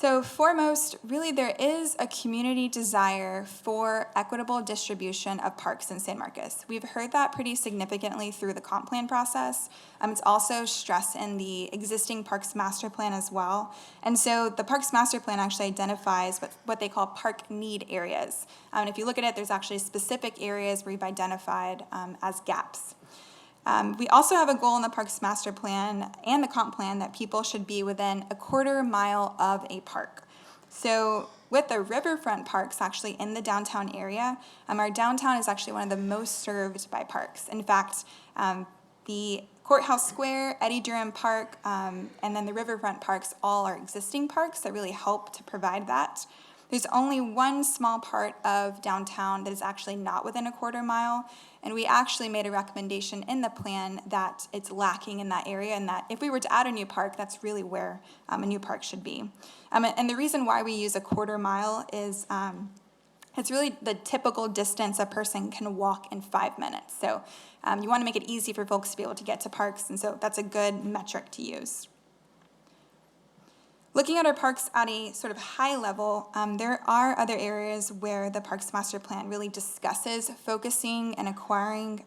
So foremost, really there is a community desire for equitable distribution of parks in San Marcos. We've heard that pretty significantly through the comp plan process. It's also stressed in the existing Parks Master Plan as well. And so the Parks Master Plan actually identifies what they call park need areas. And if you look at it, there's actually specific areas we've identified as gaps. We also have a goal in the Parks Master Plan and the comp plan that people should be within a quarter mile of a park. So with the riverfront parks actually in the downtown area, our downtown is actually one of the most served by parks. In fact, the Courthouse Square, Eddie Durham Park, and then the riverfront parks all are existing parks that really help to provide that. There's only one small part of downtown that is actually not within a quarter mile, and we actually made a recommendation in the plan that it's lacking in that area, and that if we were to add a new park, that's really where a new park should be. And the reason why we use a quarter mile is it's really the typical distance a person can walk in 5 minutes. So you want to make it easy for folks to be able to get to parks, and so that's a good metric to use. Looking at our parks at a sort of high level, there are other areas where the Parks Master Plan really discusses focusing and acquiring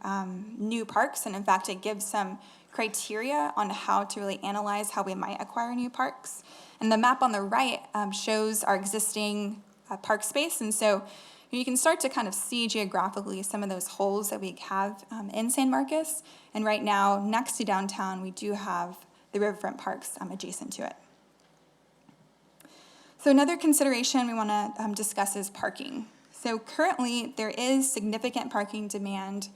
new parks, and in fact it gives some criteria on how to really analyze how we might acquire new parks. And the map on the right shows our existing park space, and so you can start to kind of see geographically some of those holes that we have in San Marcos. And right now, next to downtown, we do have the riverfront parks adjacent to it. So another consideration we want to discuss is parking. So currently, there is significant parking demand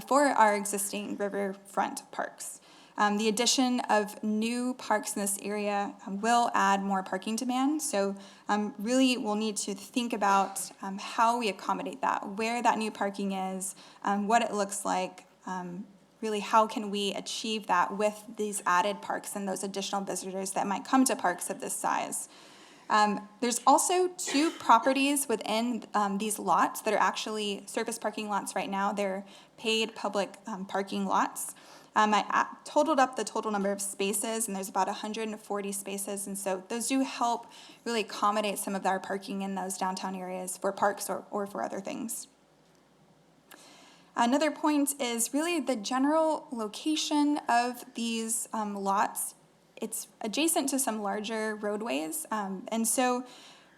for our existing riverfront parks. The addition of new parks in this area will add more parking demand. So really, we'll need to think about how we accommodate that, where that new parking is, what it looks like, really how can we achieve that with these added parks and those additional visitors that might come to parks of this size. There's also 2 properties within these lots that are actually surface parking lots right now. They're paid public parking lots. I totaled up the total number of spaces, and there's about 140 spaces, and so those do help really accommodate some of our parking in those downtown areas for parks or for other things. Another point is really the general location of these lots. It's adjacent to some larger roadways, and so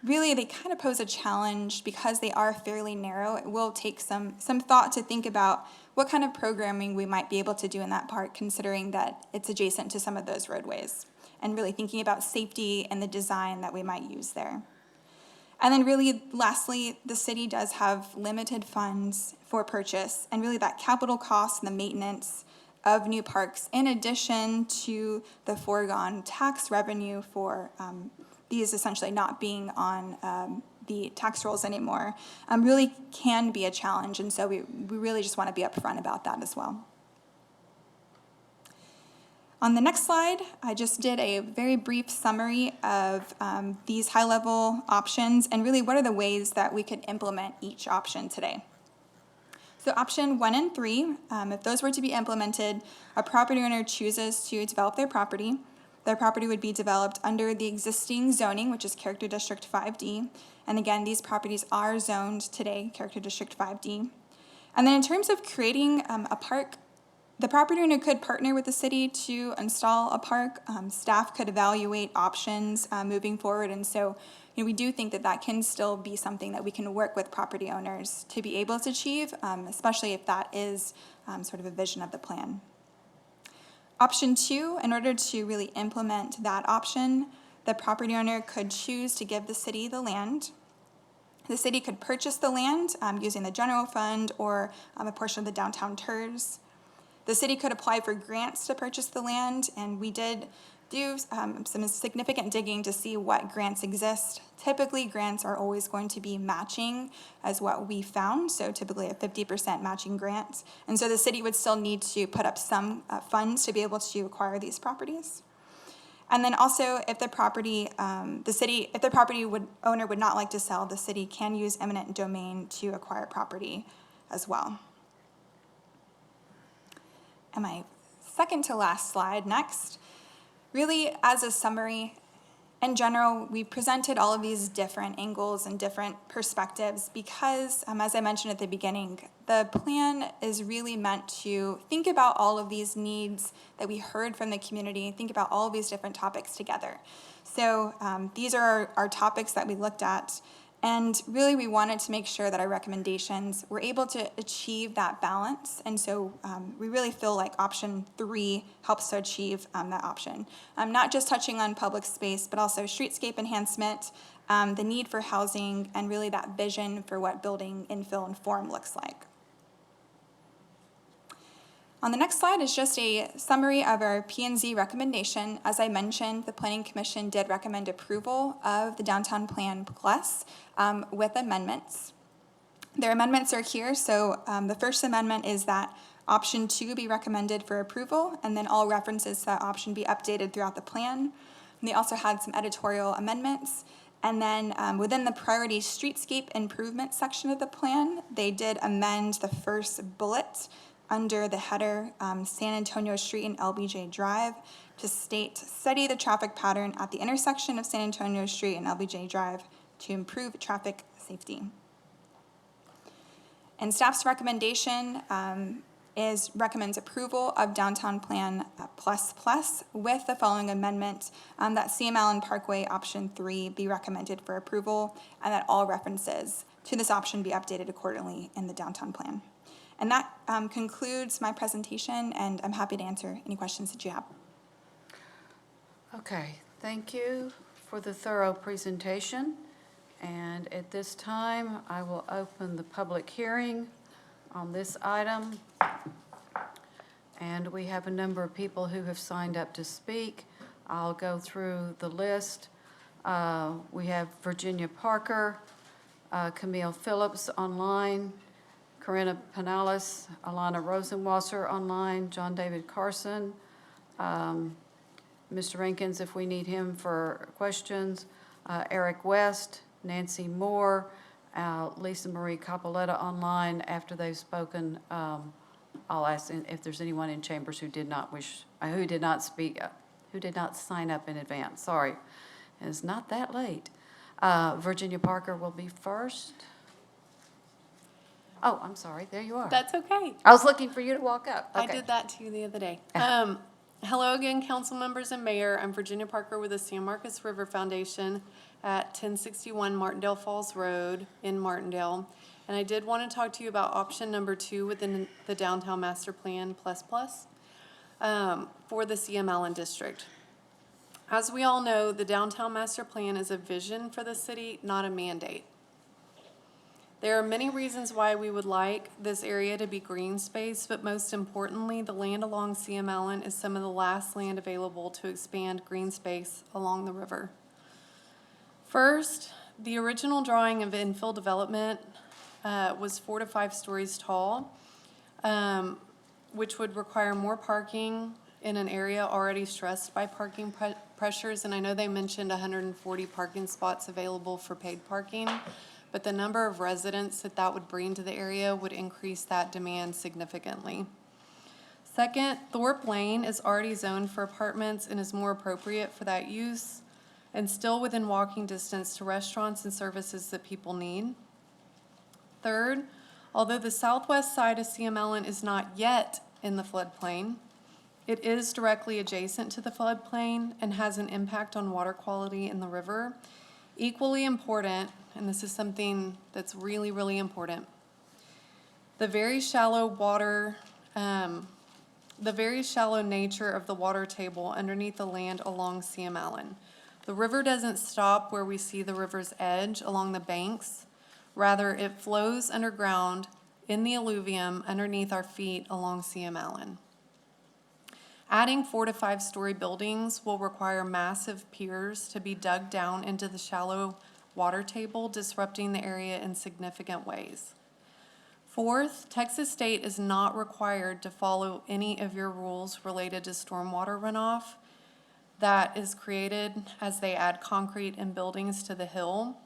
really they kind of pose a challenge because they are fairly narrow. It will take some thought to think about what kind of programming we might be able to do in that park, considering that it's adjacent to some of those roadways, and really thinking about safety and the design that we might use there. And then really, lastly, the city does have limited funds for purchase, and really that capital cost and the maintenance of new parks, in addition to the foregone tax revenue for these essentially not being on the tax rolls anymore, really can be a challenge. And so we really just want to be upfront about that as well. On the next slide, I just did a very brief summary of these high-level options and really what are the ways that we could implement each option today. So option 1 and 3, if those were to be implemented, a property owner chooses to develop their property. Their property would be developed under the existing zoning, which is Character District 5D. And again, these properties are zoned today, Character District 5D. And then in terms of creating a park, the property owner could partner with the city to install a park. Staff could evaluate options moving forward. And so we do think that that can still be something that we can work with property owners to be able to achieve, especially if that is sort of a vision of the plan. Option 2, in order to really implement that option, the property owner could choose to give the city the land. The city could purchase the land using the general fund or a portion of the downtown TERS. The city could apply for grants to purchase the land, and we did do some significant digging to see what grants exist. Typically, grants are always going to be matching as what we found, so typically a 50% matching grant. And so the city would still need to put up some funds to be able to acquire these properties. And then also, if the property, owner would not like to sell, the city can use eminent domain to acquire property as well. And my second to last slide next. Really, as a summary, in general, we presented all of these different angles and different perspectives because, as I mentioned at the beginning, the plan is really meant to think about all of these needs that we heard from the community, think about all of these different topics together. So these are our topics that we looked at. And really, we wanted to make sure that our recommendations were able to achieve that balance. And so we really feel like option 3 helps to achieve that option. Not just touching on public space, but also streetscape enhancement, the need for housing, and really that vision for what building infill and form looks like. On the next slide is just a summary of our P&Z recommendation. As I mentioned, the Planning Commission did recommend approval of the Downtown Plan Plus with amendments. Their amendments are here. So the first amendment is that option 2 be recommended for approval, and then all references to that option be updated throughout the plan. And they also had some editorial amendments. And then within the priority streetscape improvement section of the plan, they did amend the first bullet under the header San Antonio Street and LBJ Drive to state, study the traffic pattern at the intersection of San Antonio Street and LBJ Drive to improve traffic safety. And staff's recommendation recommends approval of Downtown Plan Plus with the following amendment, that CML and Parkway option 3 be recommended for approval, and that all references to this option be updated accordingly in the Downtown Plan. And that concludes my presentation, and I'm happy to answer any questions that you have. Okay, thank you for the thorough presentation. And at this time, I will open the public hearing on this item. And we have a number of people who have signed up to speak. I'll go through the list. We have Virginia Parker, Camille Phillips online, Corinna Pinales, Alana Rosenwasser online, John David Carson, Mr. Rankins, if we need him for questions, Eric West, Nancy Moore, Lisa Marie Capoletta online. After they've spoken, I'll ask if there's anyone in chambers who did not speak, who did not sign up in advance. Sorry, it's not that late. Virginia Parker will be first. Oh, I'm sorry. There you are. That's okay. I was looking for you to walk up. I Okay. did that too the other day. Hello again, council members and mayor. I'm Virginia Parker with the San Marcos River Foundation at 1061 Martindale Falls Road in Martindale. And I did want to talk to you about option number 2 within the Downtown Master Plan Plus for the CML district. As we all know, the Downtown Master Plan is a vision for the city, not a mandate. There are many reasons why we would like this area to be green space, but most importantly, the land along CML is some of the last land available to expand green space along the river. First, the original drawing of infill development was 4 to 5 stories tall, which would require more parking in an area already stressed by parking pressures. And I know they mentioned 140 parking spots available for paid parking, but the number of residents that would bring to the area would increase that demand significantly. Second, Thorpe Lane is already zoned for apartments and is more appropriate for that use and still within walking distance to restaurants and services that people need. Third, although the southwest side of CML is not yet in the floodplain, it is directly adjacent to the floodplain and has an impact on water quality in the river. Equally important, and this is something that's really, really important, the very shallow nature of the water table underneath the land along CML. The river doesn't stop where we see the river's edge along the banks. Rather, it flows underground in the alluvium underneath our feet along CML. Adding 4 to 5 story buildings will require massive piers to be dug down into the shallow water table, disrupting the area in significant ways. Fourth, Texas State is not required to follow any of your rules related to stormwater runoff that is created as they add concrete and buildings to the hill.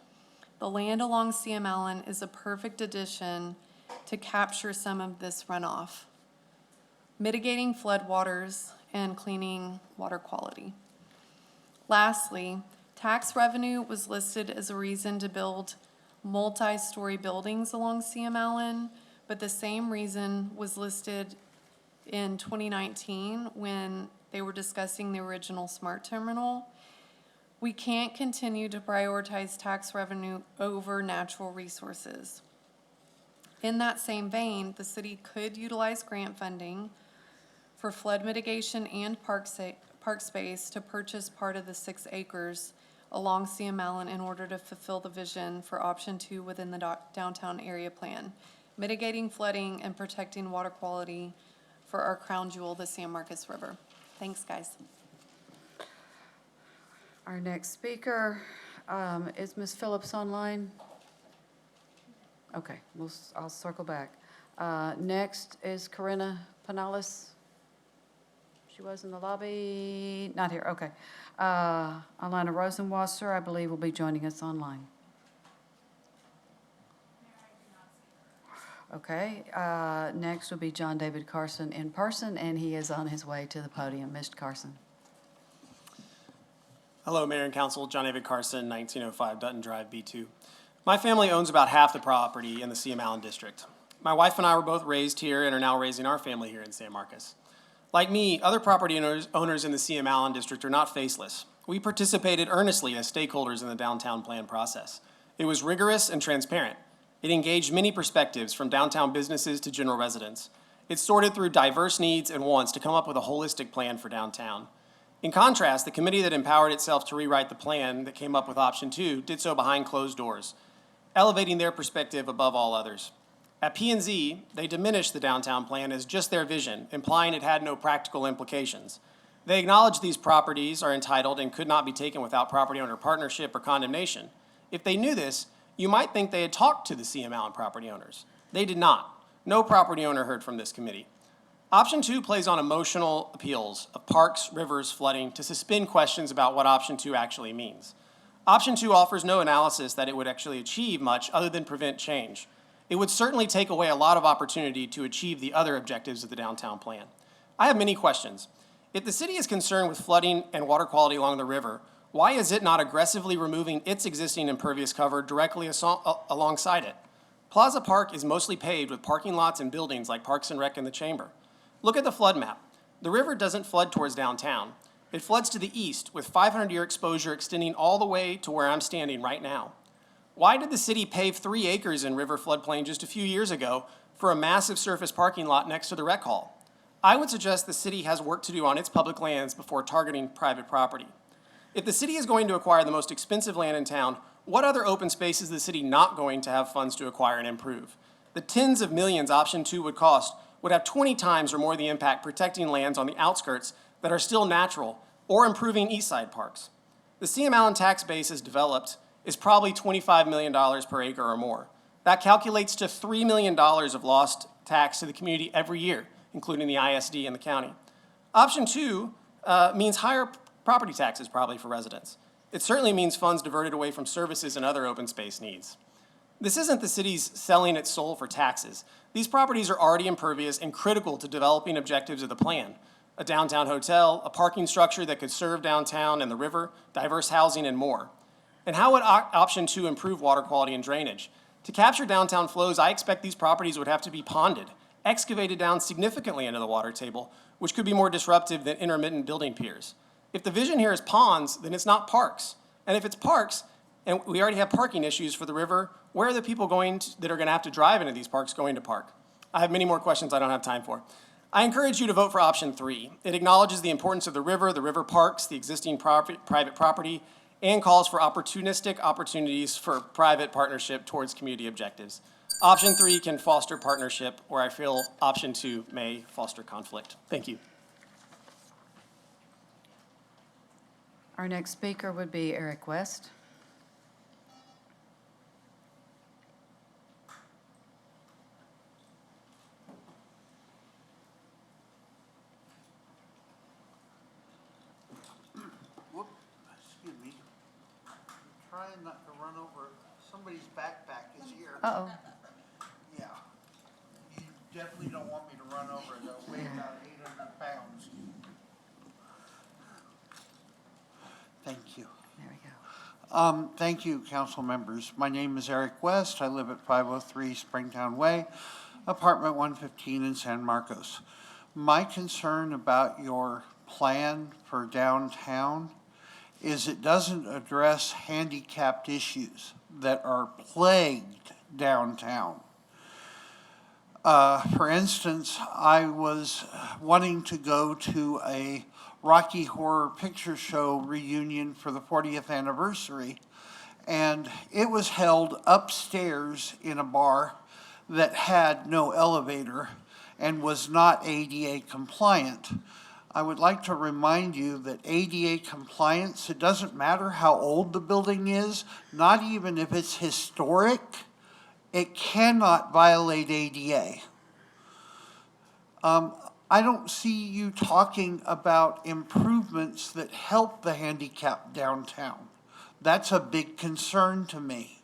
The land along CML is a perfect addition to capture some of this runoff, mitigating floodwaters and cleaning water quality. Lastly, Tax revenue was listed as a reason to build multi-story buildings along CM Allen, but the same reason was listed in 2019 when they were discussing the original SMART terminal. We can't continue to prioritize tax revenue over natural resources. In that same vein, the city could utilize grant funding for flood mitigation and park space to purchase part of the 6 acres along CM Allen in order to fulfill the vision for option 2 within the downtown area plan, mitigating flooding and protecting water quality for our crown jewel, the San Marcos River. Thanks, guys. Our next speaker, is Ms. Phillips online? Okay, I'll circle back. Next is Corinna Pinales. She was in the lobby, not here, okay. Alana Rosenwasser, I believe, will be joining us online. Okay, next will be John David Carson in person, and he is on his way to the podium. Mr. Carson. Hello, Mayor and Council. John David Carson, 1905 Dutton Drive, B2. My family owns about half the property in the CM Allen district. My wife and I were both raised here and are now raising our family here in San Marcos. Like me, other property owners in the CM Allen district are not faceless. We participated earnestly as stakeholders in the downtown plan process. It was rigorous and transparent. It engaged many perspectives from downtown businesses to general residents. It sorted through diverse needs and wants to come up with a holistic plan for downtown. In contrast, the committee that empowered itself to rewrite the plan that came up with option 2 did so behind closed doors, elevating their perspective above all others. At P&Z, they diminished the downtown plan as just their vision, implying it had no practical implications. They acknowledged these properties are entitled and could not be taken without property owner partnership or condemnation. If they knew this, you might think they had talked to the CM Allen property owners. They did not. No property owner heard from this committee. Option 2 plays on emotional appeals of parks, rivers, flooding to suspend questions about what option 2 actually means. Option 2 offers no analysis that it would actually achieve much other than prevent change. It would certainly take away a lot of opportunity to achieve the other objectives of the downtown plan. I have many questions. If the city is concerned with flooding and water quality along the river, why is it not aggressively removing its existing impervious cover directly alongside it? Plaza Park is mostly paved with parking lots and buildings like Parks and Rec and the Chamber. Look at the flood map. The river doesn't flood towards downtown. It floods to the east with 500-year exposure extending all the way to where I'm standing right now. Why did the city pave 3 acres in river floodplain just a few years ago for a massive surface parking lot next to the rec hall? I would suggest the city has work to do on its public lands before targeting private property. If the city is going to acquire the most expensive land in town, what other open space is the city not going to have funds to acquire and improve? The tens of millions option 2 would cost would have 20 times or more the impact protecting lands on the outskirts that are still natural or improving east side parks. The CM Allen tax base as developed is probably $25 million per acre or more. That calculates to $3 million of lost tax to the community every year, including the ISD and the county. Option 2 means higher property taxes probably for residents. It certainly means funds diverted away from services and other open space needs. This isn't the city's selling its soul for taxes. These properties are already impervious and critical to developing objectives of the plan. A downtown hotel, a parking structure that could serve downtown and the river, diverse housing, and more. And how would option 2 improve water quality and drainage? To capture downtown flows, I expect these properties would have to be ponded, excavated down significantly into the water table, which could be more disruptive than intermittent building piers. If the vision here is ponds, then it's not parks. And if it's parks, and we already have parking issues for the river, where are the people that are going to have to drive into these parks going to park? I have many more questions I don't have time for. I encourage you to vote for option 3. It acknowledges the importance of the river parks, the existing private property, and calls for opportunistic opportunities for private partnership towards community objectives. Option 3 can foster partnership, where I feel option 2 may foster conflict. Thank you. Our next speaker would be Eric West. Excuse me. I'm trying not to run over, somebody's backpack is here. Uh-oh. Yeah. You definitely don't want me to run over it, they'll weigh about 800 pounds. Thank you. There we go. Thank you, council members. My name is Eric West. I live at 503 Springtown Way, apartment 115 in San Marcos. My concern about your plan for downtown is it doesn't address handicapped issues that are plagued downtown. For instance, I was wanting to go to a Rocky Horror Picture Show reunion for the 40th anniversary, and it was held upstairs in a bar that had no elevator and was not ADA compliant. I would like to remind you that ADA compliance, it doesn't matter how old the building is, not even if it's historic, it cannot violate ADA. I don't see you talking about improvements that help the handicapped downtown. That's a big concern to me.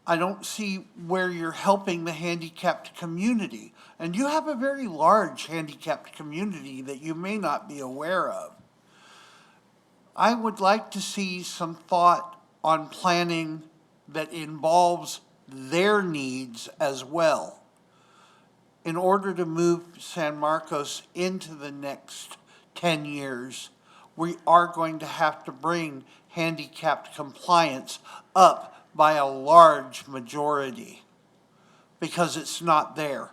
I don't see where you're helping the handicapped community. And you have a very large handicapped community that you may not be aware of. I would like to see some thought on planning that involves their needs as well. In order to move San Marcos into the next 10 years, we are going to have to bring handicapped compliance up by a large majority because it's not there.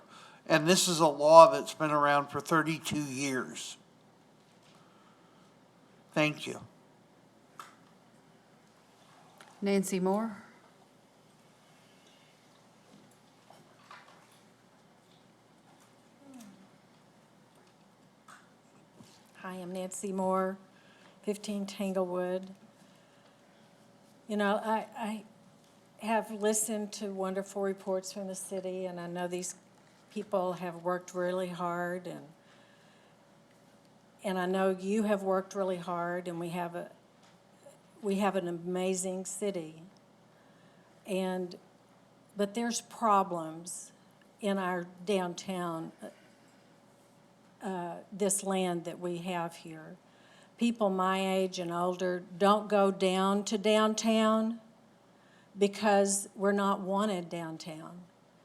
And this is a law that's been around for 32 years. Thank you. Nancy Moore? Hi, I'm Nancy Moore, 15 Tanglewood. You know, I have listened to wonderful reports from the city, and I know these people have worked really hard, and I know you have worked really hard, and we have an amazing city. But there's problems in our downtown, this land that we have here. People my age and older don't go down to downtown because we're not wanted downtown.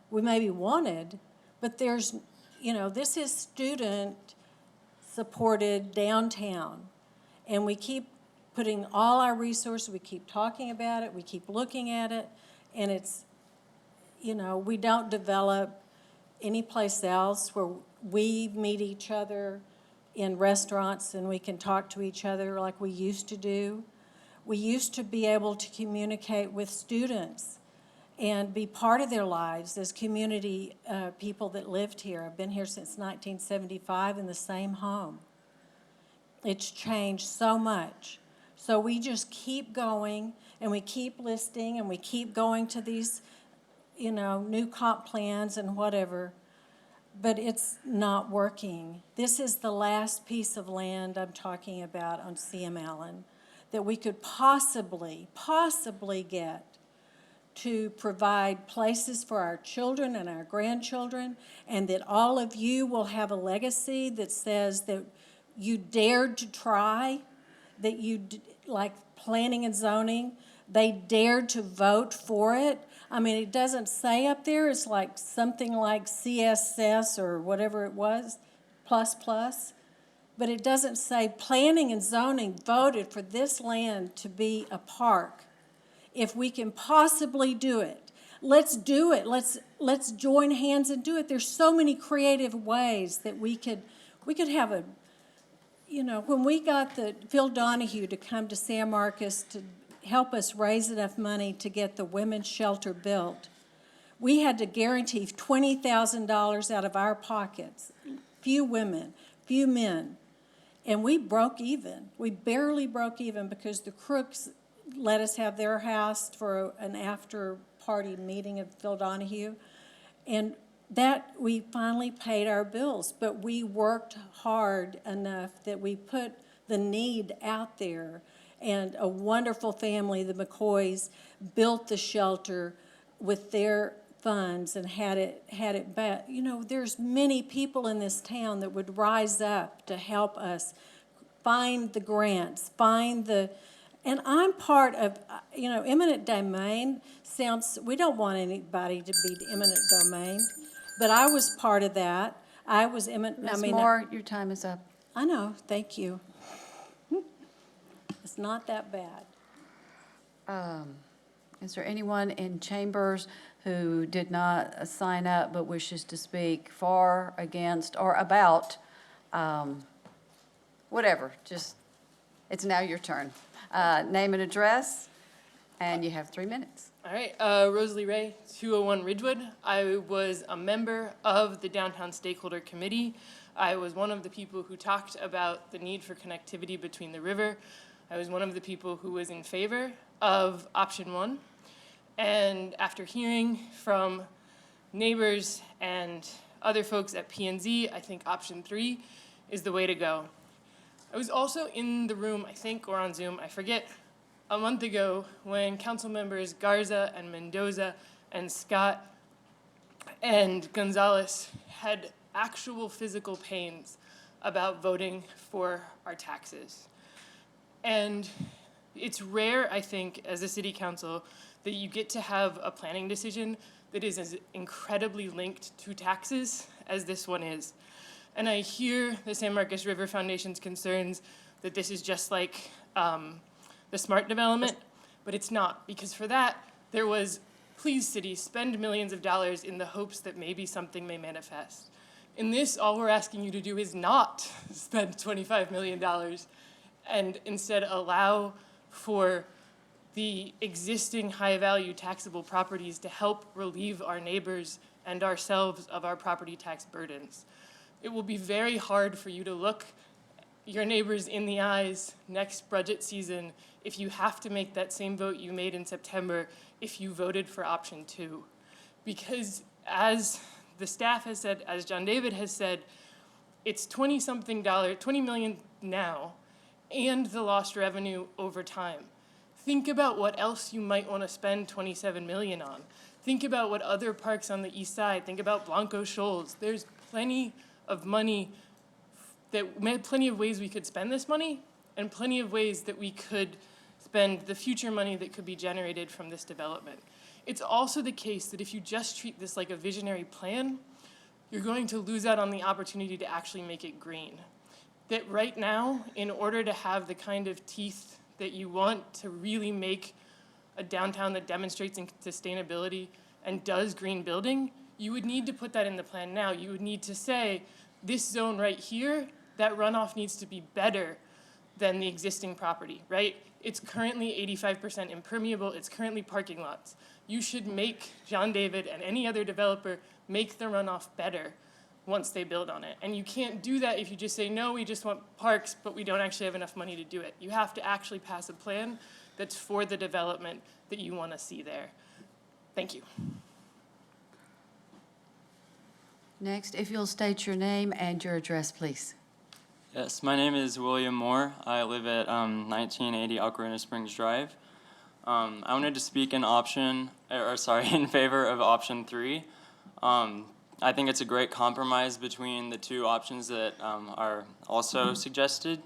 We may be wanted, but there's, you know, this is student-supported downtown. And we keep putting all our resources, we keep talking about it, we keep looking at it, and it's, you know, we don't develop any place else where we meet each other in restaurants and we can talk to each other like we used to do. We used to be able to communicate with students and be part of their lives as community people that lived here. I've been here since 1975 in the same home. It's changed so much. So we just keep going and we keep listing and we keep going to these, you know, new comp plans and whatever, but it's not working. This is the last piece of land I'm talking about on CM Allen that we could possibly get to provide places for our children and our grandchildren, and that all of you will have a legacy that says that you dared to try, that you, like planning and zoning, they dared to vote for it. I mean, it doesn't say up there, it's like something like CSS or whatever it was, plus, but it doesn't say planning and zoning voted for this land to be a park. If we can possibly do it, let's do it. Let's join hands and do it. There's so many creative ways that we could have a, you know, when we got Phil Donahue to come to San Marcos to help us raise enough money to get the women's shelter built, we had to guarantee $20,000 out of our pockets. Few women, few men. And we broke even. We barely broke even because the crooks let us have their house for an after-party meeting of Phil Donahue. And that we finally paid our bills. But we worked hard enough that we put the need out there. And a wonderful family, the McCoys, built the shelter with their funds and had it back. You know, there's many people in this town that would rise up to help us find the grants, find the And I'm part of, eminent domain sounds, we don't want anybody to be eminent domain, but I was part of that. I was eminent, Ms. Moore, your time is up. I know, thank you. It's not that bad. Is there anyone in chambers who did not sign up but wishes to speak for, against, or about, whatever, just, it's now your turn. Name and address, and you have 3 minutes. All right, Rosalie Ray, 201 Ridgewood. I was a member of the Downtown Stakeholder Committee. I was one of the people who talked about the need for connectivity between the river. I was one of the people who was in favor of option 1. And after hearing from neighbors and other folks at P&Z, I think option 3 is the way to go. I was also in the room, I think, or on Zoom, I forget, a month ago when council members Garza and Mendoza and Scott and Gonzalez had actual physical pains about voting for our taxes. And it's rare, I think, as a city council, that you get to have a planning decision that is as incredibly linked to taxes as this one is. And I hear the San Marcos River Foundation's concerns that this is just like the SMART development, but it's not, because for that, there was, please city, spend millions of dollars in the hopes that maybe something may manifest. In this, all we're asking you to do is not spend $25 million and instead allow for the existing high-value taxable properties to help relieve our neighbors and ourselves of our property tax burdens. It will be very hard for you to look your neighbors in the eyes next budget season if you have to make that same vote you made in September if you voted for option 2. Because as the staff has said, as John David has said, it's $20 million now, and the lost revenue over time. Think about what else you might want to spend $27 million on. Think about what other parks on the east side. Think about Blanco Shoals. There's plenty of money, plenty of ways we could spend this money, and plenty of ways that we could spend the future money that could be generated from this development. It's also the case that if you just treat this like a visionary plan, you're going to lose out on the opportunity to actually make it green. That right now, in order to have the kind of teeth that you want to really make a downtown that demonstrates sustainability and does green building, you would need to put that in the plan now. You would need to say, this zone right here, that runoff needs to be better than the existing property, right? It's currently 85% impermeable, it's currently parking lots. You should make John David and any other developer make the runoff better once they build on it. And you can't do that if you just say, no, we just want parks, but we don't actually have enough money to do it. You have to actually pass a plan that's for the development that you want to see there. Thank you. Next, if you'll state your name and your address, please. Yes, my name is William Moore. I live at 1980 Ocarina Springs Drive. I wanted to speak in in favor of option 3. I think it's a great compromise between the two options that are also suggested.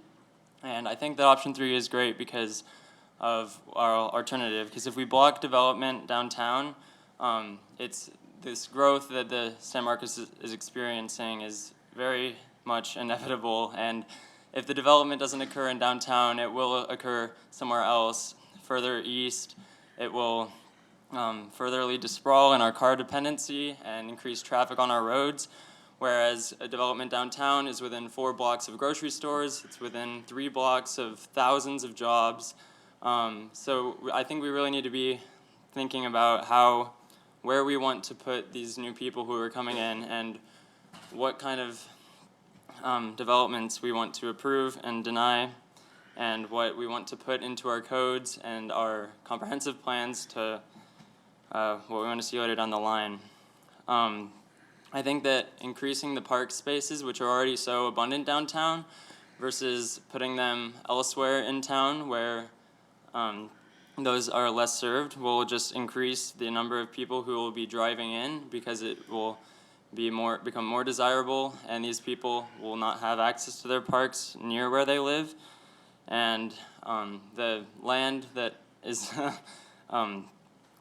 And I think that option 3 is great because of our alternative. Because if we block development downtown, it's this growth that the San Marcos is experiencing is very much inevitable. And if the development doesn't occur in downtown, it will occur somewhere else, further east. It will further lead to sprawl and our car dependency and increase traffic on our roads, whereas a development downtown is within 4 blocks of grocery stores, it's within 3 blocks of thousands of jobs. So I think we really need to be thinking about where we want to put these new people who are coming in and what kind of developments we want to approve and deny, and what we want to put into our codes and our comprehensive plans to what we want to see later down the line. I think that increasing the park spaces, which are already so abundant downtown, versus putting them elsewhere in town where those are less served, will just increase the number of people who will be driving in, because it will become more desirable, and these people will not have access to their parks near where they live. And the land that is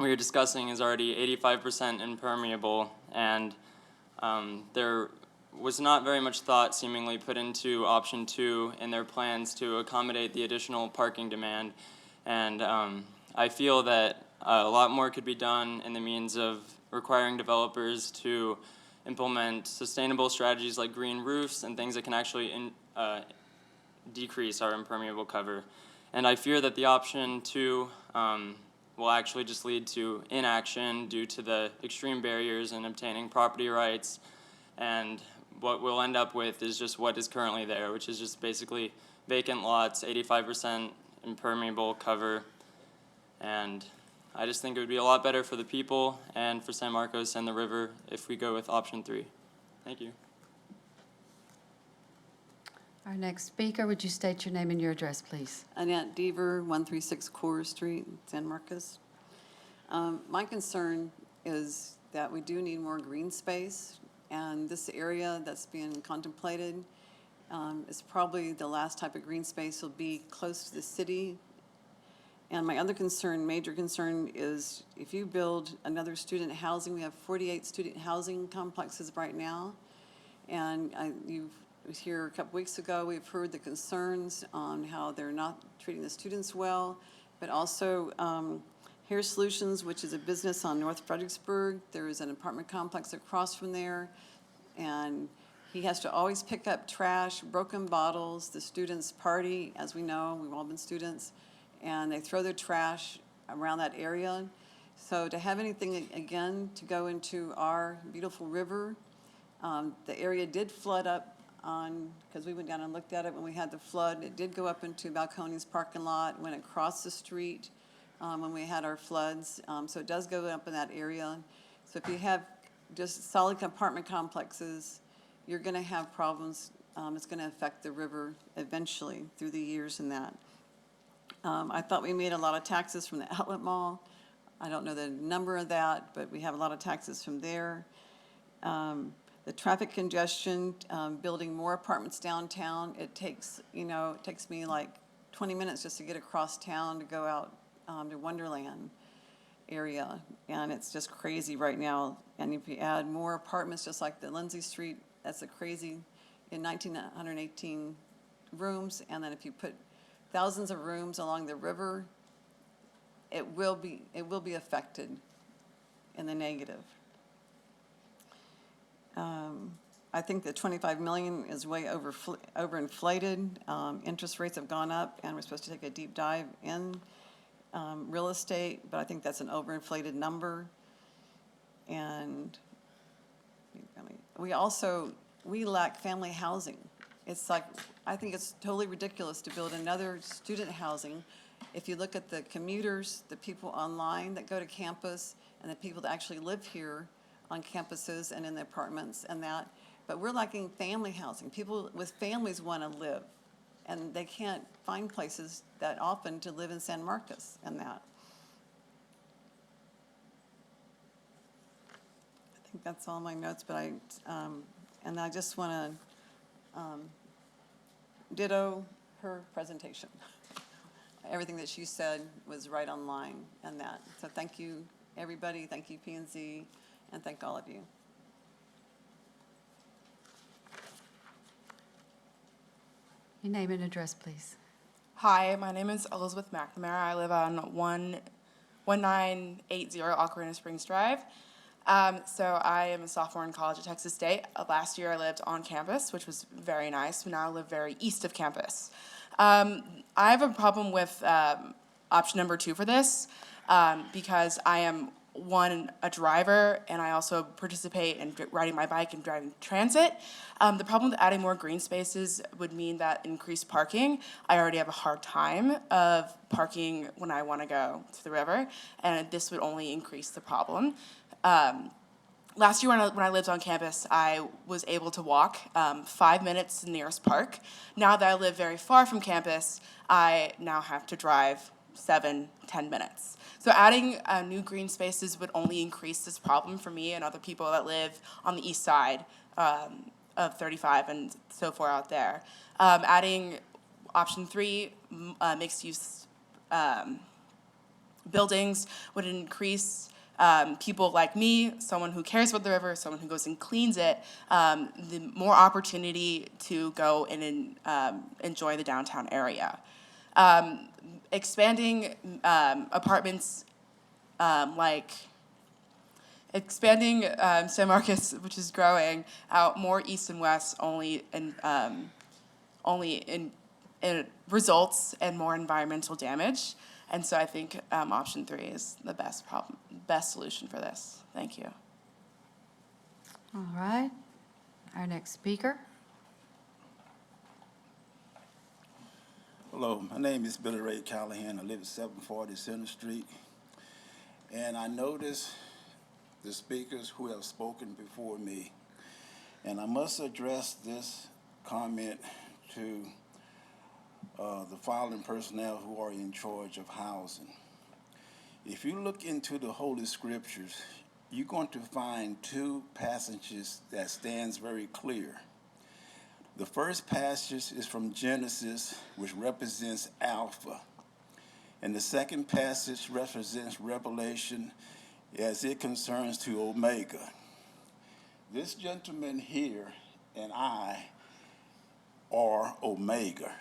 we are discussing is already 85% impermeable, and there was not very much thought seemingly put into option 2 in their plans to accommodate the additional parking demand. And I feel that a lot more could be done in the means of requiring developers to implement sustainable strategies like green roofs and things that can actually decrease our impermeable cover. And I fear that the option 2 will actually just lead to inaction due to the extreme barriers in obtaining property rights, and what we'll end up with is just what is currently there, which is just basically vacant lots, 85% impermeable cover, and I just think it would be a lot better for the people and for San Marcos and the river if we go with option 3. Thank you. Our next speaker, would you state your name and your address, please? Annette Deaver, 136 Core Street, San Marcos. My concern is that we do need more green space, and this area that's being contemplated is probably the last type of green space will be close to the city. And my other concern, major concern, is if you build another student housing, we have 48 student housing complexes right now, and you was here a couple weeks ago. We've heard the concerns on how they're not treating the students well, but also Hair Solutions, which is a business on North Fredericksburg. There is an apartment complex across from there, and he has to always pick up trash, broken bottles. The students party, as we know, we've all been students, and they throw their trash around that area. So to have anything again to go into our beautiful river, the area did flood up because we went down and looked at it when we had the flood. It did go up into Balcones parking lot, went across the street when we had our floods. So it does go up in that area. So if you have just solid apartment complexes, you're going to have problems. It's going to affect the river eventually through the years in that. I thought we made a lot of taxes from the outlet mall. I don't know the number of that, but we have a lot of taxes from there. The traffic congestion, building more apartments downtown, it takes me like 20 minutes just to get across town to go out to Wonderland area, and it's just crazy right now. And if you add more apartments, just like the Lindsay Street, that's a crazy, in 118 rooms, and then if you put thousands of rooms along the river, it will be affected in the negative. I think the 25 million is way overinflated. Interest rates have gone up, and we're supposed to take a deep dive in real estate, but I think that's an overinflated number. And we lack family housing. It's like, I think it's totally ridiculous to build another student housing. If you look at the commuters, the people online that go to campus, and the people that actually live here on campuses and in the apartments and that, but we're lacking family housing. People with families want to live, and they can't find places that often to live in San Marcos and that. I think that's all my notes, but and I just want to ditto her presentation. Everything that she said was right on line and that. So thank you, everybody. Thank you, P&Z, and thank all of you. Your name and address, please. Hi, my name is Elizabeth McNamara. I live on 1980 Ocarina Springs Drive. So I am a sophomore in college at Texas State. Last year I lived on campus, which was very nice. Now I live very east of campus. I have a problem with option number 2 for this because I am, one, a driver, and I also participate in riding my bike and driving transit. The problem with adding more green spaces would mean that increased parking. I already have a hard time of parking when I want to go to the river, and this would only increase the problem. Last year when I lived on campus, I was able to walk 5 minutes to the nearest park. Now that I live very far from campus, I now have to drive 7-10 minutes. So adding new green spaces would only increase this problem for me and other people that live on the east side of 35 and so far out there. Adding Option 3, mixed-use buildings would increase people like me, someone who cares about the river, someone who goes and cleans it, the more opportunity to go and enjoy the downtown area. Expanding apartments expanding San Marcos, which is growing, out more east and west only results in more environmental damage. And so I think option 3 is the best solution for this. Thank you. All right. Our next speaker. Hello, my name is Billy Ray Callahan. I live at 740 Center Street. And I noticed the speakers who have spoken before me. And I must address this comment to the following personnel who are in charge of housing. If you look into the Holy Scriptures, you're going to find two passages that stands very clear. The first passage is from Genesis, which represents Alpha. And the second passage represents Revelation as it concerns to Omega. This gentleman here and I are Omega.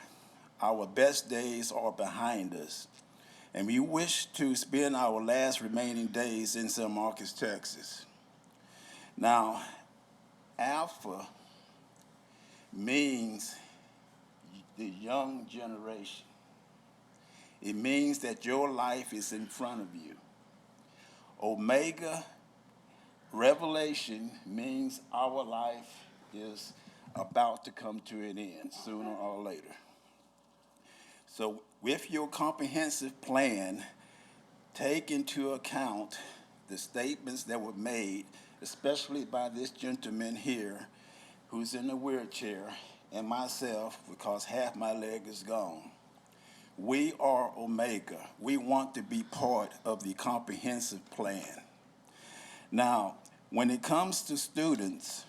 Our best days are behind us, and we wish to spend our last remaining days in San Marcos, Texas. Now, Alpha means the young generation. It means that your life is in front of you. Omega, Revelation, means our life is about to come to an end sooner or later. So with your comprehensive plan, take into account the statements that were made, especially by this gentleman here who's in a wheelchair, and myself, because half my leg is gone. We are Omega. We want to be part of the comprehensive plan. Now, when it comes to students,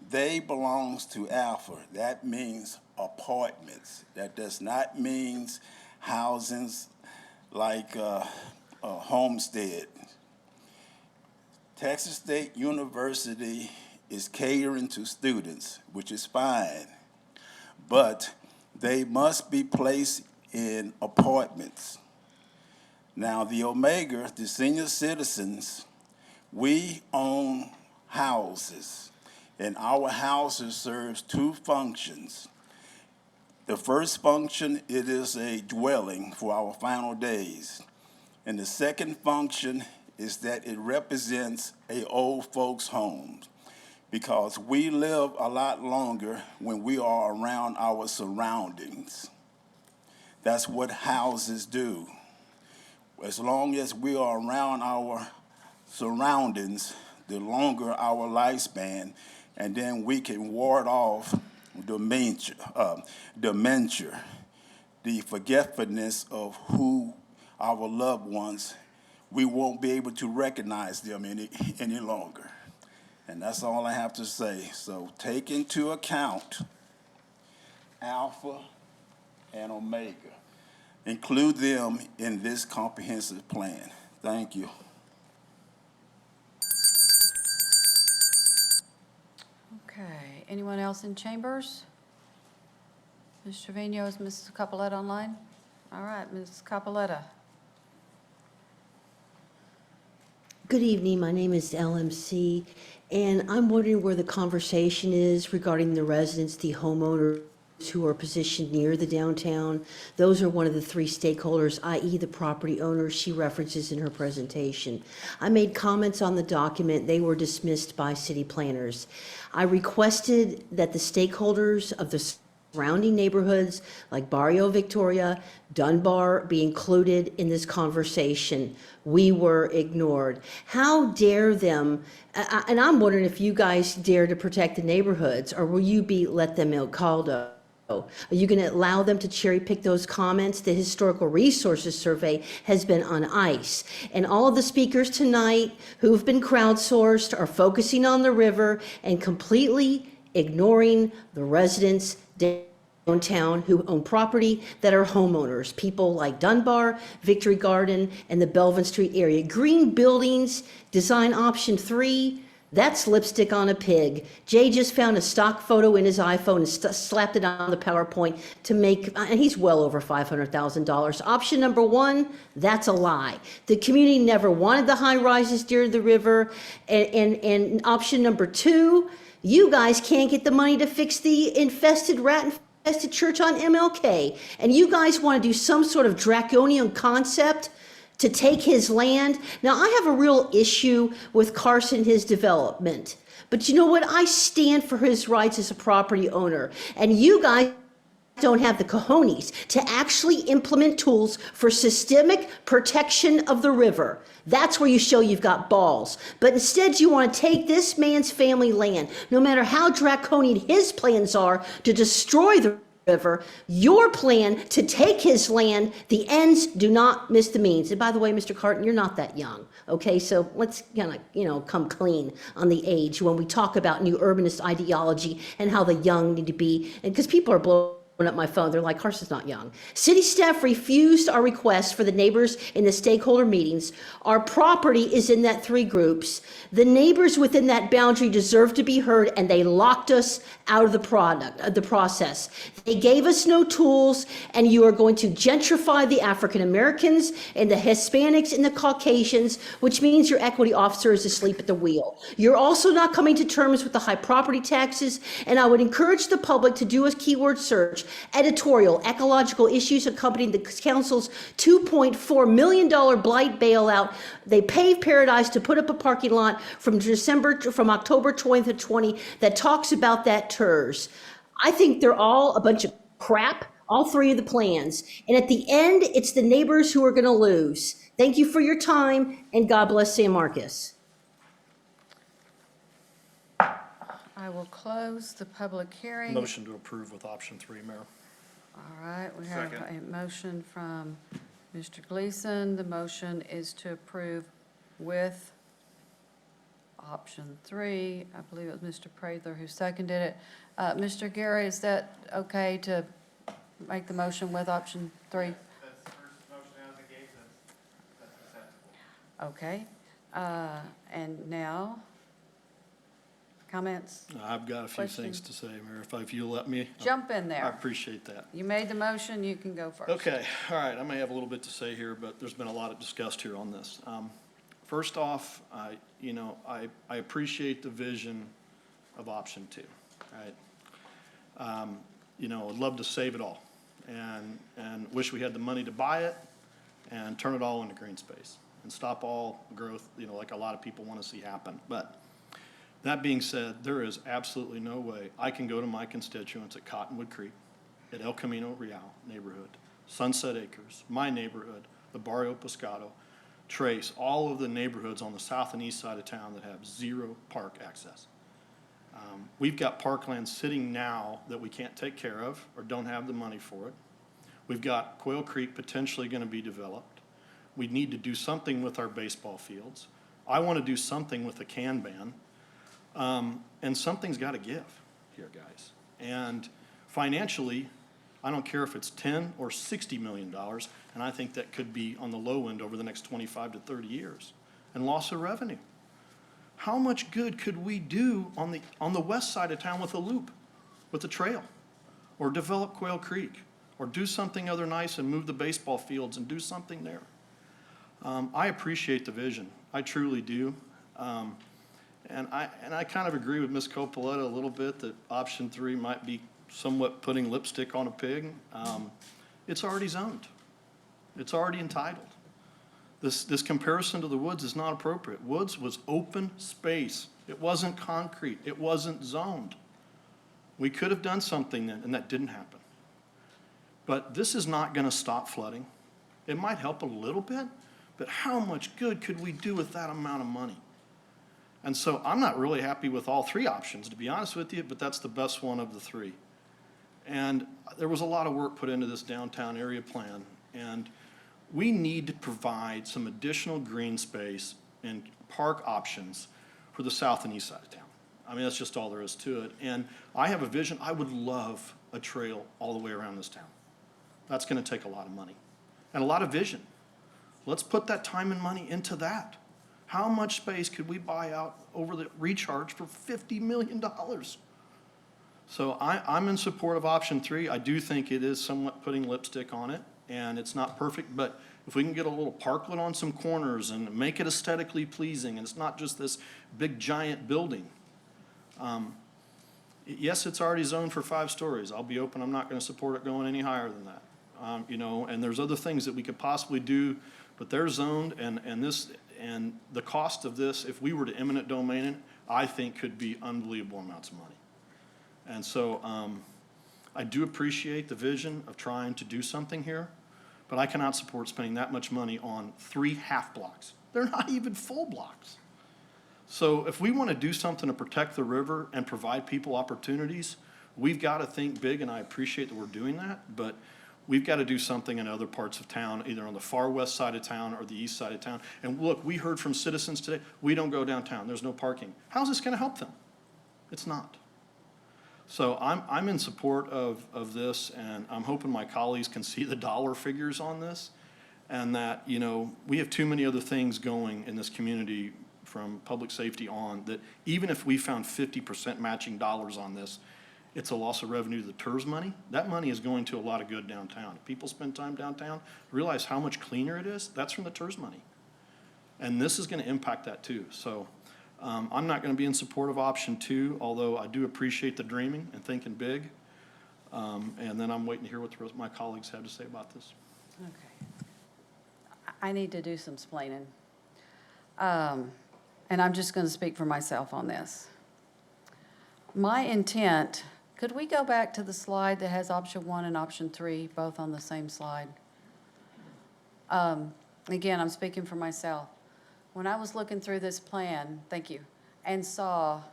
they belong to Alpha. That means apartments. That does not mean housings like Homestead. Texas State University is catering to students, which is fine, but they must be placed in apartments. Now, the Omega, the senior citizens, we own houses, and our houses serves two functions. The first function, it is a dwelling for our final days. And the second function is that it represents a old folks' home, because we live a lot longer when we are around our surroundings. That's what houses do. As long as we are around our surroundings, the longer our lifespan, and then we can ward off dementia, the forgetfulness of who our loved ones, we won't be able to recognize them any longer. And that's all I have to say. So take into account Alpha and Omega. Include them in this comprehensive plan. Thank you. Okay, anyone else in chambers? Ms. Trevino, is Mrs. Capoletta online? All right, Ms. Capoletta. Good evening, my name is LMC, and I'm wondering where the conversation is regarding the residents, the homeowners who are positioned near the downtown. Those are one of the three stakeholders, i.e. the property owners she references in her presentation. I made comments on the document. They were dismissed by city planners. I requested that the stakeholders of the surrounding neighborhoods like Barrio Victoria, Dunbar be included in this conversation. We were ignored. How dare them, and I'm wondering if you guys dare to protect the neighborhoods, or will you let them El Caldo? Are you going to allow them to cherry pick those comments? The Historical Resources Survey has been on ice. And all of the speakers tonight who've been crowdsourced are focusing on the river and completely ignoring the residents downtown who own property that are homeowners, people like Dunbar, Victory Garden, and the Belvin Street area. Green buildings, design option 3, that's lipstick on a pig. Jay just found a stock photo in his iPhone and slapped it on the PowerPoint to make, and he's well over $500,000. Option number 1, that's a lie. The community never wanted the high rises near the river. And option number 2, you guys can't get the money to fix the rat-infested church on MLK. And you guys want to do some sort of draconian concept to take his land. Now, I have a real issue with Carson, his development. But you know what? I stand for his rights as a property owner. And you guys don't have the cojones to actually implement tools for systemic protection of the river. That's where you show you've got balls. But instead, you want to take this man's family land, no matter how draconian his plans are to destroy the river, your plan to take his land, the ends do not miss the means. And by the way, Mr. Carton, you're not that young, okay? So let's kind of, come clean on the age when we talk about new urbanist ideology and how the young need to be, and because people are blowing up my phone, they're like, Carson's not young. City staff refused our request for the neighbors in the stakeholder meetings. Our property is in that 3 groups. The neighbors within that boundary deserve to be heard, and they locked us out of the process. They gave us no tools, and you are going to gentrify the African Americans and the Hispanics and the Caucasians, which means your equity officer is asleep at the wheel. You're also not coming to terms with the high property taxes, and I would encourage the public to do a keyword search. Editorial, ecological issues accompanying the council's $2.4 million blight bailout. They paved Paradise to put up a parking lot from October 20th to 20 that talks about that TERS. I think they're all a bunch of crap, all 3 of the plans. And at the end, it's the neighbors who are going to lose. Thank you for your time, and God bless San Marcos. I will close the public hearing. Motion to approve with option 3, Mayor. All right, we have a motion from Mr. Gleason. The motion is to approve with option 3. I believe it was Mr. Prather who seconded it. Mr. Gary, is that okay to make the motion with option 3? That's the first motion out of the gate, that's acceptable. Okay. And now, comments? I've got a few things to say, Mayor, if you'll let me. Jump in there. I appreciate that. You made the motion, you can go first. Okay, all right, I may have a little bit to say here, but there's been a lot discussed here on this. First off, I appreciate the vision of option 2, right? I'd love to save it all and wish we had the money to buy it and turn it all into green space and stop all growth, like a lot of people want to see happen. But that being said, there is absolutely no way I can go to my constituents at Cottonwood Creek, at El Camino Real neighborhood, Sunset Acres, my neighborhood, the Barrio Pescado, Trace, all of the neighborhoods on the south and east side of town that have 0 park access. We've got parkland sitting now that we can't take care of or don't have the money for it. We've got Quail Creek potentially going to be developed. We need to do something with our baseball fields. I want to do something with the can ban. And something's got to give here, guys. And financially, I don't care if it's $10 or $60 million, and I think that could be on the low end over the next 25 to 30 years, and loss of revenue. How much good could we do on the west side of town with a loop, with a trail, or develop Quail Creek, or do something other nice and move the baseball fields and do something there? I appreciate the vision. I truly do. And I kind of agree with Ms. Coppola a little bit that option 3 might be somewhat putting lipstick on a pig. It's already zoned. It's already entitled. This comparison to the woods is not appropriate. Woods was open space. It wasn't concrete. It wasn't zoned. We could have done something then, and that didn't happen. But this is not going to stop flooding. It might help a little bit, but how much good could we do with that amount of money? And so I'm not really happy with all 3 options, to be honest with you, but that's the best one of the 3. And there was a lot of work put into this downtown area plan, and we need to provide some additional green space and park options for the south and east side of I mean, that's just all there is to it. And I have a vision. I would love a trail all the way around this town. That's gonna take a lot of money and a lot of vision. Let's put that time and money into that. How much space could we buy out over the recharge for $50 million? So I'm in support of option 3. I do think it is somewhat putting lipstick on it, and it's not perfect, but if we can get a little parklet on some corners and make it aesthetically pleasing, and it's not just this big giant building. Yes, it's already zoned for 5 stories. I'll be open, I'm not gonna support it going any higher than that. You know, and there's other things that we could possibly do, but they're zoned, and the cost of this, if we were to eminent domain it, I think could be unbelievable amounts of money. And so, I do appreciate the vision of trying to do something here, but I cannot support spending that much money on 3 half blocks. They're not even full blocks. So if we want to do something to protect the river and provide people opportunities, we've got to think big, and I appreciate that we're doing that, but we've got to do something in other parts of town, either on the far west side of town or the east side of town. And look, we heard from citizens today, we don't go downtown, there's no parking. How's this going to help them? It's not. So I'm in support of this, and I'm hoping my colleagues can see the dollar figures on this, and that, you know, we have too many other things going in this community from public safety on, that even if we found 50% matching dollars on this, it's a loss of revenue to the TERS money. That money is going to a lot of good downtown. If people spend time downtown, realize how much cleaner it is, that's from the TERS money. And this is going to impact that too. So I'm not going to be in support of option 2, although I do appreciate the dreaming and thinking big. And then I'm waiting to hear what the rest of my colleagues have to say about this. Okay. I need to do some explaining. And I'm just going to speak for myself on this. My intent, could we go back to the slide that has option 1 and option 3, both on the same slide? Again, I'm speaking for myself. When I was looking through this plan, thank you, and saw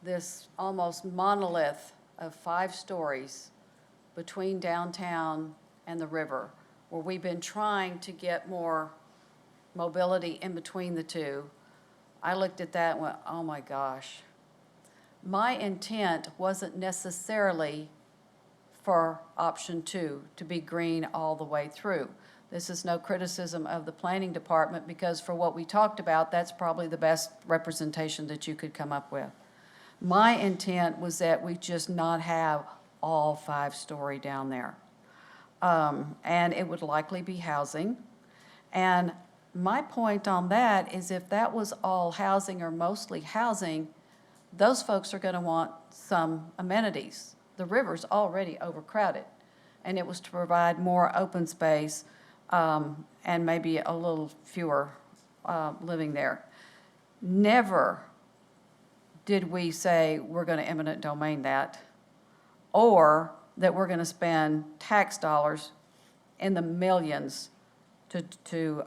this almost monolith of 5 stories between downtown and the river, where we've been trying to get more mobility in between the two, I looked at that and went, oh my gosh. My intent wasn't necessarily for option 2 to be green all the way through. This is no criticism of the planning department, because for what we talked about, that's probably the best representation that you could come up with. My intent was that we just not have all 5-story down there. And it would likely be housing. And my point on that is, if that was all housing or mostly housing, those folks are going to want some amenities. The river's already overcrowded, and it was to provide more open space and maybe a little fewer living there. Never did we say we're going to eminent domain that, or that we're going to spend tax dollars in the millions to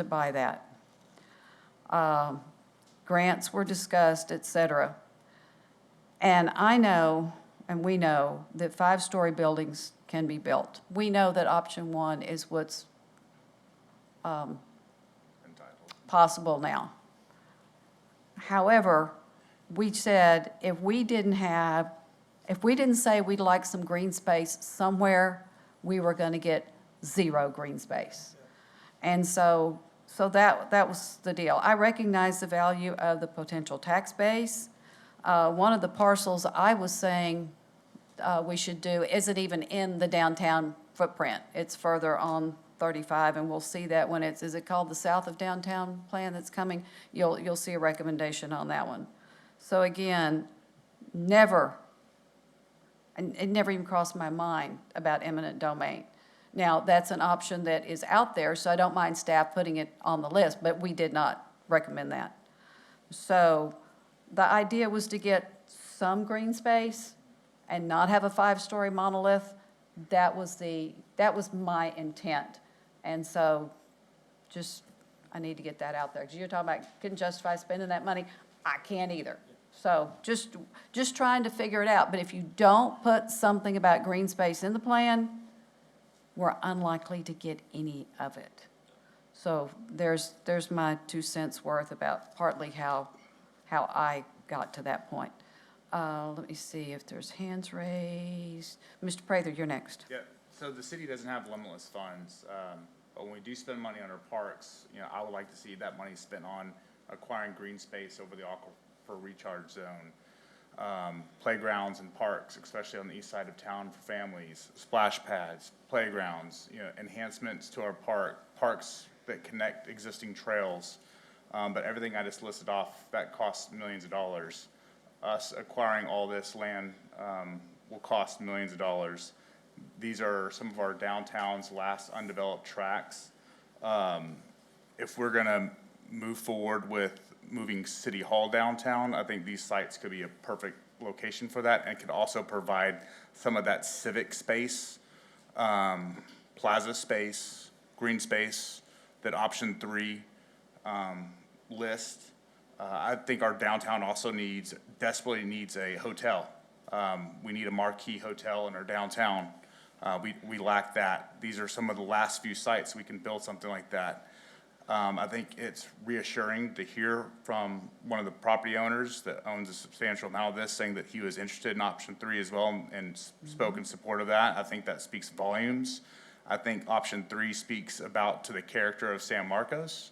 buy that. Grants were discussed, et cetera. And I know, and we know, that 5-story buildings can be built. We know that option 1 is what's possible now. However, we said if we didn't say we'd like some green space somewhere, we were going to get 0 green space. And so that was the deal. I recognize the value of the potential tax base. One of the parcels I was saying we should do isn't even in the downtown footprint. It's further on 35, and we'll see that when is it called the South of Downtown plan that's coming? You'll see a recommendation on that one. So again, never, and it never even crossed my mind about eminent domain. Now, that's an option that is out there, so I don't mind staff putting it on the list, but we did not recommend that. So the idea was to get some green space and not have a 5-story monolith. That was my intent. And so I need to get that out there. Because you're talking about couldn't justify spending that money. I can't either. So just trying to figure it out. But if you don't put something about green space in the plan, we're unlikely to get any of it. So there's my 2 cents worth about partly how I got to that point. Let me see if there's hands raised. Mr. Prather, you're next. Yeah, so the city doesn't have limitless funds, but when we do spend money on our parks, I would like to see that money spent on acquiring green space over the aquifer recharge zone. Playgrounds and parks, especially on the east side of town for families, splash pads, playgrounds, enhancements to our parks that connect existing trails. But everything I just listed off, that costs millions of dollars. Us acquiring all this land will cost millions of dollars. These are some of our downtown's last undeveloped tracks. If we're gonna move forward with moving City Hall downtown, I think these sites could be a perfect location for that and could also provide some of that civic space, plaza space, green space that option 3 list. I think our downtown also desperately needs a hotel. We need a marquee hotel in our downtown. We lack that. These are some of the last few sites we can build something like that. I think it's reassuring to hear from one of the property owners that owns a substantial amount of this saying that he was interested in option 3 as well and spoke in support of that. I think that speaks volumes. I think option 3 speaks to the character of San Marcos.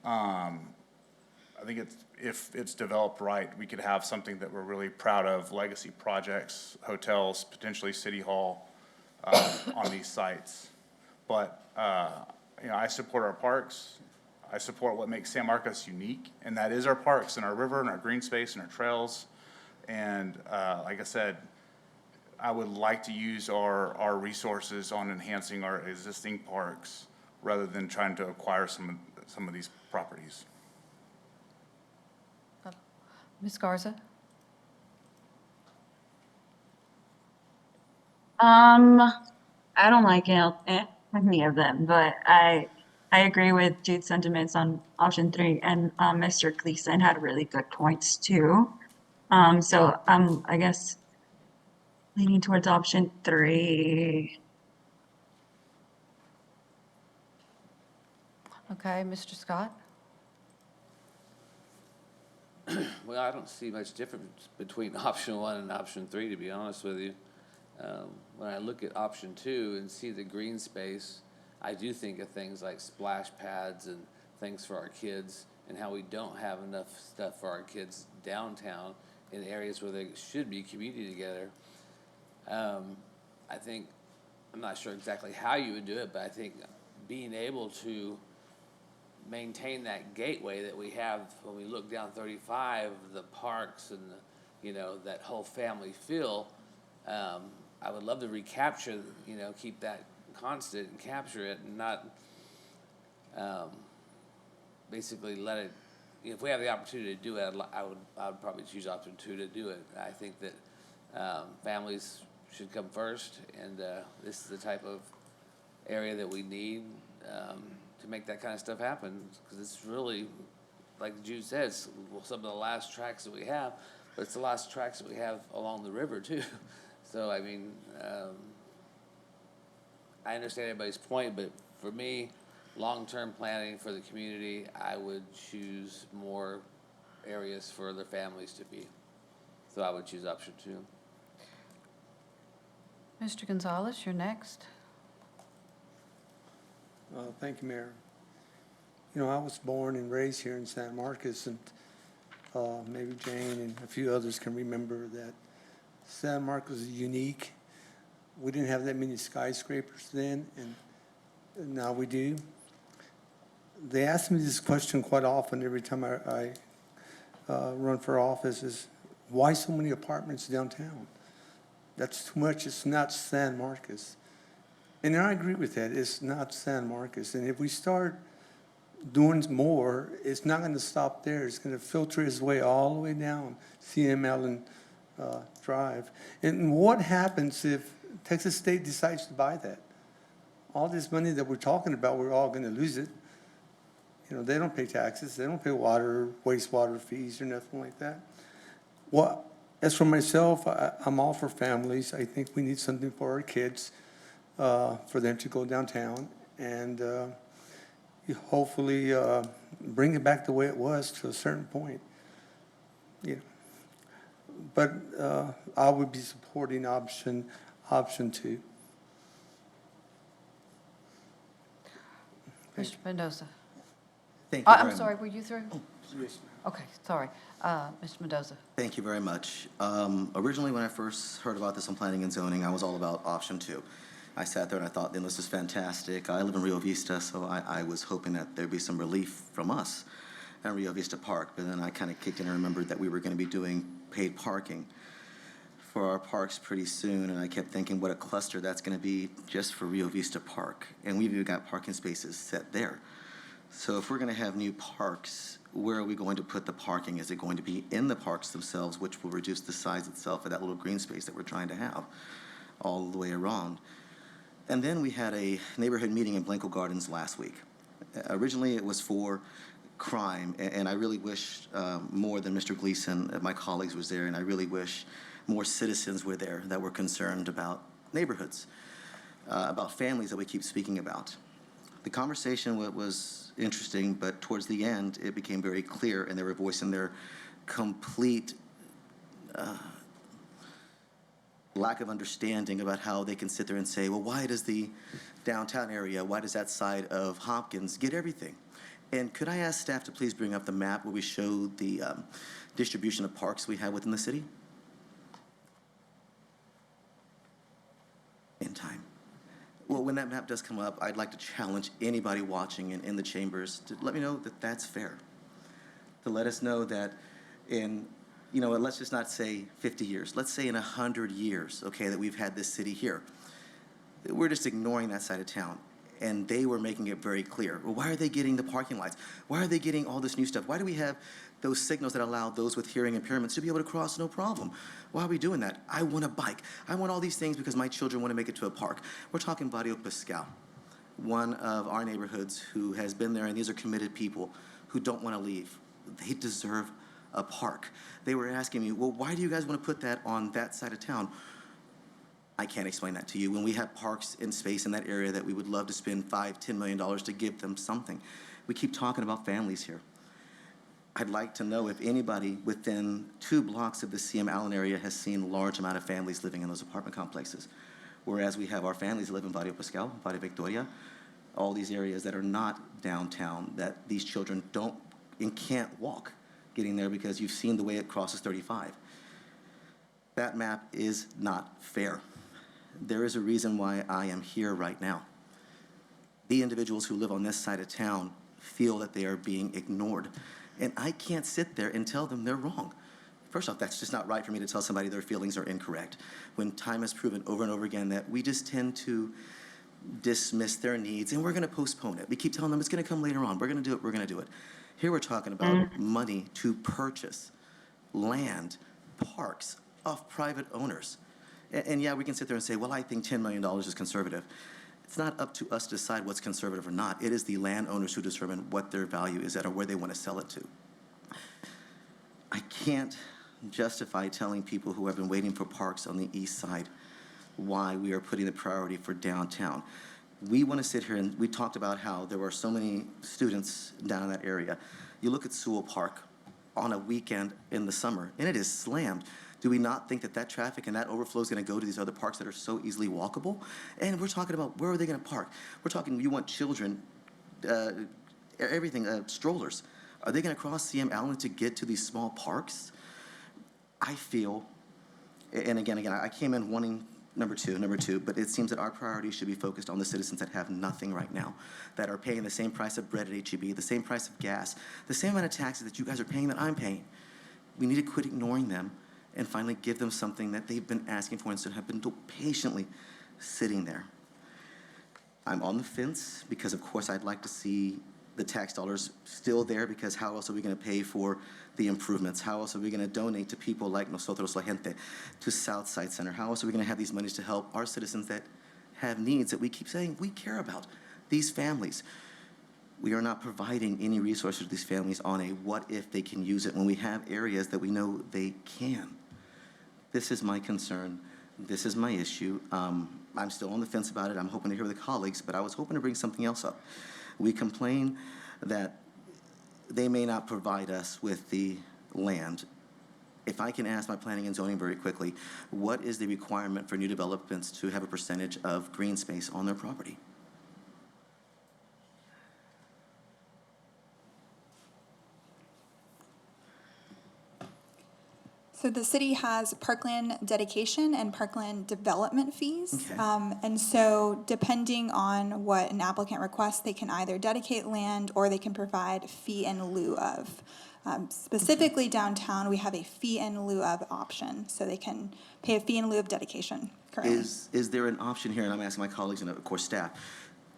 I think if it's developed right, we could have something that we're really proud of, legacy projects, hotels, potentially City Hall on these sites. But, I support our parks. I support what makes San Marcos unique, and that is our parks and our river and our green space and our trails. And like I said, I would like to use our resources on enhancing our existing parks rather than trying to acquire some of these properties. Ms. Garza? I don't like any of them, but I agree with Jude's sentiments on option 3, and Mr. Gleason had really good points too. So I guess leaning towards option 3. Okay, Mr. Scott? Well, I don't see much difference between option 1 and option 3, to be honest with you. When I look at option 2 and see the green space, I do think of things like splash pads and things for our kids and how we don't have enough stuff for our kids downtown in areas where they should be community together. I think, I'm not sure exactly how you would do it, but I think being able to maintain that gateway that we have when we look down 35, the parks and that whole family feel. I would love to recapture, keep that constant and capture it and not basically let it. If we have the opportunity to do it, I would probably choose option 2 to do it. I think that families should come first, and this is the type of area that we need to make that kind of stuff happen, because it's really, like Jude says, some of the last tracks that we have, but it's the last tracks that we have along the river too. So, I mean, I understand everybody's point, but for me, long-term planning for the community, I would choose more areas for their families to be. So I would choose option 2. Mr. Gonzalez, you're next. Thank you, Mayor. I was born and raised here in San Marcos, and maybe Jane and a few others can remember that San Marcos is unique. We didn't have that many skyscrapers then, and now we do. They ask me this question quite often every time I run for office is, why so many apartments downtown? That's too much. It's not San Marcos. And I agree with that. It's not San Marcos. And if we start doing more, it's not going to stop there. It's going to filter its way all the way down CM Allen Drive. And what happens if Texas State decides to buy that? All this money that we're talking about, we're all going to lose it. They don't pay taxes. They don't pay water, wastewater fees or nothing like that. Well, as for myself, I'm all for families. I think we need something for our kids, for them to go downtown and hopefully bring it back the way it was to a certain point. But I would be supporting option 2. Mr. Mendoza. Thank you very I'm much. sorry, were you through? Okay, sorry. Mr. Mendoza. Thank you very much. Originally, when I first heard about this on planning and zoning, I was all about option 2. I sat there and I thought, then this is fantastic. I live in Rio Vista, so I was hoping that there'd be some relief from us at Rio Vista Park. But then I kind of kicked in and remembered that we were going to be doing paid parking for our parks pretty soon. And I kept thinking what a cluster that's going to be just for Rio Vista Park. And we've even got parking spaces set there. So if we're going to have new parks, where are we going to put the parking? Is it going to be in the parks themselves, which will reduce the size itself of that little green space that we're trying to have all the way around? And then we had a neighborhood meeting in Blanco Gardens last week. Originally, it was for crime, and I really wish more than Mr. Gleason, my colleagues was there, and I really wish more citizens were there that were concerned about neighborhoods, about families that we keep speaking about. The conversation was interesting, but towards the end, it became very clear, and they were voicing their complete lack of understanding about how they can sit there and say, well, why does the downtown area, why does that side of Hopkins get everything? And could I ask staff to please bring up the map where we show the distribution of parks we have within the city? In time. Well, when that map does come up, I'd like to challenge anybody watching in the chambers to let me know that that's fair. To let us know that in, you know, let's just not say 50 years. Let's say in 100 years, okay, that we've had this city here. We're just ignoring that side of town. And they were making it very clear. Well, why are they getting the parking lights? Why are they getting all this new stuff? Why do we have those signals that allow those with hearing impairments to be able to cross no problem? Why are we doing that? I want a bike. I want all these things because my children want to make it to a park. We're talking Barrio Pascal, one of our neighborhoods who has been there, and these are committed people who don't want to leave. They deserve a park. They were asking me, well, why do you guys want to put that on that side of town? I can't explain that to you. When we have parks in space in that area that we would love to spend $5, $10 million to give them something. We keep talking about families here. I'd like to know if anybody within 2 blocks of the CM Allen area has seen a large amount of families living in those apartment complexes. Whereas we have our families that live in Barrio Pascal, Barrio Victoria, all these areas that are not downtown, that these children don't and can't walk getting there because you've seen the way it crosses 35. That map is not fair. There is a reason why I am here right now. The individuals who live on this side of town feel that they are being ignored. And I can't sit there and tell them they're wrong. First off, that's just not right for me to tell somebody their feelings are incorrect. When time has proven over and over again that we just tend to dismiss their needs and we're gonna postpone it. We keep telling them it's gonna come later on. We're gonna do it, we're gonna do it. Here we're talking about money to purchase land, parks of private owners. And yeah, we can sit there and say, well, I think $10 million is conservative. It's not up to us to decide what's conservative or not. It is the landowners who determine what their value is at or where they want to sell it to. I can't justify telling people who have been waiting for parks on the east side why we are putting the priority for downtown. We want to sit here and we talked about how there were so many students down in that area. You look at Sewell Park on a weekend in the summer and it is slammed. Do we not think that that traffic and that overflow is going to go to these other parks that are so easily walkable? And we're talking about where are they going to park? We're talking you want children, everything, strollers. Are they going to cross CM Allen to get to these small parks? I feel, and again, I came in wanting number two, but it seems that our priorities should be focused on the citizens that have nothing right now, that are paying the same price of bread at H-E-B, the same price of gas, the same amount of taxes that you guys are paying that I'm paying. We need to quit ignoring them and finally give them something that they've been asking for instead of have been patiently sitting there. I'm on the fence because, of course, I'd like to see the tax dollars still there because how else are we going to pay for the improvements? How else are we going to donate to people like Nosotros La Gente, to Southside Center? How else are we going to have these monies to help our citizens that have needs that we keep saying we care about, these families? We are not providing any resources to these families on a what if they can use it when we have areas that we know they can. This is my concern. This is my issue. I'm still on the fence about it. I'm hoping to hear the colleagues, but I was hoping to bring something else up. We complain that they may not provide us with the land, if I can ask my planning and zoning very quickly, what is the requirement for new developments to have a percentage of green space on their property? So the city has parkland dedication and parkland development fees. And so depending on what an applicant requests, they can either dedicate land or they can provide fee in lieu of. Specifically downtown, we have a fee in lieu of option, so they can pay a fee in lieu of dedication currently. Is there an option here, and I'm asking my colleagues and of course staff,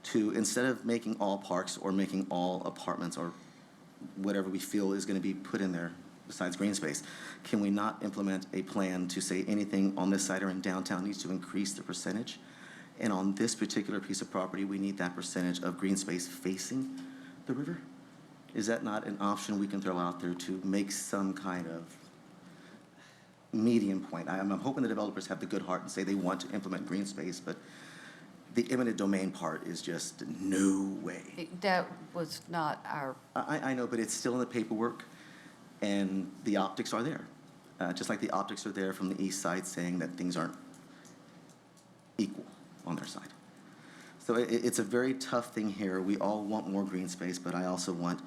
to instead of making all parks or making all apartments or whatever we feel is going to be put in there besides green space, can we not implement a plan to say anything on this site or in downtown needs to increase the percentage? And on this particular piece of property, we need that percentage of green space facing the river? Is that not an option we can throw out there to make some kind of medium point? I'm hoping the developers have the good heart and say they want to implement green space, but the eminent domain part is just no way. That was not our, I know, but it's still in the paperwork, and the optics are there. Just like the optics are there from the east side saying that things aren't equal on their side. So it's a very tough thing here. We all want more green space, but I also want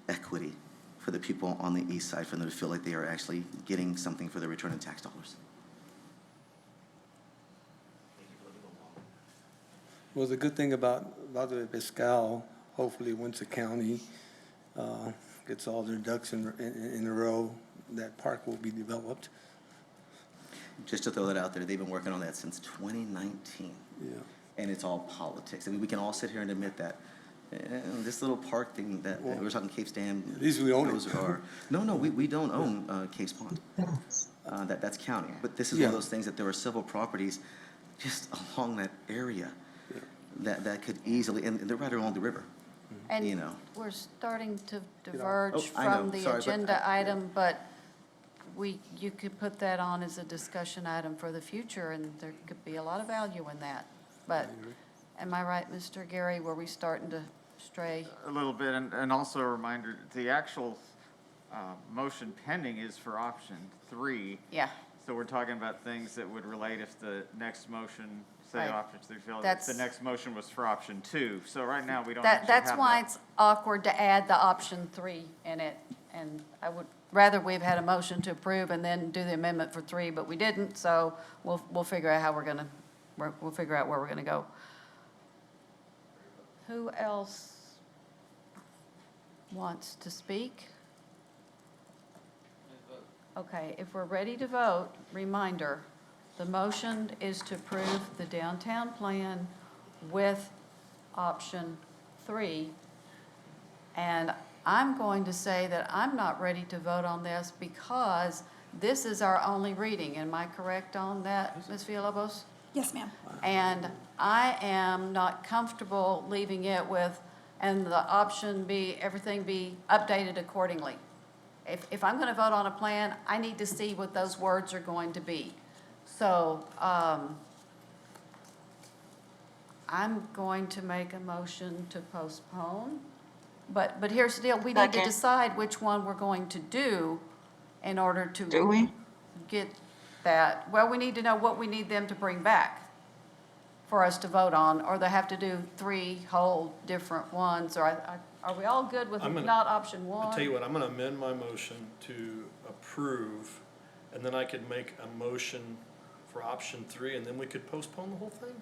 equity for the people on the east side, for them to feel like they are actually getting something for their return in tax dollars. Well, the good thing about the Piscal, hopefully once the county gets all their ducks in a row, that park will be developed. Just to throw that out there, they've been working on that since 2019. Yeah. And it's all politics. I mean, we can all sit here and admit that this little park thing that we're talking Cape Stand. At least we own it. No, we don't own Cape Pond. That's county. But this is one of those things that there are several properties just along that area that could easily, and they're right along the river. and we're starting to diverge Oh, I know. from the Sorry, but agenda item, but you could put that on as a discussion item for the future, and there could be a lot of value in that. But, am I right, Mr. Gary, were we starting to stray? A little bit, and also a reminder, the actual motion pending is for option 3. Yeah. So we're talking about things that would relate if the next motion, say Right. option 3 failed, if That's- the next motion was for option 2. So right now, we don't actually That's have why that. it's awkward to add the option 3 in it, and I would rather we've had a motion to approve and then do the amendment for 3, but we didn't, so we'll figure out how we'll figure out where we're gonna go. Who else wants to speak? Okay, if we're ready to vote, reminder, the motion is to approve the downtown plan with option 3. And I'm going to say that I'm not ready to vote on this because this is our only reading. Am I correct on that, Ms. Villalobos? Yes, ma'am. And I am not comfortable leaving it with, and the option be, everything be updated accordingly. If I'm going to vote on a plan, I need to see what those words are going to be. So I'm going to make a motion to postpone. But here's the deal, we need to Second. decide which one we're going to do in order to Do we? get that. Well, we need to know what we need them to bring back for us to vote on, or they have to do 3 whole different ones, or are we all good with I'm gonna- not option 1? I'll tell you what, I'm gonna amend my motion to approve, and then I could make a motion for option 3, and then we could postpone the whole thing?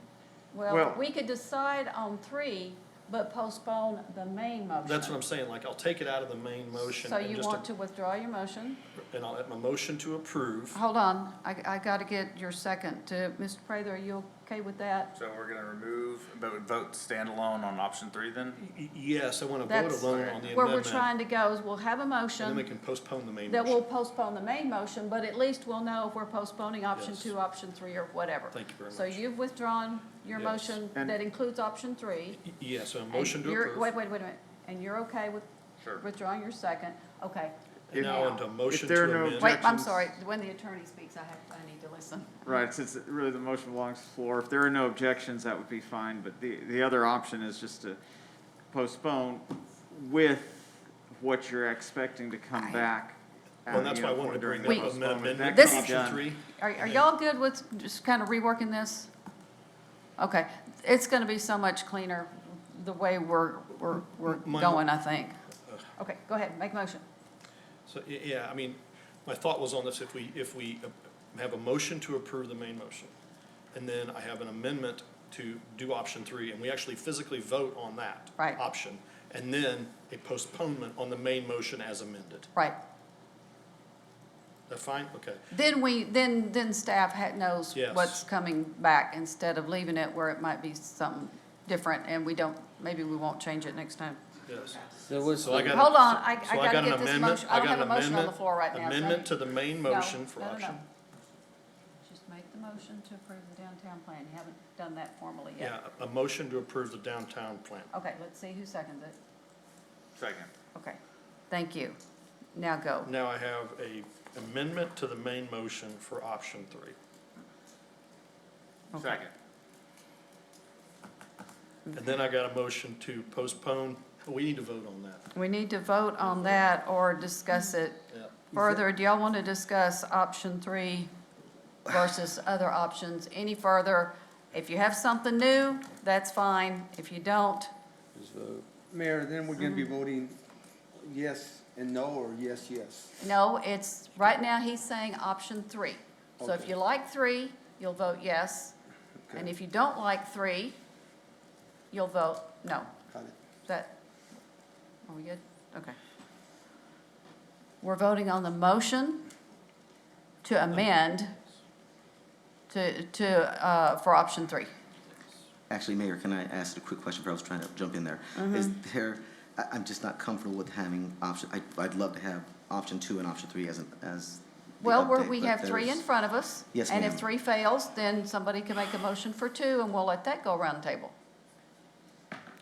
Well, we could decide on 3, but postpone the main motion. That's what I'm saying, like, I'll take it out of the main motion. So and you just want to withdraw your motion? And I'll add my motion to approve. Hold on, I got to get your second. Mr. Prather, are you okay with that? So we're gonna remove, but would vote standalone on option 3 then? Yes, I want to vote That's alone on the amendment. where we're trying to go, is we'll have a And then we motion can postpone the main that motion. will postpone the main motion, but at least we'll know if we're postponing option Yes. 2, option 3, or whatever. Thank you very So much. you've withdrawn your Yes. motion that includes option 3. Yes, so a and motion to you're- approve. Wait a minute. And you're okay with Sure. withdrawing your second? Okay. And now into motion there to are no amend. Wait, I'm Objections. sorry. When the attorney speaks, I need to listen. Right, since really the motion belongs to the floor, if there are no objections, that would be fine, but the other option is just to postpone with what you're expecting to come back Well, that's why I you know, wanted to during bring the that up, postponement. amendment That to can be option done. 3. Are y'all good with just kind of reworking this? Okay, it's gonna be so much cleaner the way we're My- going, I think. Okay, go ahead, make a motion. So, yeah, I mean, my thought was on this, if we have a motion to approve the main motion, and then I have an amendment to do option 3, and we actually physically vote on that Right. option, and then a postponement on the main motion as amended. Right. That fine? Okay. Then staff knows Yes. what's coming back instead of leaving it where it might be something different and maybe we won't change it next time. Yes. So I got- Hold on, I so I gotta got an get this amendment- motion. I don't got have a an motion on the amendment- floor right now. so I Amendment need- to the main No, motion for no. option. Just make the motion to approve the downtown plan. You haven't done that formally Yeah, yet. a motion to approve the downtown plan. Okay, let's see who seconds it. Second. Okay, thank you. Now go. Now I have a amendment to the main motion for option 3. Second. And then I got a motion to postpone, we need to vote on that. We need to vote on that or discuss it Yeah. further. Do y'all want to discuss option 3 versus other options any further? If you have something new, that's fine. If you don't, Just vote. Mayor, then we're gonna be voting yes and no, or yes, yes? no, it's, right now, he's saying option 3. So if Okay. you like 3, you'll vote yes. And Okay. if you don't like 3, you'll vote no. Got it. Is that, are we good? Okay. We're voting on the motion to amend for option 3. Actually, Mayor, can I ask a quick question? I was trying to jump in there. Is there, I'm just not comfortable with having option, I'd love to have option 2 and option 3 as the Well, update, we but have 3 in there's- front of us. Yes, And if ma'am. 3 fails, then somebody can make a motion for 2, and we'll let that go around the table.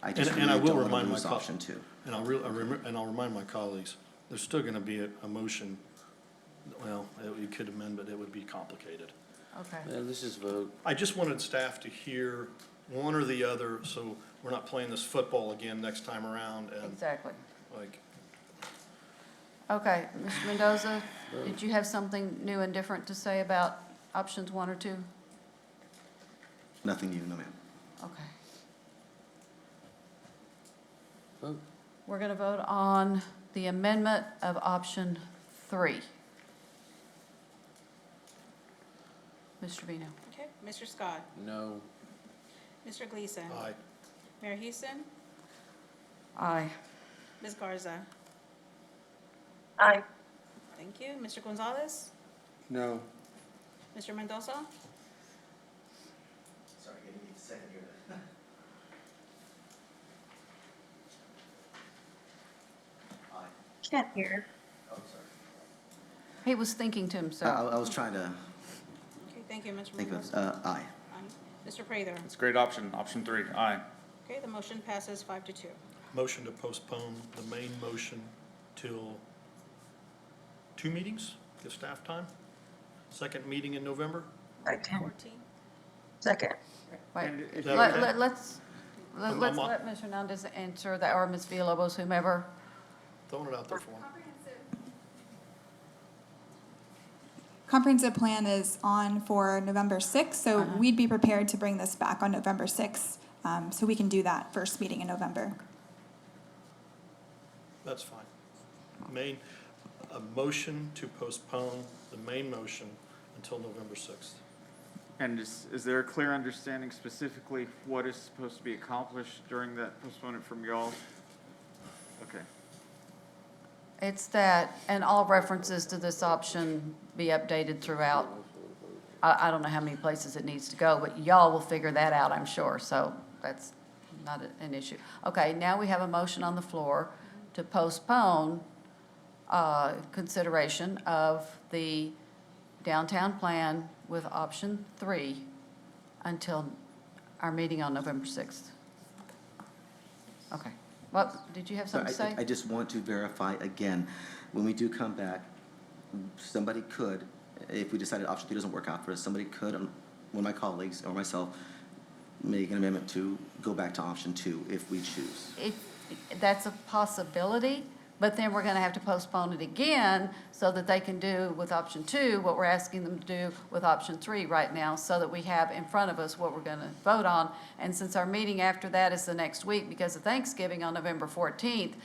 I just And I really will don't want remind to my lose co- option 2. And I'll remind my colleagues, there's still gonna be a motion, well, you could amend, but it would be complicated. Okay. Yeah, let's just vote. I just wanted staff to hear one or the other, so we're not playing this football again next time around, and Exactly. like, Okay, Mr. Mendoza, did you have something new and different to say about options 1 or 2? Nothing new, no ma'am. Okay. Vote. We're going to vote on the amendment of option 3. Mr. Vino? Okay, Mr. Scott, No. Mr. Gleason, aye. Mayor Houston, Aye. Ms. Garza. Aye. Thank you. Mr. Gonzalez, No. Mr. Mendoza, Sorry, give me a second here. Can't hear. Oh, sorry. He was thinking to himself. I was trying to okay, thank you, Mr. think Mendoza. of, aye. Aye. Mr. Prather, It's a great option, option 3, aye. okay, the motion passes 5-2. Motion to postpone the main motion till 2 meetings, give staff time? Second meeting in November? Second. 14. Second. Wait, And if Is that let- okay? let- let's I'm let on- Mr. Hernandez answer that, or Ms. Villalobos, whomever. Throwing it out there for him. Comprehensive plan is on for November 6th, so we'd be prepared to bring this back on November 6th, so we can do that first meeting in November. That's fine. A motion to postpone the main motion until November 6th. And is there a clear understanding specifically what is supposed to be accomplished during that postponement from y'all? Okay. It's that, and all references to this option be updated throughout. I don't know how many places it needs to go, but y'all will figure that out, I'm sure, so that's not an issue. Okay, now we have a motion on the floor to postpone consideration of the downtown plan with option 3 until our meeting on November 6th. Okay. What, did you have something to say? I just want to verify again, when we do come back, somebody could, if we decided option 3 doesn't work out for us, somebody could, one of my colleagues or myself, make an amendment to go back to option 2 if we choose. That's a possibility, but then we're gonna have to postpone it again so that they can do with option 2 what we're asking them to do with option 3 right now, so that we have in front of us what we're gonna vote on. And since our meeting after that is the next week because of Thanksgiving on November 14th,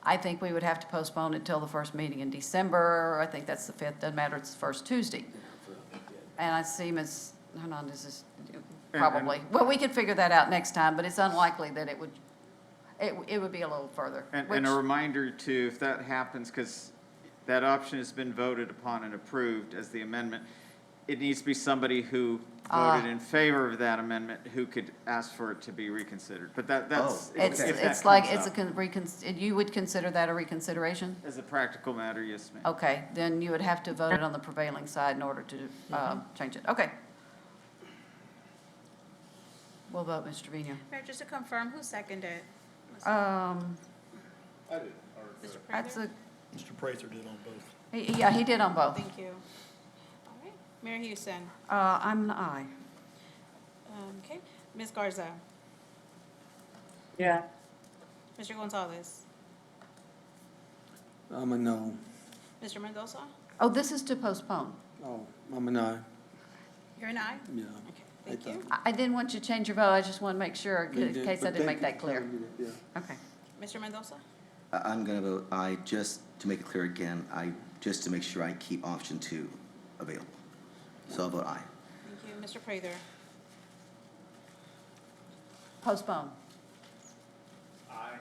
I think we would have to postpone it till the first meeting in December. I think that's the 5th, doesn't matter, it's the first Tuesday. And I see Ms. Hernandez is probably, well, we could figure that out next time, but it's unlikely that it would be a little further. And a reminder too, if that happens, because that option has been voted upon and approved as the amendment, it needs to be somebody who voted in favor of that amendment who could ask for it to be reconsidered. But that's. It's like, you would consider that a reconsideration? As a practical matter, yes, ma'am. Okay, then you would have to vote it on the prevailing side in order to change it. Okay. We'll vote, Mr. Trevino. Mayor, just to confirm, who seconded? I did. Mr. That's Prather? Mr. Prather did on both. Yeah, he did on both. Thank you. All right, Mayor Houston. I'm an aye. Okay, Ms. Garza. Yeah. Mr. Gonzalez. I'm a no. Mr. Mendoza. Oh, this is to postpone. Oh, I'm a no. You're an aye? Yeah. Okay, thank you. I didn't want you to change your vote. I just want to make sure in case I didn't make that clear. Yeah. Okay. Mr. Mendoza. I'm gonna vote aye, just to make it clear again, just to make sure I keep option 2 available. So I'll vote aye. Thank you. Mr. Prather. Postpone. Aye.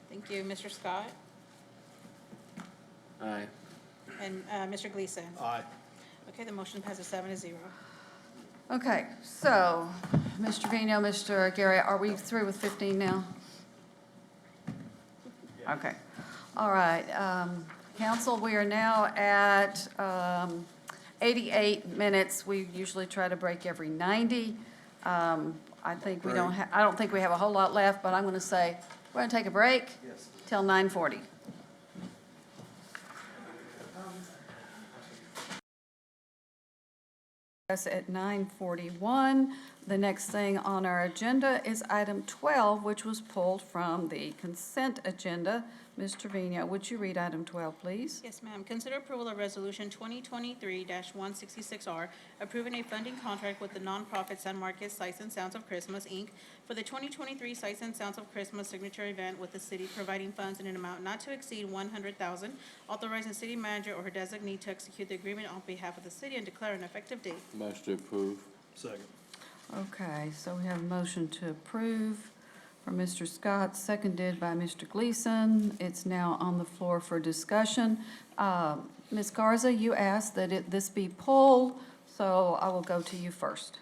Thank you. Mr. Scott. Aye. And Mr. Gleason. Aye. Okay, the motion passes 7-0. Okay, so, Mr. Trevino, Mr. Gary, are we through with 15 now? Okay. All right. Council, we are now at 88 minutes. We usually try to break every 90. I think we don't I don't think we have a whole lot left, but I'm going to say we're going to take a break till 9:40. Us at 9:41. The next thing on our agenda is item 12, which was pulled from the consent agenda. Ms. Trevino, would you read item 12, please? Yes, ma'am. Consider approval of Resolution 2023-166R, approving a funding contract with the nonprofit San Marcos Sights and Sounds of Christmas, Inc. for the 2023 Sights and Sounds of Christmas signature event with the city providing funds in an amount not to exceed $100,000, authorizing city manager or her designee to execute the agreement on behalf of the city and declare an effective date. Motion to approve. Second. Okay, so we have a motion to approve from Mr. Scott, seconded by Mr. Gleason. It's now on the floor for discussion. Ms. Garza, you asked that this be pulled, so I will go to you first.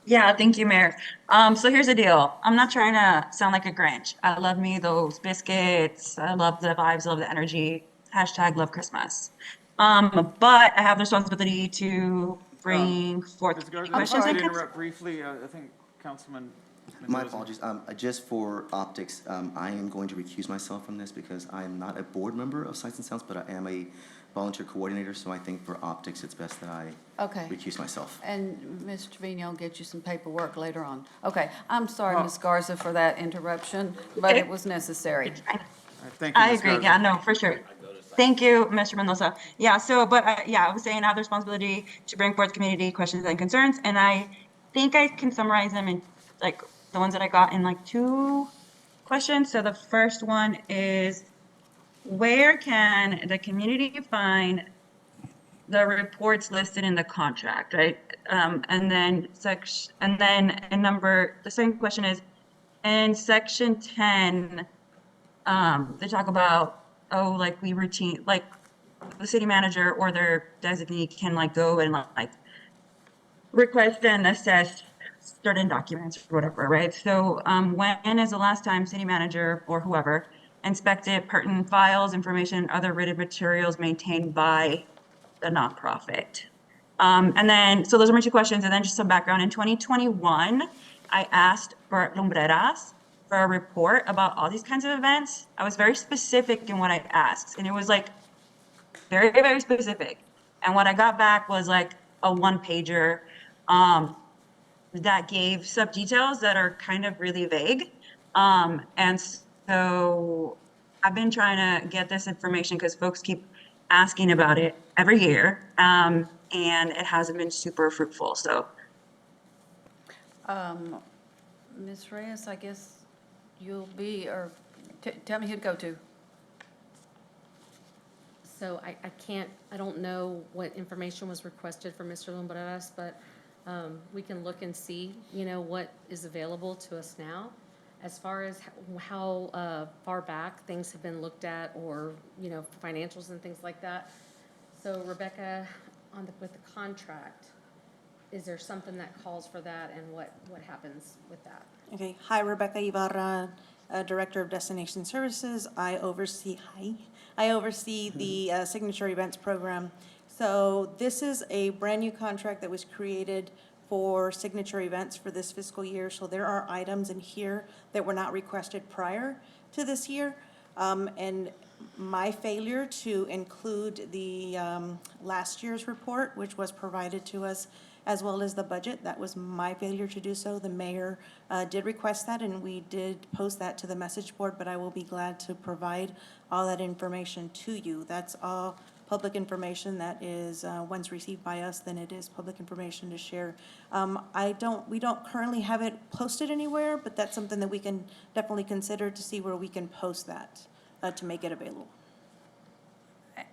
Yeah, thank you, Mayor. So here's the deal. I'm not trying to sound like a Grinch. I love me those biscuits. I love the vibes, love the energy. Hashtag love Christmas. But I have the responsibility to bring forth Ms. Garza, questions. to and interrupt briefly, I think Councilman My Mendoza. apologies. Just for optics, I am going to recuse myself from this because I am not a board member of Sights and Sounds, but I am a volunteer coordinator, so I think for optics, it's best that I Okay. recuse myself. And Ms. Trevino will get you some paperwork later on. Okay, I'm sorry, Ms. Garza, for that interruption, but it was necessary. Thank you, I Ms. agree. Garza. Yeah, no, for sure. Thank you, Mr. Mendoza. Yeah, so, but yeah, I was saying I have the responsibility to bring forth community questions and concerns, and I think I can summarize them in like the ones that I got in like 2 questions. So the first one is, where can the community find the reports listed in the contract, right? And then the second question is, in section 10, they talk about, like like the city manager or their designee can like go and like request and assess certain documents or whatever, right? So when is the last time city manager or whoever inspected pertinent files, information, other written materials maintained by the nonprofit? And then, so those are my 2 questions. And then just some background. In 2021, I asked Bert Lumbreras for a report about all these kinds of events. I was very specific in what I asked, and it was like very, very specific. And what I got back was like a 1-pager that gave some details that are kind of really vague. And so I've been trying to get this information because folks keep asking about it every year, and it hasn't been super fruitful, so. Ms. Reyes, I guess you'll be, or tell me who to go to. So I don't know what information was requested from Mr. Lumbreras, but we can look and see, what is available to us now. As far as how far back things have been looked at or, financials and things like that. So Rebecca, with the contract, is there something that calls for that and what happens with that? Okay, hi, Rebecca Ibarra, Director of Destination Services. I oversee the Signature Events Program. So this is a brand-new contract that was created for signature events for this fiscal year. So there are items in here that were not requested prior to this year. And my failure to include the last year's report, which was provided to us, as well as the budget, that was my failure to do so. The mayor did request that, and we did post that to the message board, but I will be glad to provide all that information to you. That's all public information that is, once received by us, then it is public information to share. We don't currently have it posted anywhere, but that's something that we can definitely consider to see where we can post that, to make it available.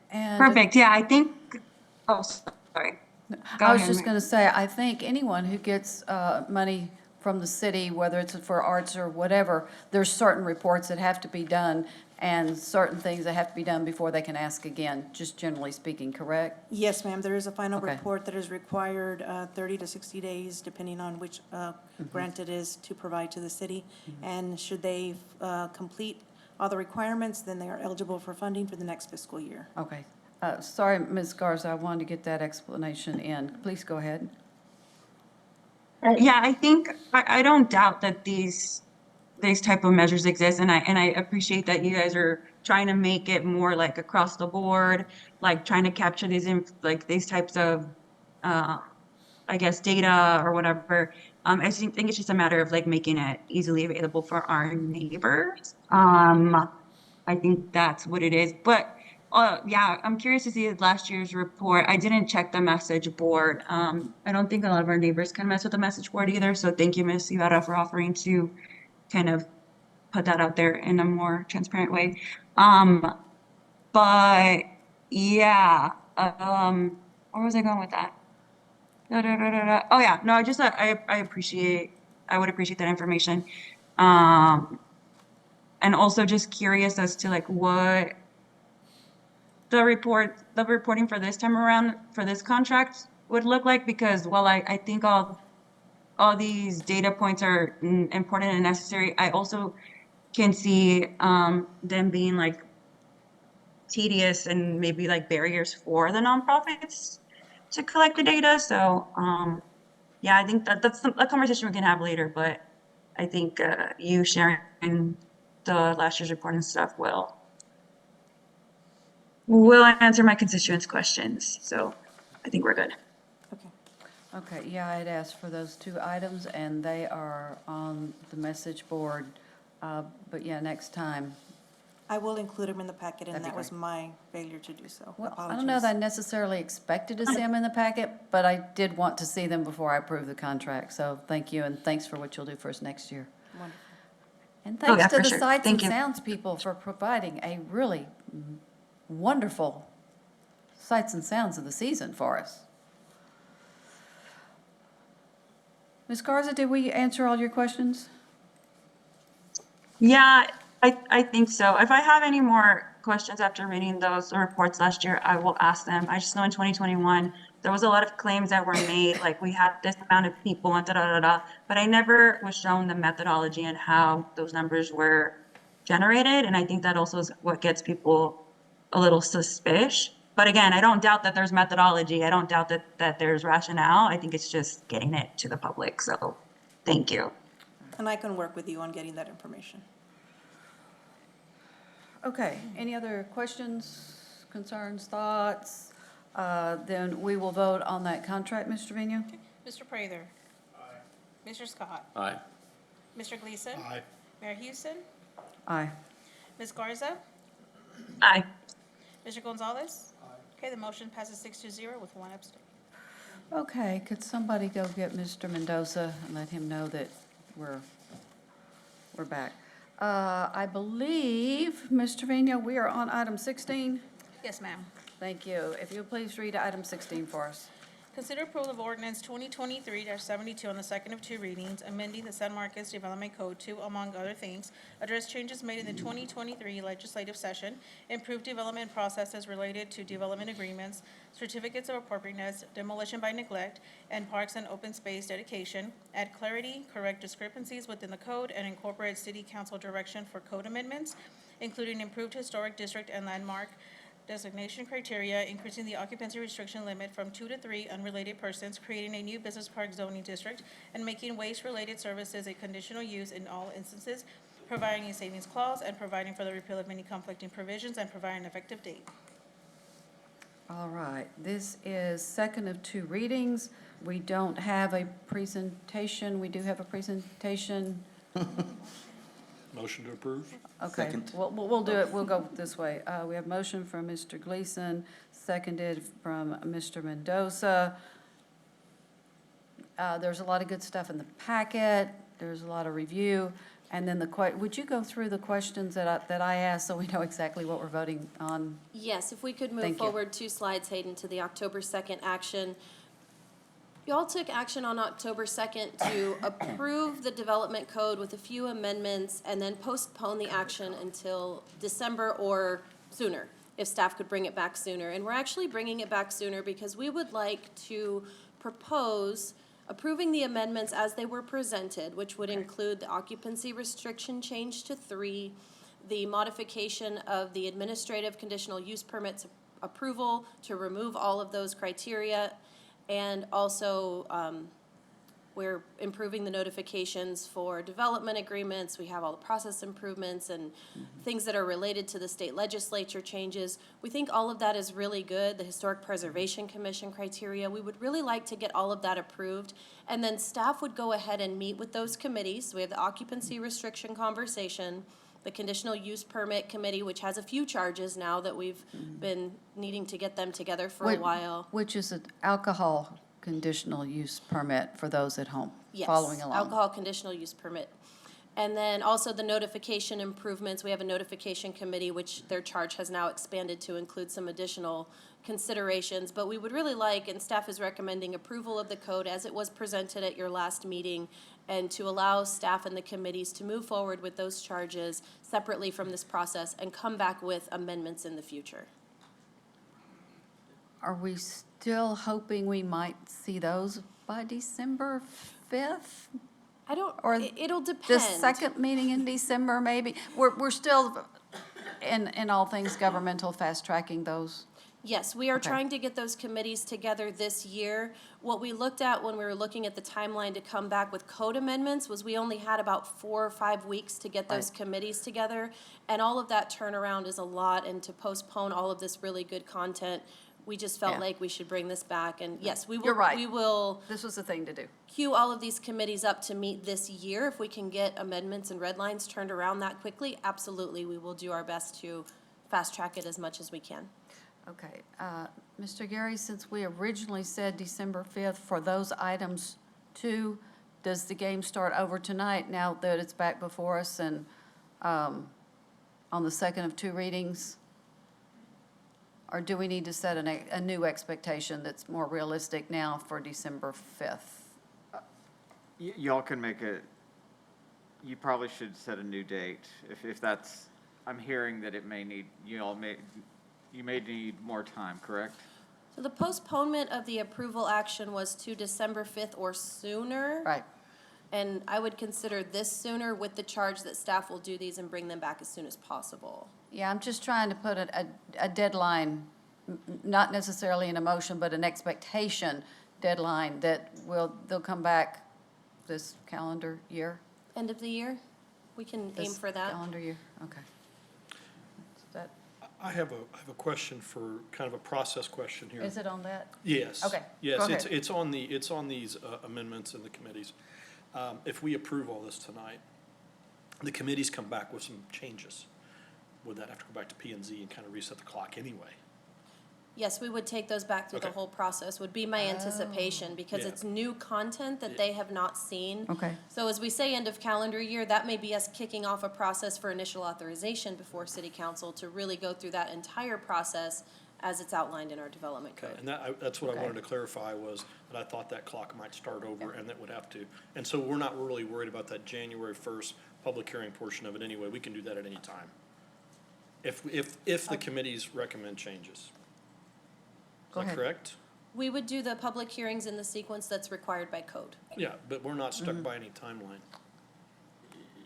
And Perfect, yeah, I think, oh, sorry. Go I was ahead, just Mary. going to say, I think anyone who gets money from the city, whether it's for arts or whatever, there's certain reports that have to be done and certain things that have to be done before they can ask again, just generally speaking, correct? Yes, ma'am, there is a final Okay. report that is required 30 to 60 days, depending on which grant it is, to provide to the city. And should they complete all the requirements, then they are eligible for funding for the next fiscal year. Okay. Sorry, Ms. Garza, I wanted to get that explanation in. Please go ahead. Yeah, I think, I don't doubt that these type of measures exist, and I appreciate that you guys are trying to make it more like across the board, like trying to capture these types of, I guess, data or whatever. I think it's just a matter of like making it easily available for our neighbors. I think that's what it is, but yeah, I'm curious to see last year's report. I didn't check the message board. I don't think a lot of our neighbors can mess with the message board either. So thank you, Ms. Ibarra, for offering to kind of put that out there in a more transparent way. But yeah, where was I going with that? Oh yeah, no, I would appreciate that information. And also just curious as to like what the reporting for this time around for this contract would look like, because while I think all these data points are important and necessary, I also can see them being like tedious and maybe like barriers for the nonprofits to collect the data. So yeah, I think that's a conversation we can have later, but I think you sharing the last year's report and stuff will answer my constituents' questions. So I think we're good. Okay, yeah, I had asked for those two items, and they are on the message board. But yeah, next time. I will include them in the packet, and That'd be that was great. my failure to do so. Well, I don't know that I necessarily expected to see them in the packet, but I did want to see them before I approved the contract. So thank you, and thanks for what you'll do for us next year. Wonderful. And Oh, thanks yeah, to for the sure. Sights Thank and you. Sounds people for providing a really wonderful sights and sounds of the season for us. Ms. Garza, did we answer all your questions? Yeah, I think so. If I have any more questions after reading those reports last year, I will ask them. I just know in 2021, there was a lot of claims that were made, like we had this amount of people and da-da-da-da, but I never was shown the methodology and how those numbers were generated, and I think that also is what gets people a little suspicious. But again, I don't doubt that there's methodology. I don't doubt that there's rationale. I think it's just getting it to the public, so thank you. And I can work with you on getting that information. Okay, any other questions, concerns, thoughts? Then we will vote on that contract, Mr. Trevino. Mr. Prather. Aye. Mr. Scott. Aye. Mr. Gleason. Aye. Mayor Houston. Aye. Ms. Garza. Aye. Mr. Gonzalez? Okay, the motion passes 6-0 with 1 abstain. Okay, could somebody go get Mr. Mendoza and let him know that we're back? I believe, Mr. Trevino, we are on item 16. Yes, ma'am. Thank you. If you'll please read item 16 for us. Consider approval of ordinance 2023-72 on the second of 2 readings, amending the San Marcos Development Code to, among other things, address changes made in the 2023 legislative session, improve development processes related to development agreements, certificates of appropriateness, demolition by neglect, and parks and open space dedication, add clarity, correct discrepancies within the code, and incorporate city council direction for code amendments, including improved historic district and landmark designation criteria, increasing the occupancy restriction limit from 2 to 3 unrelated persons, creating a new business park zoning district, and making waste-related services a conditional use in all instances, providing a savings clause, and providing for the repeal of many conflicting provisions, and providing an effective date. All right, this is second of 2 readings. We don't have a presentation. We do have a presentation. Motion to approve? Okay, Second. we'll do it, we'll go this way. We have motion from Mr. Gleason, seconded from Mr. Mendoza. There's a lot of good stuff in the packet, there's a lot of review, and then would you go through the questions that I asked so we know exactly what we're voting on? Yes, if we could move Thank you. forward 2 slides, Hayden, to the October 2nd action. Y'all took action on October 2nd to approve the development code with a few amendments and then postpone the action until December or sooner, if staff could bring it back sooner. And we're actually bringing it back sooner because we would like to propose approving the amendments as they were presented, which would include the occupancy restriction change to 3, the modification of the administrative conditional use permits approval to remove all of those criteria, and also, we're improving the notifications for development agreements. We have all the process improvements and things that are related to the state legislature changes. We think all of that is really good, the Historic Preservation Commission criteria. We would really like to get all of that approved. And then staff would go ahead and meet with those committees. We have the occupancy restriction conversation, the conditional use permit committee, which has a few charges now that we've been needing to get them together for a while. Which is an alcohol conditional use permit for those at home, Yes, following along. alcohol conditional use permit. And then also the notification improvements, we have a notification committee, which their charge has now expanded to include some additional considerations. But we would really like, and staff is recommending approval of the code as it was presented at your last meeting, and to allow staff and the committees to move forward with those charges separately from this process and come back with amendments in the future. Are we still hoping we might see those by December 5th? I don't, Or it'll the depend. second meeting in December, maybe? We're still, in all things governmental, fast-tracking those? Yes, we are Okay. trying to get those committees together this year. What we looked at when we were looking at the timeline to come back with code amendments was we only had about 4 or 5 weeks to get those committees together. And all of that turnaround is a lot, and to postpone all of this really good content, we just felt Yeah. like we should bring this back. And yes, we will. You're right. We will This was the thing to do. queue all of these committees up to meet this year. If we can get amendments and red lines turned around that quickly, absolutely, we will do our best to fast track it as much as we can. Okay, Mr. Gary, since we originally said December 5th for those items too, does the game start over tonight now that it's back before us and on the second of 2 readings? Or do we need to set a new expectation that's more realistic now for December 5th? Y'all can make you probably should set a new date, if that's, I'm hearing that it may need, you may need more time, correct? So the postponement of the approval action was to December 5th or sooner. Right. And I would consider this sooner with the charge that staff will do these and bring them back as soon as possible. Yeah, I'm just trying to put a deadline, not necessarily an emotion, but an expectation deadline that they'll come back this calendar year. End of the year? We can aim This for that. calendar year, okay. That, I have a question for, kind of a process question here. is it on that? Yes. Okay, Yes, go ahead. it's on these amendments in the committees. If we approve all this tonight, the committees come back with some changes. would that have to go back to P and Z and kind of reset the clock anyway? Yes, we would take those back through the Okay. whole process, would be my anticipation, because Yeah. it's new content that they have not seen. Okay. So as we say end of calendar year, that may be us kicking off a process for initial authorization before city council to really go through that entire process as it's outlined in our development Okay, code. and that's what I Okay. wanted to clarify was that I thought that clock might start over and that would have to, and so we're not really worried about that January 1st public hearing portion of it anyway. We can do that at any time. If the committees recommend changes. Go Is that ahead. correct? We would do the public hearings in the sequence that's required by code. Yeah, but we're not Mm-hmm. stuck by any timeline.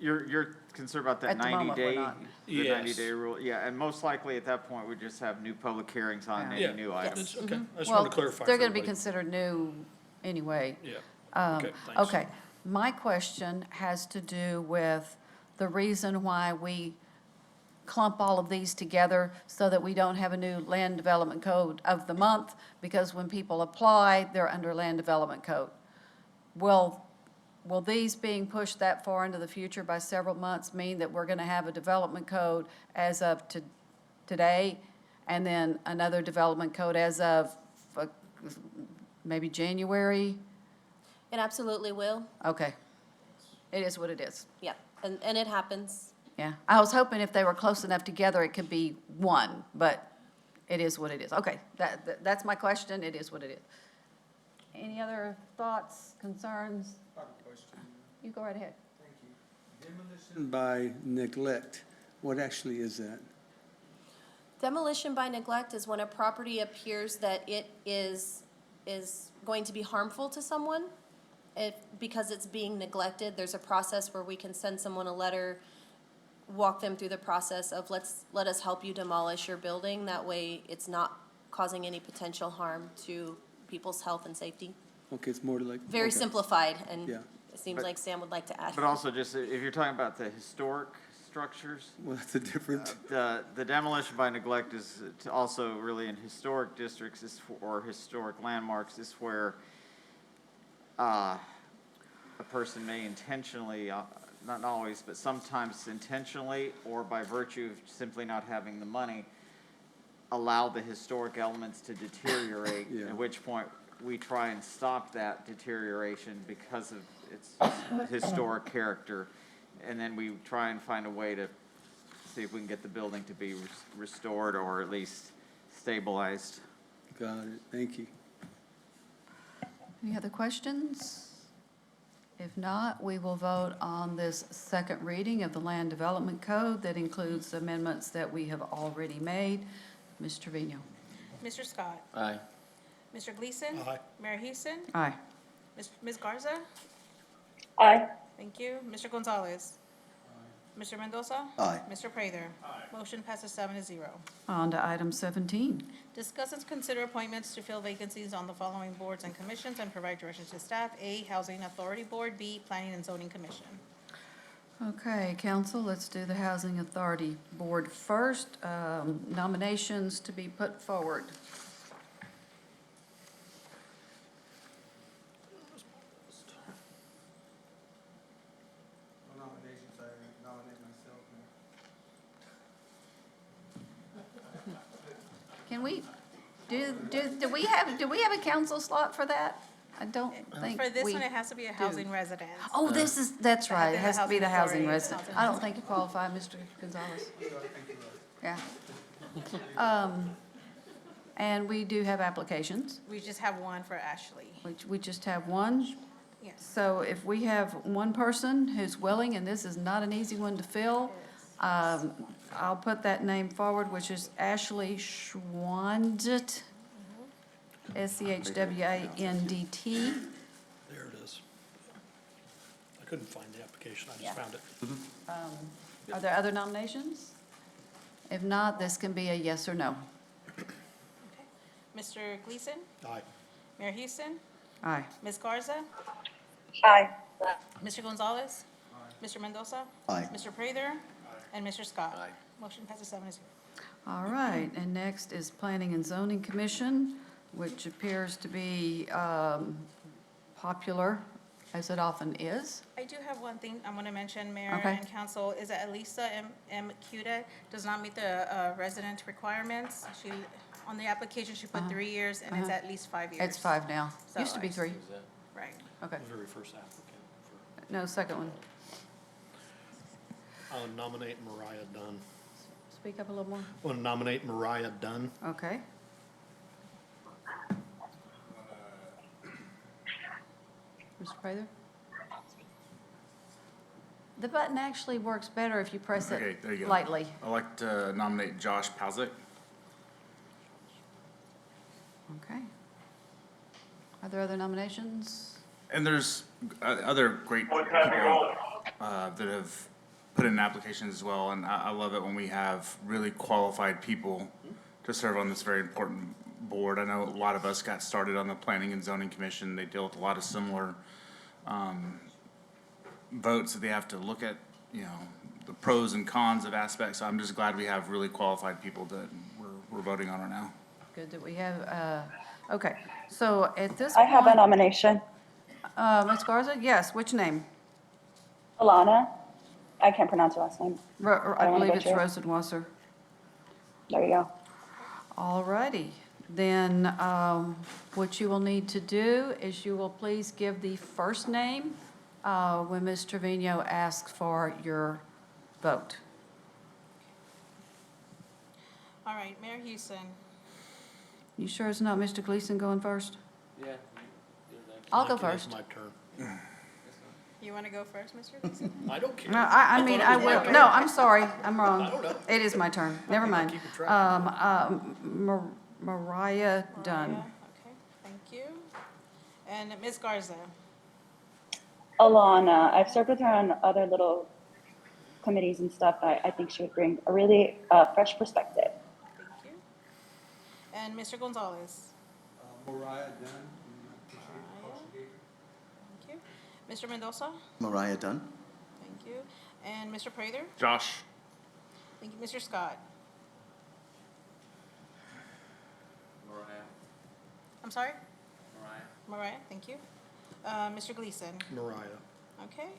You're concerned about that At the moment, we're 90-day, not. the Yes. 90-day rule? Yeah, and most likely at that point, we just have new public hearings on Yeah. any Yeah, new items. it's okay. I just Well, wanted to clarify they're for going to be everybody. considered new anyway. Yeah, Um, okay, thanks. Okay, my question has to do with the reason why we clump all of these together so that we don't have a new land development code of the month, because when people apply, they're under land development code. Will these being pushed that far into the future by several months mean that we're gonna have a development code as of today, and then another development code as of maybe January? It absolutely will, Okay. It is what it is. yeah, and it happens. Yeah. I was hoping if they were close enough together, it could be one, but it is what it is. Okay, that's my question. It is what it is. Any other thoughts, concerns? You go right ahead. Demolition by neglect, what actually is that? Demolition by neglect is when a property appears that it is going to be harmful to someone. Because it's being neglected, there's a process where we can send someone a letter, walk them through the process of let us help you demolish your building. That way, it's not causing any potential harm to people's health and safety. Okay, it's more like. Very okay. simplified, and Yeah. it seems But- like Sam would like to add. But also just, if you're talking about the historic structures, Well, that's a different, the demolition by neglect is also really in historic districts or historic landmarks is where a person may intentionally, not always, but sometimes intentionally or by virtue of simply not having the money, allow the historic elements to deteriorate, Yeah. at which point we try and stop that deterioration because of its historic character. And then we try and find a way to see if we can get the building to be restored or at least stabilized. got it, thank you. Any other questions? If not, we will vote on this second reading of the Land Development Code that includes amendments that we have already made. Ms. Trevino? Mr. Scott? Aye. Mr. Gleason? Aye. Mayor Houston? Aye. Ms. Garza? Aye. Thank you. Mr. Gonzalez? Mr. Mendoza? Aye. Mr. Prather? Motion passes 7-0. On to item 17. Discuss and consider appointments to fill vacancies on the following boards and commissions and provide directions to staff. A, Housing Authority Board. B, Planning and Zoning Commission. Okay, council, let's do the Housing Authority Board first. Nominations to be put forward. Nominations, I nominate myself. Can we, do we have a council slot for that? I don't think For this we one, it has to be a housing residence. Oh, that's right, it Then the has to be the housing authority. resident. I don't think you qualify, Mr. Gonzalez. Yeah. And we do have applications, We just have one for Ashley. which we just have one. Yes. So if we have one person who's willing, and this is not an easy one to fill, I'll put that name forward, which is Ashley Schwandt, Schwandt. There it is. I couldn't find the application, I Yeah. just found it. Are there other nominations? If not, this can be a yes or no. Mr. Gleason? Aye. Mayor Houston? Aye. Ms. Garza? Aye. Mr. Gonzalez? Mr. Mendoza? Aye. Mr. Prather? And Mr. Scott? Motion passes 7-0. All right, and next is Planning and Zoning Commission, which appears to be popular. as it often is. I do have one thing I want to mention, Mayor Okay. and Council, is that Elisa M. Cuda does not meet the resident requirements. She, on the application, she put 3 years, and it's at least 5 years. It's 5 now. So Used to be 3. Right. Okay. Very first applicant. No, second one. I'll nominate Mariah Dunn. Speak up a little more. I want to nominate Mariah Dunn. Okay. Mr. Prather? The button actually works better if you press Okay, it there you go. lightly. I'd like to nominate Josh Palzick. Okay. Are there other nominations? And there's other great people that have put in applications as well, and I love it when we have really qualified people to serve on this very important board. I know a lot of us got started on the Planning and Zoning Commission. They deal with a lot of similar votes that they have to look at, you know, the pros and cons of aspects. So I'm just glad we have really qualified people that we're voting on right now. Good that we have, okay. So at this I have a point, nomination. Ms. Garza, yes, which name? Alana. I can't pronounce her last name. I I don't wanna believe it's butcher it. Rosenwasser. There you go. All righty. Then what you will need to do is you will please give the first name when Ms. Trevino asks for your vote. All right, Mayor Houston. You sure it's not Mr. Gleason going first? Yeah. I'll go Okay, it's first. my turn. You want to go first, Mr. Gleason? I don't care. No, I mean, thought I it was my will. turn. No, I'm sorry. I'm I wrong. don't know. It is my turn. Never mind. keeping track. Mariah Dunn. Okay, thank you. And Ms. Garza. Alana. I've served with her on other little committees and stuff. I think she would bring a really fresh perspective. Thank you. And Mr. Gonzalez. Mariah Dunn. Thank you. Mr. Mendoza. Mariah Dunn. Thank you. And Mr. Prather. Josh. Thank you. Mr. Scott. Mariah. I'm sorry? Mariah. Mariah, thank you. Mr. Gleason. Mariah. Okay.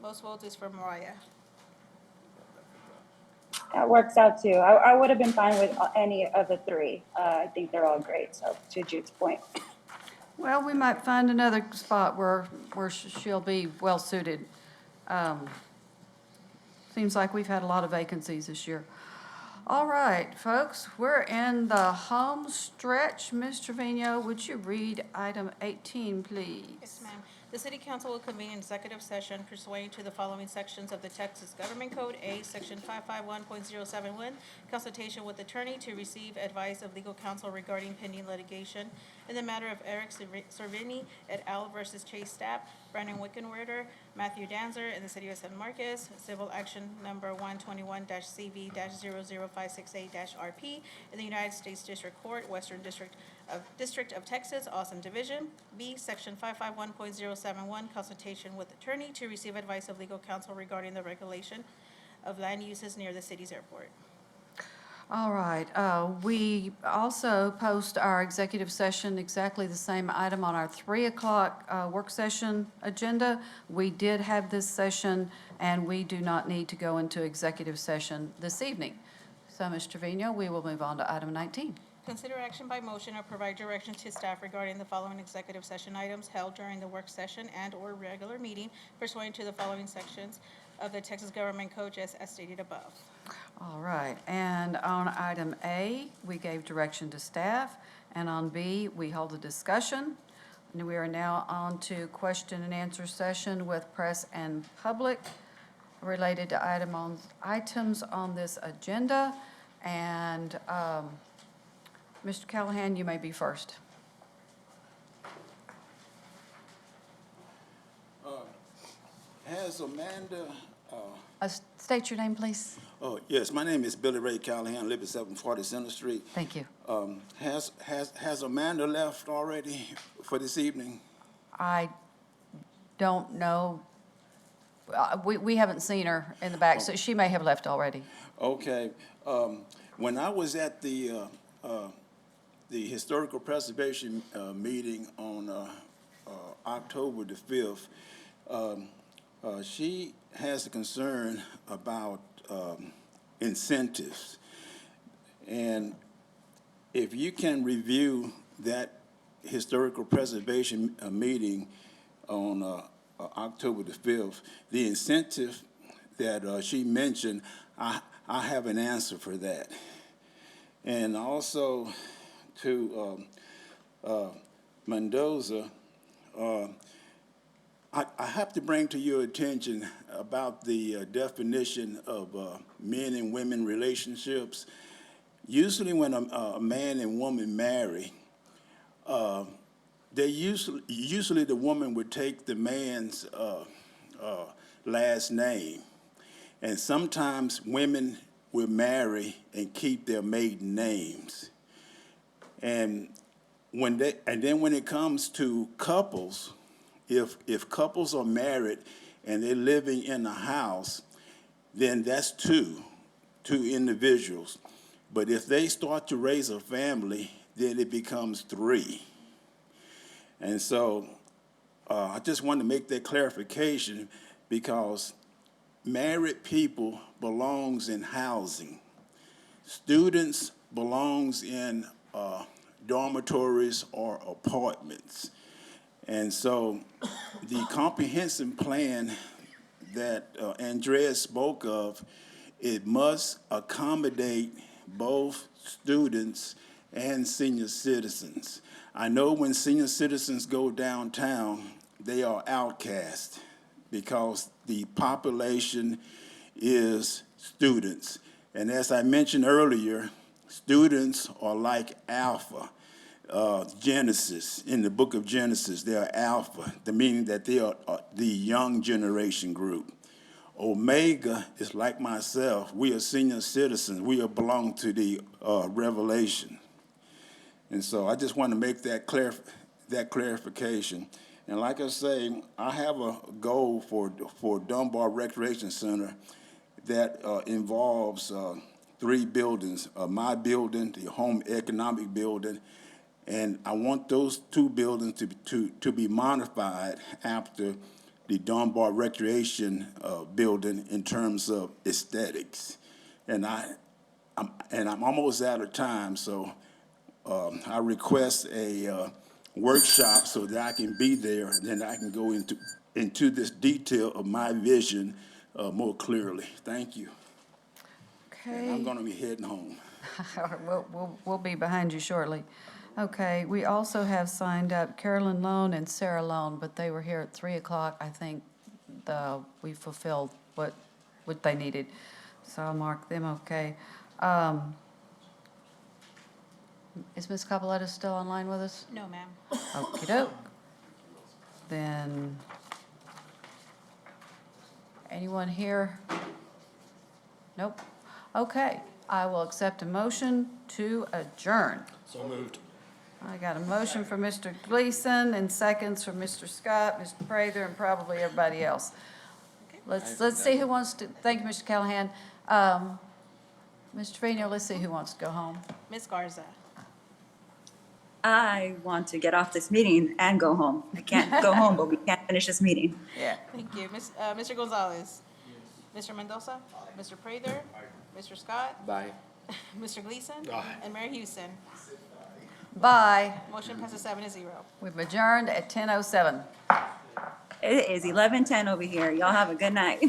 Most votes is for Mariah. That works out too. I would have been fine with any of the three. I think they're all great. So to Jude's point. Well, we might find another spot where she'll be well-suited. Seems like we've had a lot of vacancies this year. All right, folks, we're in the home stretch. Ms. Trevino, would you read item 18, please? Yes, ma'am. The City Council will convene an executive session pursuant to the following sections of the Texas Government Code. A, Section 551.071, consultation with attorney to receive advice of legal counsel regarding pending litigation in the matter of Eric Cervini et al. Versus Chase Stapp, Brandon Wickenwerder, Matthew Danzer, in the City of San Marcos, civil action number 121-CV-00568-RP in the United States District Court, Western District of Texas, Austin Division. B, Section 551.071, consultation with attorney to receive advice of legal counsel regarding the regulation of land uses near the city's airport. All right, we also post our executive session, exactly the same item on our 3 o'clock work session agenda. We did have this session, and we do not need to go into executive session this evening. So, Ms. Trevino, we will move on to item 19. Consider action by motion or provide direction to staff regarding the following executive session items held during the work session and/or regular meeting pursuant to the following sections of the Texas Government Code, just as stated above. All right, and on item A, we gave direction to staff, and on B, we held a discussion. And we are now on to question and answer session with press and public related to items on this agenda. And Mr. Callahan, you may be first. Has Amanda, State your name, please. oh, yes, my name is Billy Ray Callahan, live at 740 Center Street. Thank you. Has Amanda left already for this evening? I don't know. We haven't seen her in the back, so she may have left already. Okay, when I was at the Historical Preservation meeting on October the 5th, she has a concern about incentives. And if you can review that historical preservation meeting on October the 5th, the incentive that she mentioned, I have an answer for that. And also to Mendoza, I have to bring to your attention about the definition of men and women relationships. Usually when a man and woman marry, they usually the woman would take the man's last name. And sometimes women will marry and keep their maiden names. And then when it comes to couples, if couples are married and they're living in a house, then that's two individuals. But if they start to raise a family, then it becomes three. And so I just want to make that clarification, because married people belongs in housing. Students belongs in dormitories or apartments. And so the comprehensive plan that Andrea spoke of, it must accommodate both students and senior citizens. I know when senior citizens go downtown, they are outcast because the population is students. And as I mentioned earlier, students are like Alpha. Genesis, in the book of Genesis, they are Alpha, meaning that they are the young generation group. Omega is like myself. We are senior citizens. We belong to the Revelation. And so I just want to make that clarification. And like I say, I have a goal for Dunbar Recreation Center that involves 3 buildings, my building, the home economic building, and I want those 2 buildings to be modified after the Dunbar Recreation building in terms of aesthetics. And I'm almost out of time, so I request a workshop so that I can be there, and then I can go into this detail of my vision more clearly. Thank you. Okay. And I'm going to be heading home. We'll be behind you shortly. Okay, we also have signed up Carolyn Lone and Sarah Lone, but they were here at 3 o'clock. I think we fulfilled what they needed, so I'll mark them okay. Is Ms. Cavaletta still online with us? No, ma'am. Okey-doke. Then, anyone here? Nope. Okay, I will accept a motion to adjourn. So moved. I got a motion from Mr. Gleason and seconds from Mr. Scott, Mr. Prather, and probably everybody else. Let's see who wants to, thank you, Mr. Callahan. Mr. Trevino, let's see who wants to go home. Ms. Garza. I want to get off this meeting and go home. I can't go home, but we can't finish this meeting. Yeah. Thank you. Mr. Gonzalez. Mr. Mendoza. Mr. Prather. Mr. Scott. Bye. Mr. Gleason. Aye. And Mayor Houston. Bye. Motion passes 7-0. We've adjourned at 10:07. It is 11:10 over here. Y'all have a good night.